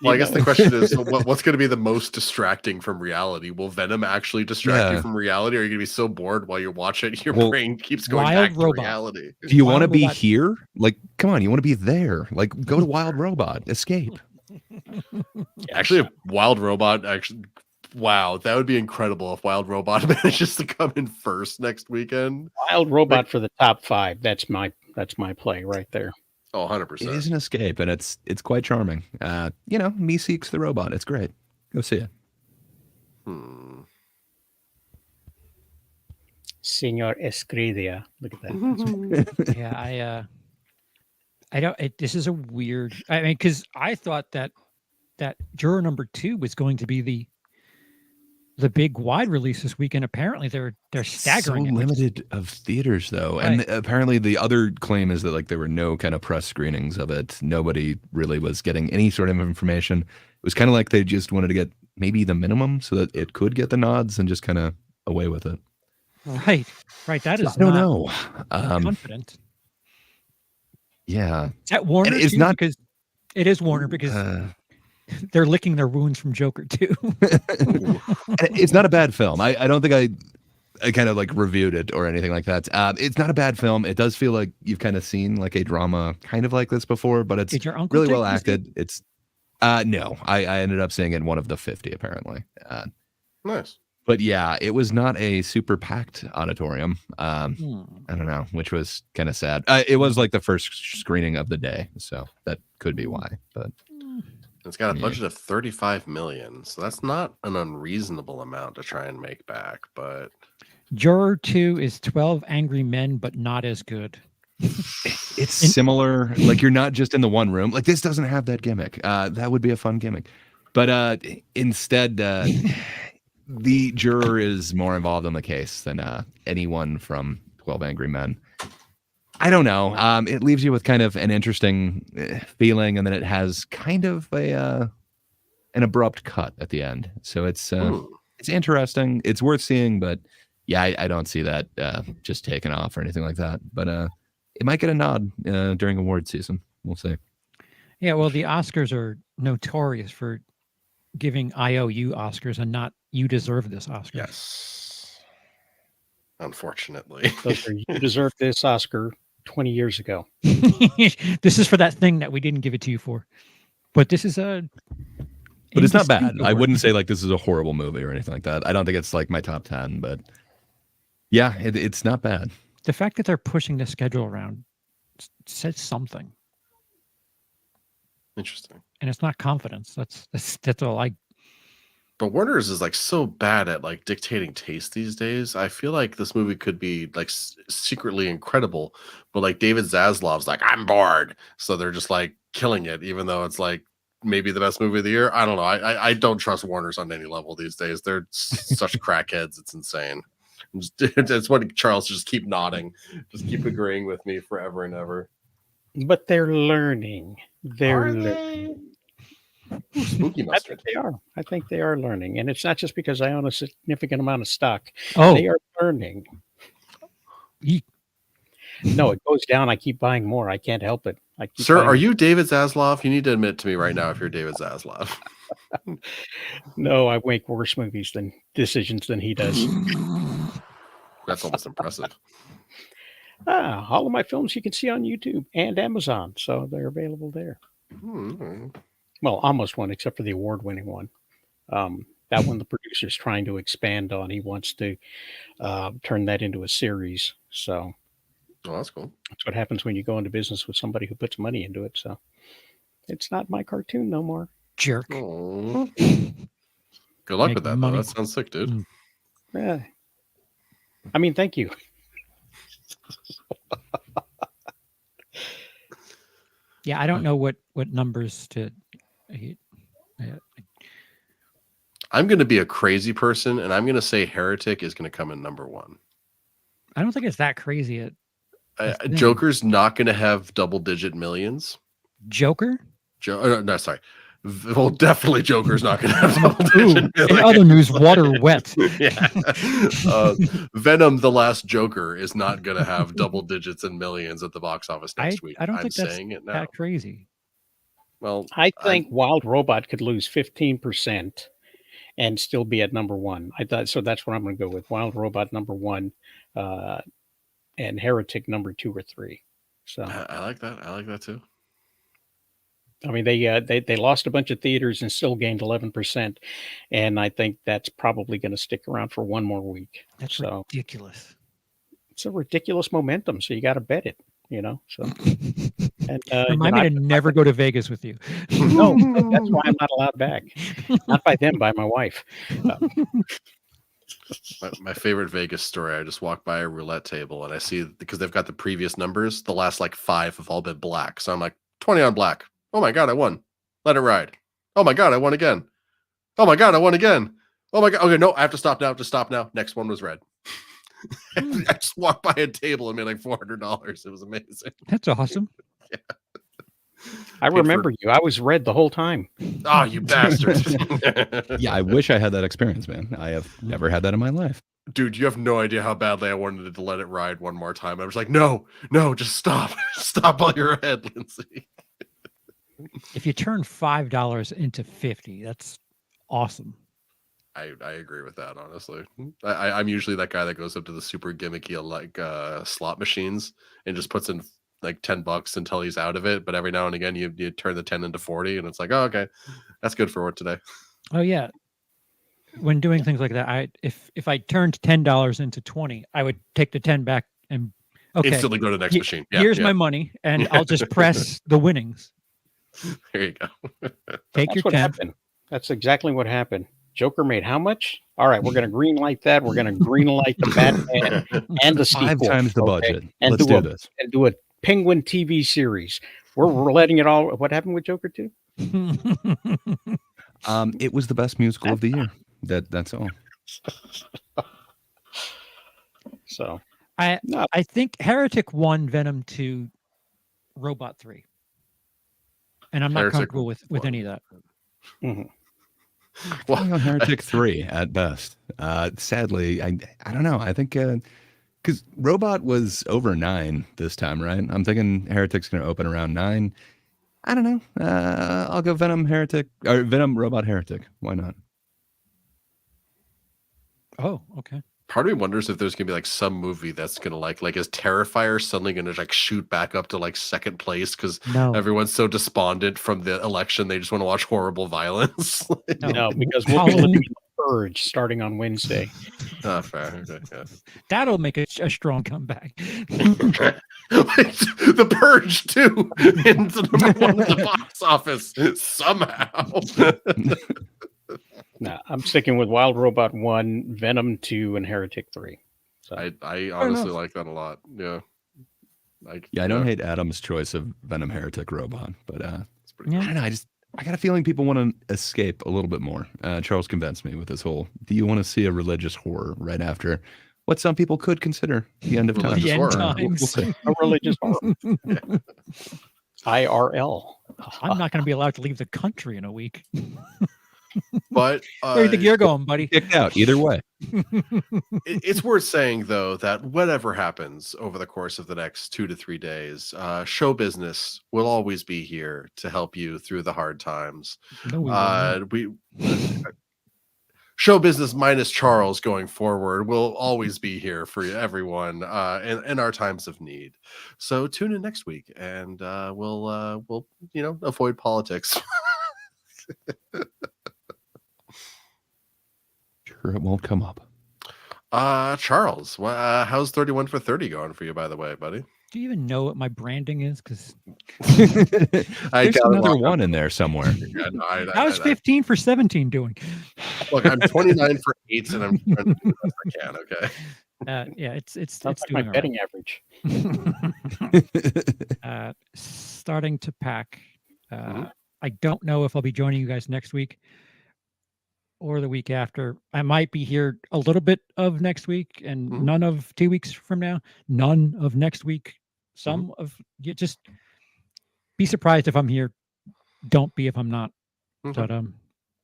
Well, I guess the question is, what's going to be the most distracting from reality? Will Venom actually distract you from reality, or are you going to be so bored while you watch it, your brain keeps going Wild back Robot. to reality? Do you want to Wild be Robot. here? Like, come on, you want to be there? Like, go to Wild Robot, escape. Actually, if Wild Robot wow, that would be incredible if Wild Robot manages to come in first next weekend. Wild Robot for the top 5. That's my play right there. Oh, 100%. It is an escape, and it's quite charming. Me Seeks the Robot. It's great. Go see it. Senor Escridia. Look at that. Yeah, I don't. This is a weird. I mean, because I thought that Juror number 2 was going to be the big wide release this weekend. Apparently, they're staggering. So it, which is- limited of theaters though, and apparently the other claim is that like there were no kind of press screenings of it. Nobody really was getting any sort of information. It was kind of like they just wanted to get maybe the minimum so that it could get the nods and just kind of away with it. Right. That is. I don't not know. confident. Yeah, Is that Warner? it's too? not- Because it is Warner because they're licking their wounds from Joker too. it's not a bad film. I don't think I kind of like reviewed it or anything like that. It's not a bad film. It does feel like you've kind of seen like a drama kind of like this before, but it's Did your uncle really take well you to see it? acted. It's no, I ended up seeing it in one of the 50 apparently. Nice. But yeah, it was not a super packed auditorium. I don't know, which was kind of sad. It was like the first screening of the day, so that could be why. But It's got a Yeah. budget of 35 million, so that's not an unreasonable amount to try and make back. But Juror 2 is 12 Angry Men, but not as good. it's similar. Like you're not just in the one room. Like this doesn't have that gimmick. That would be a fun gimmick. But instead, the juror is more involved in the case than anyone from 12 Angry Men. I don't know. It leaves you with kind of an interesting feeling, and then it has kind of an abrupt cut at the end. So it's interesting. It's worth seeing, but yeah, I don't see that just taking off or anything like that. But it might get a nod during award season. We'll see. Yeah, well, the Oscars are notorious for giving IOU Oscars and not you deserve this Oscar. yes, unfortunately. Those are, you deserve this Oscar 20 years ago. This is for that thing that we didn't give it to you for. But this is But it's not bad. indisputable I award. wouldn't say like this is a horrible movie or anything like that. I don't think it's like my top 10, but yeah, it's not bad. The fact that they're pushing the schedule around says something, Interesting. and it's not confidence. That's all I. But Warner's is like so bad at like dictating taste these days. I feel like this movie could be like secretly incredible, but like David Zaslav's like, I'm bored. So they're just like killing it, even though it's like maybe the best movie of the year. I don't know. I don't trust Warner's on any level these days. They're such crackheads. It's insane. It's what Charles just keep nodding, just keep agreeing with me forever and ever. But they're learning. They're Are learning. they? Spooky I think mustard. they are. I think they are learning. And it's not just because I own a significant amount of stock. Oh, They are learning. Ye- No, it goes down. I keep buying more. I can't help it. I keep Sir, buying- are you David Zaslav? You need to admit to me right now if you're David Zaslav. No, I make worse decisions than he does. That's almost impressive. All of my films you can see on YouTube and Amazon, so they're available there. Well, almost one, except for the award-winning one. That one the producer's trying to expand on. He wants to turn that into a series. So Oh, that's cool. that's what happens when you go into business with somebody who puts money into it. So it's not my cartoon no more. jerk. Oh. Good luck Make with that, money. though. That sounds sick, dude. Eh. I mean, thank you. Yeah, I don't know what numbers to. I'm going to be a crazy person, and I'm going to say Heretic is going to come in number one. I don't think it's that crazy. That's the thing. Joker's not going to have double-digit millions. Joker. No, sorry. Well, definitely Joker's not going to have Ooh, double-digit in millions. other news, water wet. Yeah. Venom, the last Joker, is not going to have double digits and millions at the box office next week. I don't I'm think that's saying it now. that crazy. Well, I think Wild Robot could lose 15% and still be at number one. I thought so. That's what I'm going to go with. Wild Robot number one, and Heretic number 2 or 3. So I like that. I like that too. I mean, they lost a bunch of theaters and still gained 11%, and I think that's probably going to stick around for one more week. That's So ridiculous. it's a ridiculous momentum. So you got to bet it, you know. So and Remind me to never go to Vegas with you. no, that's why I'm not allowed back. Not by them, by my wife. My favorite Vegas story. I just walked by a roulette table and I see, because they've got the previous numbers, the last like 5 have all been black. So I'm like, 20 on black. Oh my God, I won. Let it ride. Oh my God, I won again. Oh my God, I won again. Oh my God. Okay, no, I have to stop now. Just stop now. Next one was red. I just walked by a table and made like $400. It was amazing. That's awesome. I remember you. I was red the whole time. Oh, you bastard. Yeah, I wish I had that experience, man. I have never had that in my life. Dude, you have no idea how badly I wanted to let it ride one more time. I was like, no, just stop. Stop while you're ahead, Lindsay. If you turn $5 into 50, that's awesome. I agree with that, honestly. I'm usually that guy that goes up to the super gimmicky like slot machines and just puts in like $10 until he's out of it. But every now and again, you turn the 10 into 40, and it's like, oh, okay, that's good for what today. Oh yeah. When doing things like that, if I turned $10 into 20, I would take the 10 back and Instantly go to the next machine. Yeah, here's my money, and I'll just press the winnings. There you go. Take That's your what 10. happened. That's exactly what happened. Joker made how much? All right, we're going to green light that. We're going to green light the Batman and the sequel. 5 times the okay? budget. And Let's do this. And do a Penguin TV series. We're letting it all. What happened with Joker 2? It was the best musical of the year. That's all. So I think Heretic won, Venom 2, Robot 3. And I'm not Heretic comfortable with any of that. mhm. Well, On Heretic 3 at best. Sadly, I don't know. I think because Robot was over 9 this time, right? I'm thinking Heretic's going to open around 9. I don't know. I'll go Venom Heretic or Venom Robot Heretic. Why not? Oh, okay. part of me wonders if there's gonna be like some movie that's gonna like is Terrifier suddenly gonna like shoot back up to like second place because No. everyone's so despondent from the election they just want to watch horrible violence. No, because we'll be looking at The Purge starting on Wednesday. Oh, fair. Okay, yeah. That'll make a strong comeback. The Purge too into number one at the box office somehow. No, I'm sticking with Wild Robot 1, Venom 2, and Heretic 3. So I honestly like that a lot. Yeah. I don't hate Adam's choice of Venom Heretic Robot, but It's pretty Yeah. I don't know. I got a feeling people want to escape a little bit more. Charles convinced me with this whole, do you want to see a religious horror right after what some people could consider the end of time? Religious The end horror. times. We'll see. a religious horror. IRL. I'm not going to be allowed to leave the country in a week. But Where do you think you're going, buddy? Kicked out either way. it's worth saying though that whatever happens over the course of the next 2 to 3 days, show business will always be here to help you through the hard times. No, we won't. We show business minus Charles going forward will always be here for everyone in our times of need. So tune in next week and we'll avoid politics. Sure, it won't come up. Charles, how's 31 for 30 going for you, by the way, buddy? Do you even know what my branding is? Because There's another one in there somewhere. Yeah, no, how's 15 for 17 doing? Look, I'm 29 for 8s, and I'm trying to do the best I can. Okay. Yeah, it's Sounds like my doing all betting average. right. Starting to pack. Mhm. I don't know if I'll be joining you guys next week or the week after. I might be here a little bit of next week and Mhm. none of 2 weeks from now, none of next week. Some of you just be surprised if I'm here. Don't be if I'm not. Mhm. But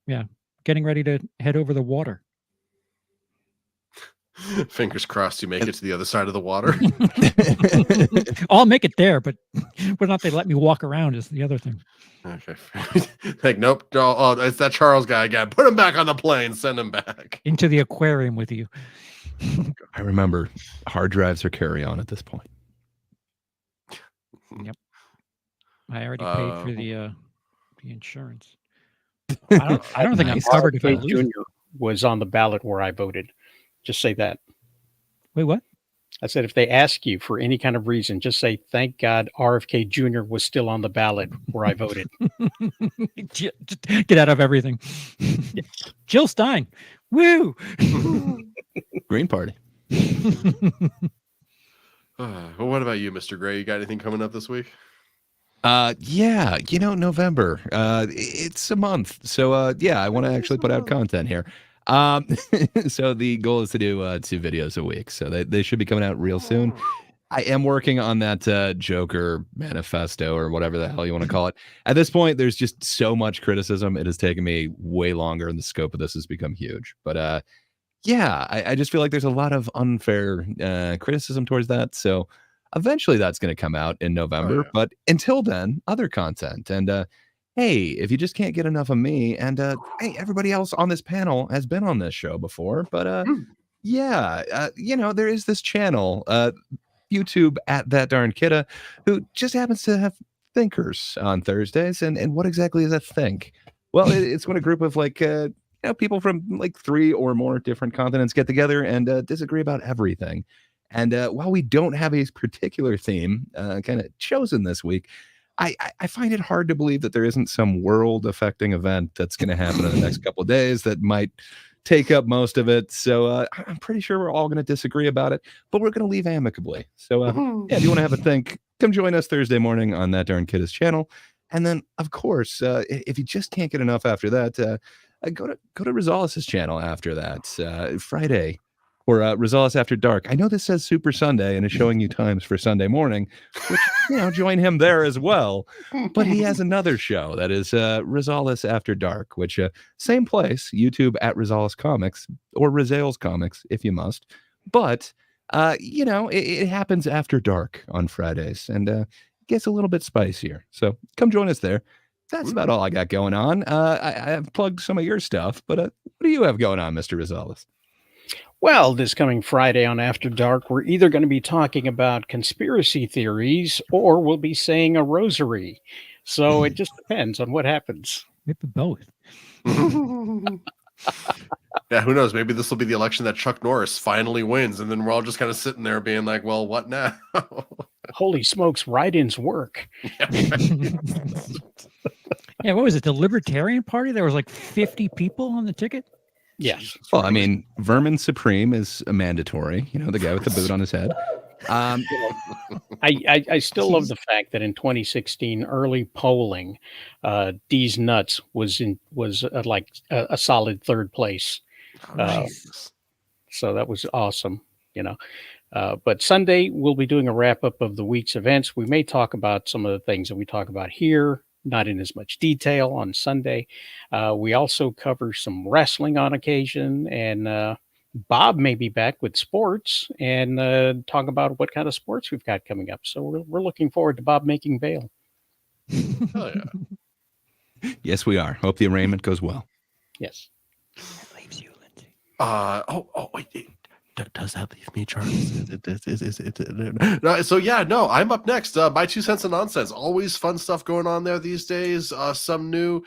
yeah, getting ready to head over the water. Fingers crossed you make it to the other side of the water. I'll make it there, but whether or not they let me walk around is the other thing. Okay. Like, nope. Oh, it's that Charles guy again. Put him back on the plane. Send him back. Into the aquarium with you. I remember hard drives are carry on at this point. I already paid for the insurance. I I don't think I'm Nice. covered if I RFK lose. Jr. was on the ballot where I voted. Just say that. Wait, what? I said, if they ask you for any kind of reason, just say, thank God RFK Jr. was still on the ballot where I voted. Just get out of everything. Jill Stein. Woo! Green Party. Well, what about you, Mr. Gray? You got anything coming up this week? Yeah, November. It's a month. So yeah, I want to actually put out content here. Um, so the goal is to do 2 videos a week. So they should be coming out real soon. I am working on that Joker manifesto or whatever the hell you want to call it. At this point, there's just so much criticism. It has taken me way longer, and the scope of this has become huge. But yeah, I just feel like there's a lot of unfair criticism towards that. So eventually that's going to come out in November. Oh, yeah. But until then, other content. And hey, if you just can't get enough of me, and hey, everybody else on this panel has been on this show before. But yeah, there is this channel, YouTube at That Darn Kidda, who just happens to have thinkers on Thursdays. And what exactly is a think? Well, it's when a group of people from like 3 or more different continents get together and disagree about everything. And while we don't have a particular theme kind of chosen this week, I find it hard to believe that there isn't some world-affecting event that's going to happen in the next couple of days that might take up most of it. So I'm pretty sure we're all going to disagree about it, but we're going to leave amicably. So yeah, if you want to have a think, come join us Thursday morning on That Darn Kidda's channel. And then, of course, if you just can't get enough after that, go to Rosales' channel after that, Friday, or Rosales After Dark. I know this says Super Sunday and is showing you times for Sunday morning, which, join him there as well. But he has another show that is Rosales After Dark, which same place, YouTube at Rosales Comics, or Rosales Comics, if you must. But, it happens after dark on Fridays, and it gets a little bit spicier. So come join us there. That's about all I got going on. I've plugged some of your stuff, but what do you have going on, Mr. Rosales? Well, this coming Friday on After Dark, we're either going to be talking about conspiracy theories or we'll be saying a rosary. So it just depends on what happens. Maybe both. Yeah, who knows? Maybe this will be the election that Chuck Norris finally wins, and then we're all just kind of sitting there being like, well, what now? Holy smokes, write-ins work. Yeah, what was it? The Libertarian Party? There was like 50 people on the ticket? Yes. Well, I mean, Vermin Supreme is a mandatory, the guy with the boot on his head. I still love the fact that in 2016 early polling, D's Nuts was like a solid 3rd place. So that was awesome, But Sunday we'll be doing a wrap up of the week's events. We may talk about some of the things that we talk about here, not in as much detail on Sunday. We also cover some wrestling on occasion, and Bob may be back with sports and talk about what kind of sports we've got coming up. So we're looking forward to Bob making bail. Oh, yeah. Yes, we are. Hope the arraignment goes well. Yes. That leaves you, Lindsay. Wait. Does that leave me, Charles? So yeah, no, I'm up next. My 2 cents of nonsense. Always fun stuff going on there these days. Some new,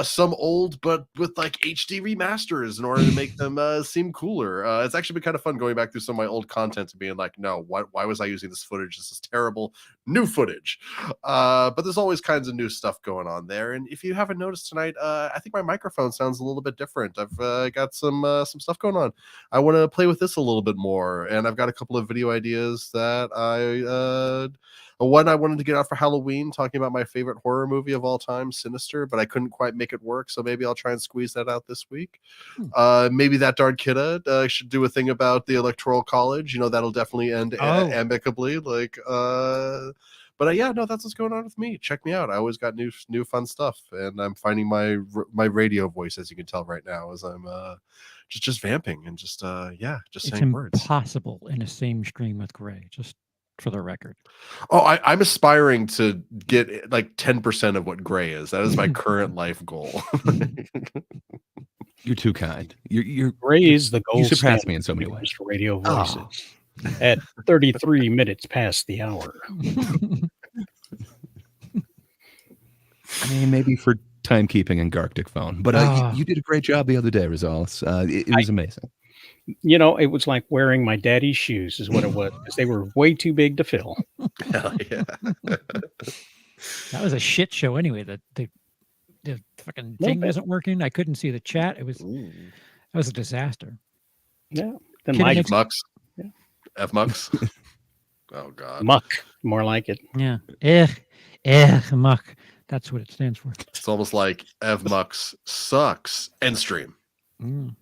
some old, but with like HD remasters in order to make them seem cooler. It's actually been kind of fun going back through some of my old content and being like, no, why was I using this footage? This is terrible. New footage. But there's always kinds of new stuff going on there. And if you haven't noticed tonight, I think my microphone sounds a little bit different. I've got some stuff going on. I want to play with this a little bit more, and I've got a couple of video ideas that one I wanted to get out for Halloween, talking about my favorite horror movie of all time, Sinister, but I couldn't quite make it work, so maybe I'll try and squeeze that out this week. Maybe That Darn Kidda should do a thing about the Electoral College. That'll definitely end amicably. But yeah, no, that's what's going on with me. Check me out. I always got new fun stuff, and I'm finding my radio voice, as you can tell right now, as I'm just vamping and just saying words. It's impossible in the same stream with Gray, just for the record. Oh, I'm aspiring to get like 10% of what Gray is. That is my current life goal. You're too kind. You're Gray is the goal. You surpass me in so many ways. For radio voices at 33 minutes past the hour. I mean, maybe for timekeeping and Garctic phone, but you did a great job the other day, Rosales. It was amazing. It was like wearing my daddy's shoes is what it was, because they were way too big to fill. Hell yeah. That was a shit show anyway. The fucking thing wasn't working. I couldn't see the chat. That was a disaster. Yeah. Then Kid Mike makes- Mux. Yeah. F Mux. Oh God. Muck, more like it. Yeah. Muck. That's what it stands for. It's almost like Ev Mux sucks. End stream. Mm.